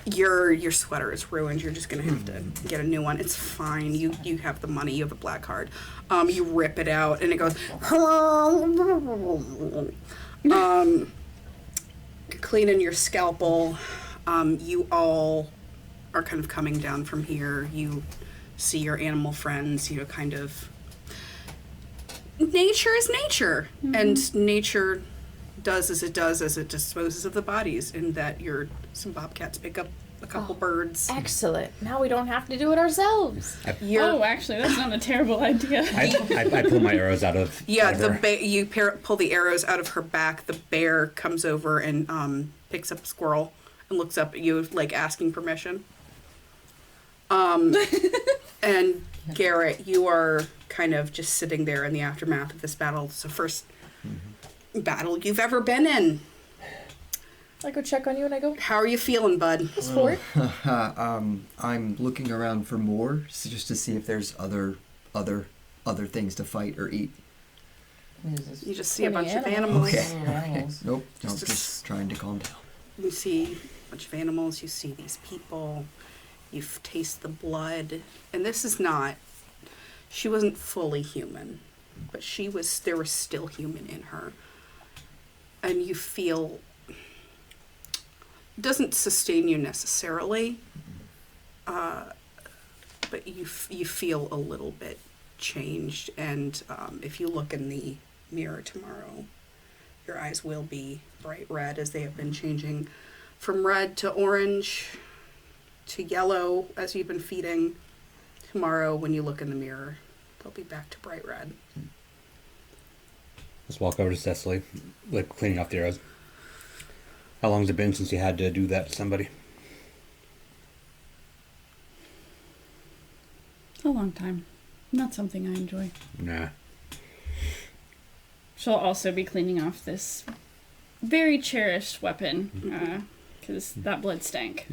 Your sweater is ruined. You're just gonna have to get a new one. It's fine. You have the money. You have the black card. You rip it out, and it goes. cleaning your scalpel. You all are kind of coming down from here. You see your animal friends, kind of. Nature is nature, and nature does as it does as it disposes of the bodies, and that some bobcats pick up a couple birds. Excellent. Now we don't have to do it ourselves. Oh, actually, that's not a terrible idea. I pull my arrows out of. Yeah, out of her. you pull the arrows out of her back. The bear comes over and picks up a squirrel and looks up at you, like asking permission. And Garrett, you are kind of just sitting there in the aftermath of this battle. It's the first battle you've ever been in. I go check on you and I go, How are you feeling, bud? "It's Ford." I'm looking around for more, just to see if there's other things to fight or eat. You just see a Plenty bunch of animals. animals. Okay. Animals. Nope. Just a Just trying to calm down. You see a bunch of animals. You see these people. You taste the blood. And this is not... She wasn't fully human, but there was still human in her. And you feel... It doesn't sustain you necessarily, but you feel a little bit changed. And if you look in the mirror tomorrow, your eyes will be bright red, as they have been changing from red to orange to yellow as you've been feeding. Tomorrow, when you look in the mirror, they'll be back to bright red. Let's walk over to Cecily, like cleaning off the arrows. How long has it been since you had to do that to somebody? A long time. Not something I enjoy. Nah. She'll also be cleaning off this very cherished weapon, because that blood stank.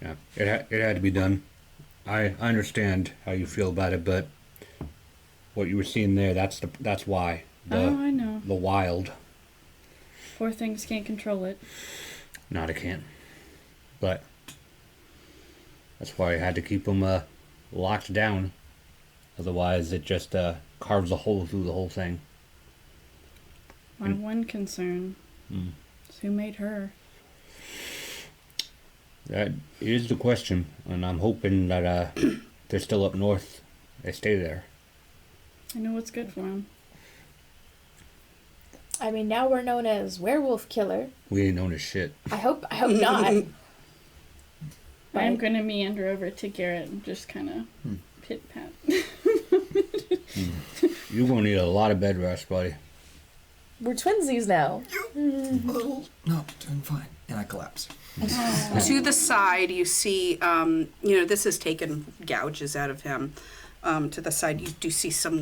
Yeah. It had to be done. I understand how you feel about it, but what you were seeing there, that's why. I know. The wild. Poor things can't control it. Not I can't. But that's why I had to keep them locked down. Otherwise, it just carves a hole through the whole thing. My one concern is who made her. That is the question, and I'm hoping that they're still up north. They stay there. I know what's good for them. I mean, now we're known as werewolf killer. We ain't known as shit. I hope not. I'm going to meander over to Garrett and just kind of pit-pat. You're gonna need a lot of bed rest, buddy. We're twinsies now. No, doing fine. And I collapse. To the side, you see, this has taken gouges out of him. To the side, you do see some,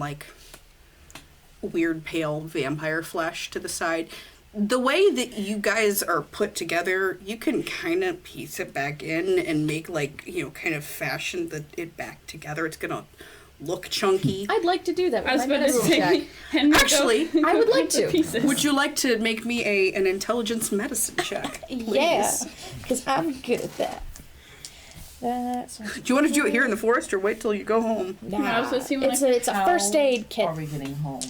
weird pale vampire flesh to the side. The way that you guys are put together, you can kind of piece it back in and make, kind of fashion it back together. It's gonna look chunky. I'd like to do that with I was my about to medicine say, check. Henry, Actually, I would like the to. pieces. Would you like to make me an intelligence medicine check? Yeah, please? because I'm good at that. That's Do you want to do it here in the forest or wait till you go home? I was gonna see when it's a How first aid kit. Are we getting home?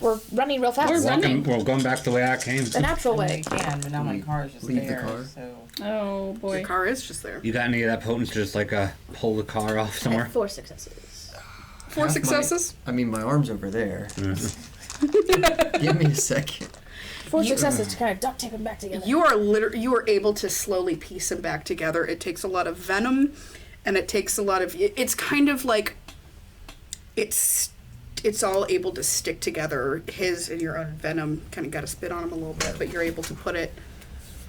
We're running real fast. We're running. We're going back the way I came. The natural We way. can, but now my car is just Leave the there. car. So Oh, boy. Your car is just there. You got any of that potence to just pull the car off somewhere? 4 successes. 4 successes? My arm's over there. Mm-hmm. Give me a second. 4 successes to kind of duct tape them back together. You are able to slowly piece them back together. It takes a lot of venom, and it takes a lot of. It's kind of like it's all able to stick together. His and your own venom kind of got to spit on him a little bit, but you're able to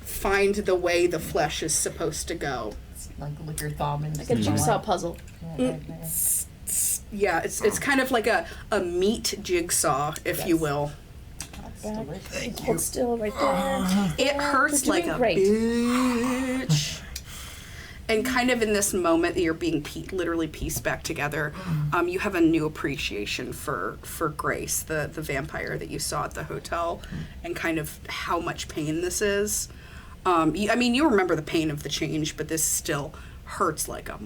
find the way the flesh is supposed to go. it's like lick your thumb and Like a jigsaw puzzle. Yeah, it's kind of like a meat jigsaw, if you Yes. will. Back. Hold still right there. It hurts We're like doing a great. bitch. And kind of in this moment that you're being literally pieced back together, you have a new appreciation for Grace, the vampire that you saw at the hotel, and kind of how much pain this is. You remember the pain of the change, but this still hurts like a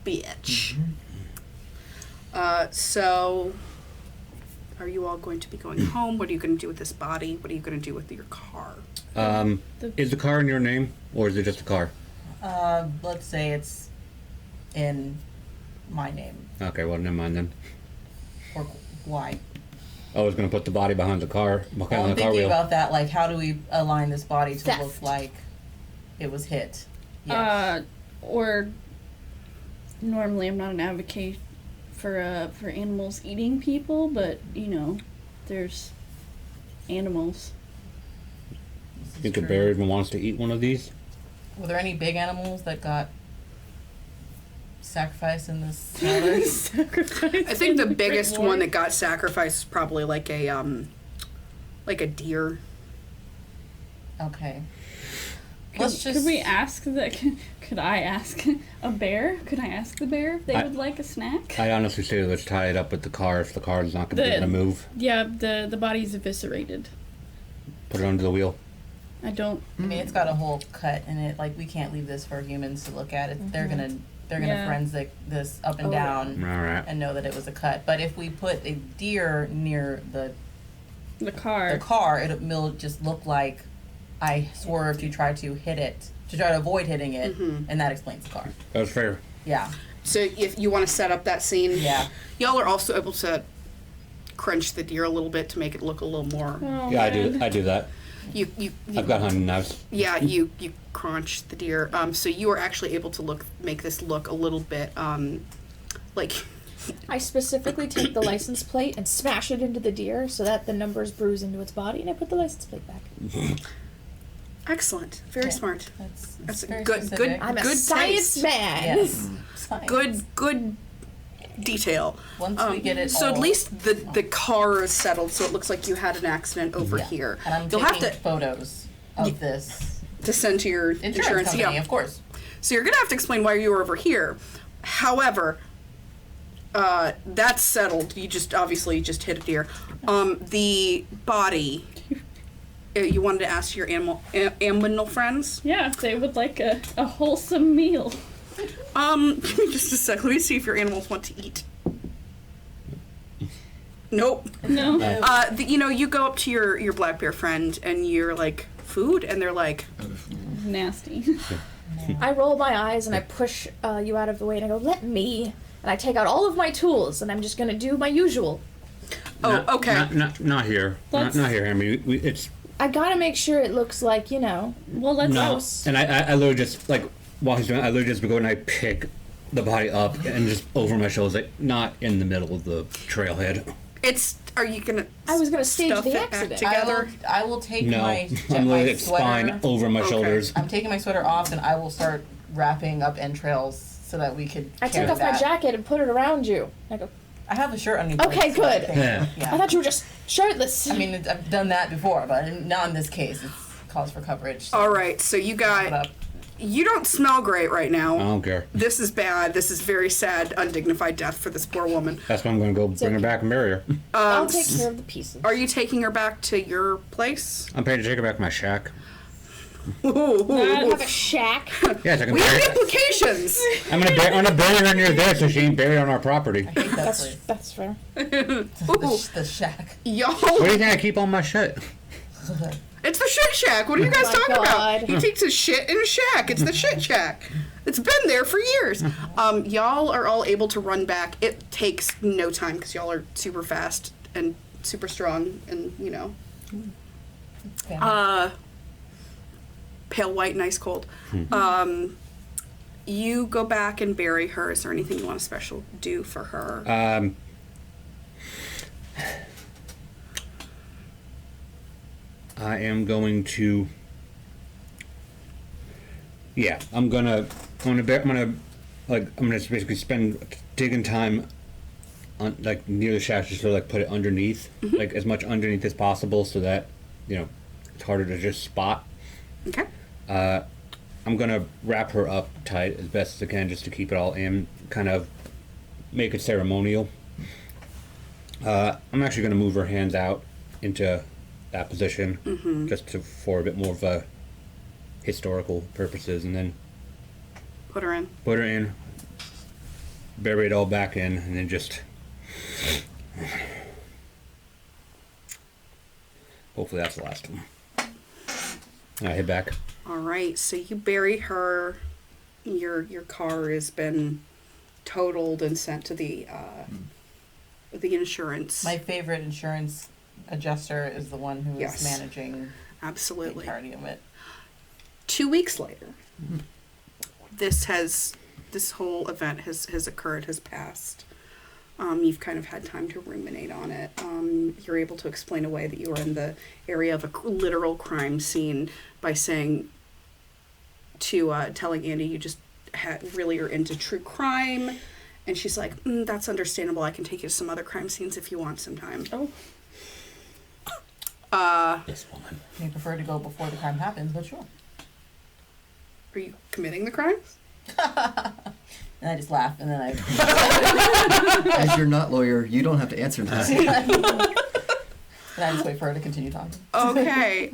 bitch. So, are you all going to be going home? What are you going to do with this body? What are you going to do with your car? Is the car in your name, or is it just a car? Let's say it's in my name. Okay, well, never mind then. Or why? I was gonna put the body behind the car, Well, behind I'm the car thinking wheel. about that. Like, how do we align this body to Theft. look like it was hit? Yes. Or normally I'm not an advocate for animals eating people, but you know, there's animals. This is Think the true. bear even wants to eat one of these? Were there any big animals that got sacrificed in this slaughter? Sacrifice. I think the in biggest Great War. one that got sacrificed is probably like a deer. Okay. Could we ask the? Could I ask a bear? Could I ask the bear if they would like a snack? I honestly say let's tie it up with the car if the car is not gonna be able to move. Yeah, the body's eviscerated. Put it under the wheel. I don't. I mean, it's got a whole cut in it. Like, we can't leave this for humans to look at. It. They're gonna Yeah. forensic this up and Oh. down Alright. and know that it was a cut. But if we put a deer near the The car, it'll just look like I swerved to try to hit it, to try to avoid hitting it, and that explains the car. That was fair. Yeah, So if you want to set up that scene, yeah. y'all are also able to crunch the deer a little bit to make it look a little more. Oh, Yeah, man. I do that. You I've got hunting knives. yeah, you crunch the deer. So you are actually able to make this look a little bit like I specifically take the license plate and smash it into the deer so that the numbers bruise into its body, and I put the license plate back. excellent, very Yeah. smart. That's very good. specific. I'm a Good science taste. man. Yes. Science. Good detail. Once we get it So all, at least the car is settled, so it looks like you had an accident over yeah. here. And I'm You'll taking have to photos of this to send to your insurance company, yeah. of course. So you're gonna have to explain why you were over here. However, that's settled. You just obviously just hit a deer. The body. You wanted to ask your animal friends. Yeah, if they would like a wholesome meal. Give me just a sec. Let me see if your animals want to eat. Nope. No. You go up to your black bear friend and you're like, food? And they're like, Nasty. I roll my eyes and I push you out of the way and I go, let me. And I take out all of my tools and I'm just going to do my usual. oh, okay. Not here. Let's- Not here. I mean, it's I got to make sure it looks like, Well, let's. no. gross. And I literally just like while he's doing it, I literally just go and I pick the body up and just over my shoulders, like not in the middle of the trailhead. Are you gonna I was going to stage stuff the it back accident. together? I will take No, my I'm my literally spine sweater. over my Okay. shoulders. I'm taking my sweater off and I will start wrapping up entrails so that we could I carry take off my that. jacket and put it around you. I go, I have a shirt underneath. Okay, it, so I good. think- Yeah. yeah. I thought you were just shirtless. I mean, I've done that before, but not in this case. It's calls for coverage. So All right, so you put got. up. You don't smell great right now. I don't care. This is bad. This is very sad, undignified death for this poor woman. That's why I'm going to go bring her back and bury her. I'll take care of the pieces. Are you taking her back to your place? I'm paying to take her back to my shack. I have a shack. Yes, I can We bury have her. implications. I'm gonna bury her near there so she ain't buried on our property. I hate that That's place. that's fair. The shack. Y'all, What do you think I keep on my shit? it's the shit shack. What are you guys my talking about? God. He takes his shit in a shack. It's the shit shack. It's been there for years. Y'all are all able to run back. It takes no time because y'all are super fast and super strong and, Family. pale white and ice cold. You go back and bury her. Is there anything you want to special do for her? I am going to. Yeah, I'm gonna just basically spend digging time on like near the shaft, just to like put it underneath, like as much underneath as possible, so that it's harder to just spot. Okay. I'm gonna wrap her up tight as best as I can, just to keep it all in, kind of make it ceremonial. I'm actually gonna move her hands out into that position, just for a bit more of a historical purposes, and then Put her in. put her in, bury it all back in, and then just hopefully that's the last one. I head back. All right, so you bury her. Your car has been totaled and sent to the insurance. My favorite insurance adjuster is the one who Yes. is managing Absolutely. the entirety of it. 2 weeks later, this whole event has occurred, has passed. You've kind of had time to ruminate on it. You're able to explain away that you were in the area of a literal crime scene by saying to telling Andy you just really are into true crime, and she's like, "That's understandable. I can take you to some other crime scenes if you want sometime." Oh. This woman. You prefer to go before the crime happens, but sure. Are you committing the crimes? And I just laugh, and then I. As you're not lawyer, you don't have to answer that. And I just wait for her to continue talking. Okay.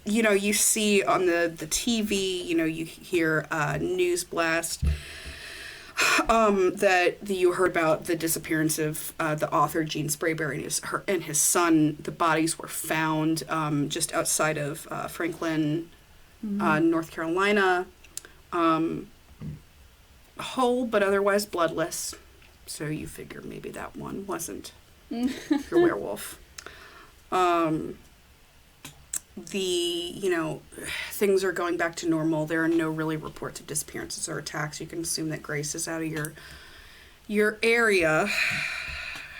You see on the TV, you hear a news blast that you heard about the disappearance of the author Gene Sprayberry and his son. The bodies were found just outside of Franklin, North Carolina. Whole, but otherwise bloodless. So you figure maybe that one wasn't your werewolf. Things are going back to normal. There are no really reports of disappearances or attacks. You can assume that Grace is out of your area.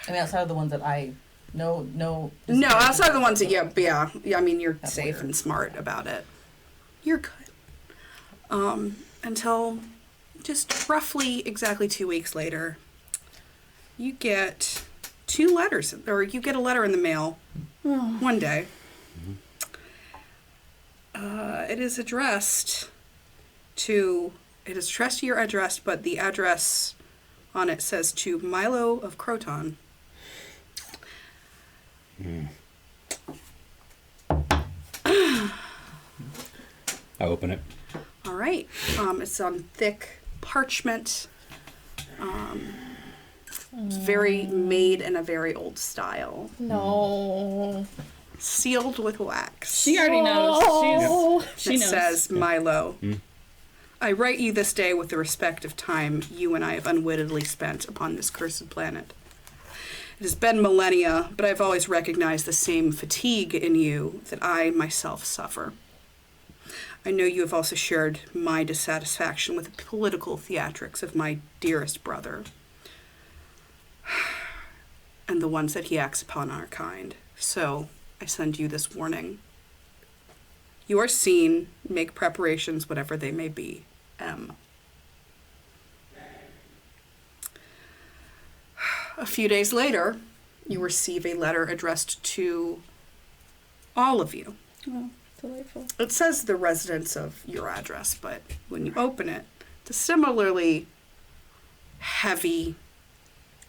I mean, outside of the ones that I know. No, outside of the ones that yeah. I mean, you're That's safe weird. and smart about it. You're good. Until just roughly exactly 2 weeks later, you get 2 letters, or you get a letter in the mail one day. It is addressed to your address, but the address on it says to Milo of Croton. I open it. All right. It's on thick parchment. It's very made in a very old style. No. Sealed with wax. She already knows. Oh. She It knows. says, Milo, I write you this day with the respect of time you and I have unwittingly spent upon this cursed planet. It has been millennia, but I've always recognized the same fatigue in you that I myself suffer. I know you have also shared my dissatisfaction with the political theatrics of my dearest brother, and the ones that he acts upon our kind. So I send you this warning. You are seen. Make preparations, whatever they may be. M. A few days later, you receive a letter addressed to all of you. Oh, delightful. It says the residence of your address, but when you open it, it's a similarly heavy,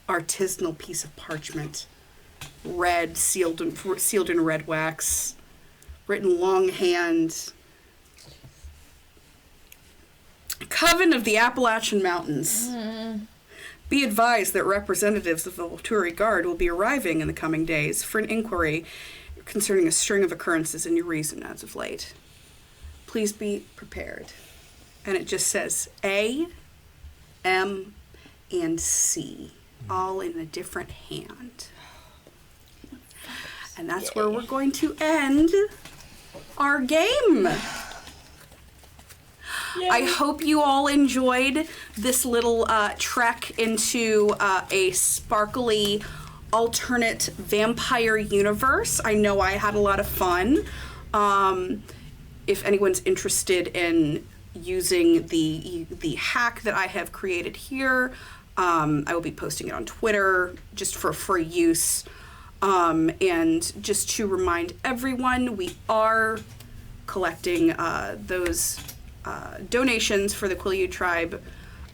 artisanal piece of parchment, red, sealed in red wax, written longhand. Coven of the Appalachian Mountains. Be advised that representatives of the Volturi Guard will be arriving in the coming days for an inquiry concerning a string of occurrences in your region as of late. Please be prepared. And it just says A, M, and C, all in a different hand. And that's where we're going to end our game. I hope you all enjoyed this little trek into a sparkly alternate vampire universe. I know I had a lot of fun. If anyone's interested in using the hack that I have created here, I will be posting it on Twitter just for free use. And just to remind everyone, we are collecting those donations for the Quileute tribe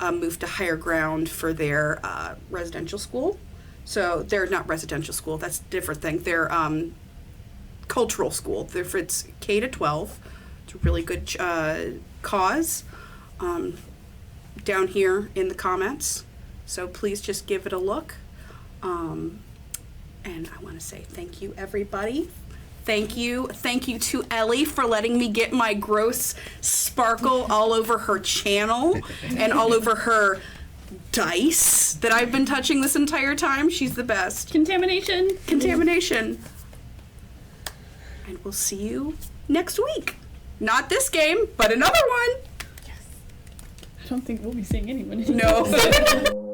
move to higher ground for their residential school. So they're not residential school, that's a different thing. They're cultural school. It's K to 12. It's a really good cause down here in the comments. So please just give it a look. And I want to say thank you, everybody. Thank you. Thank you to Ellie for letting me get my gross sparkle all over her channel and all over her dice that I've been touching this entire time. She's the best. Contamination. Contamination. And we'll see you next week. Not this game, but another one. I don't think we'll be seeing anyone. No.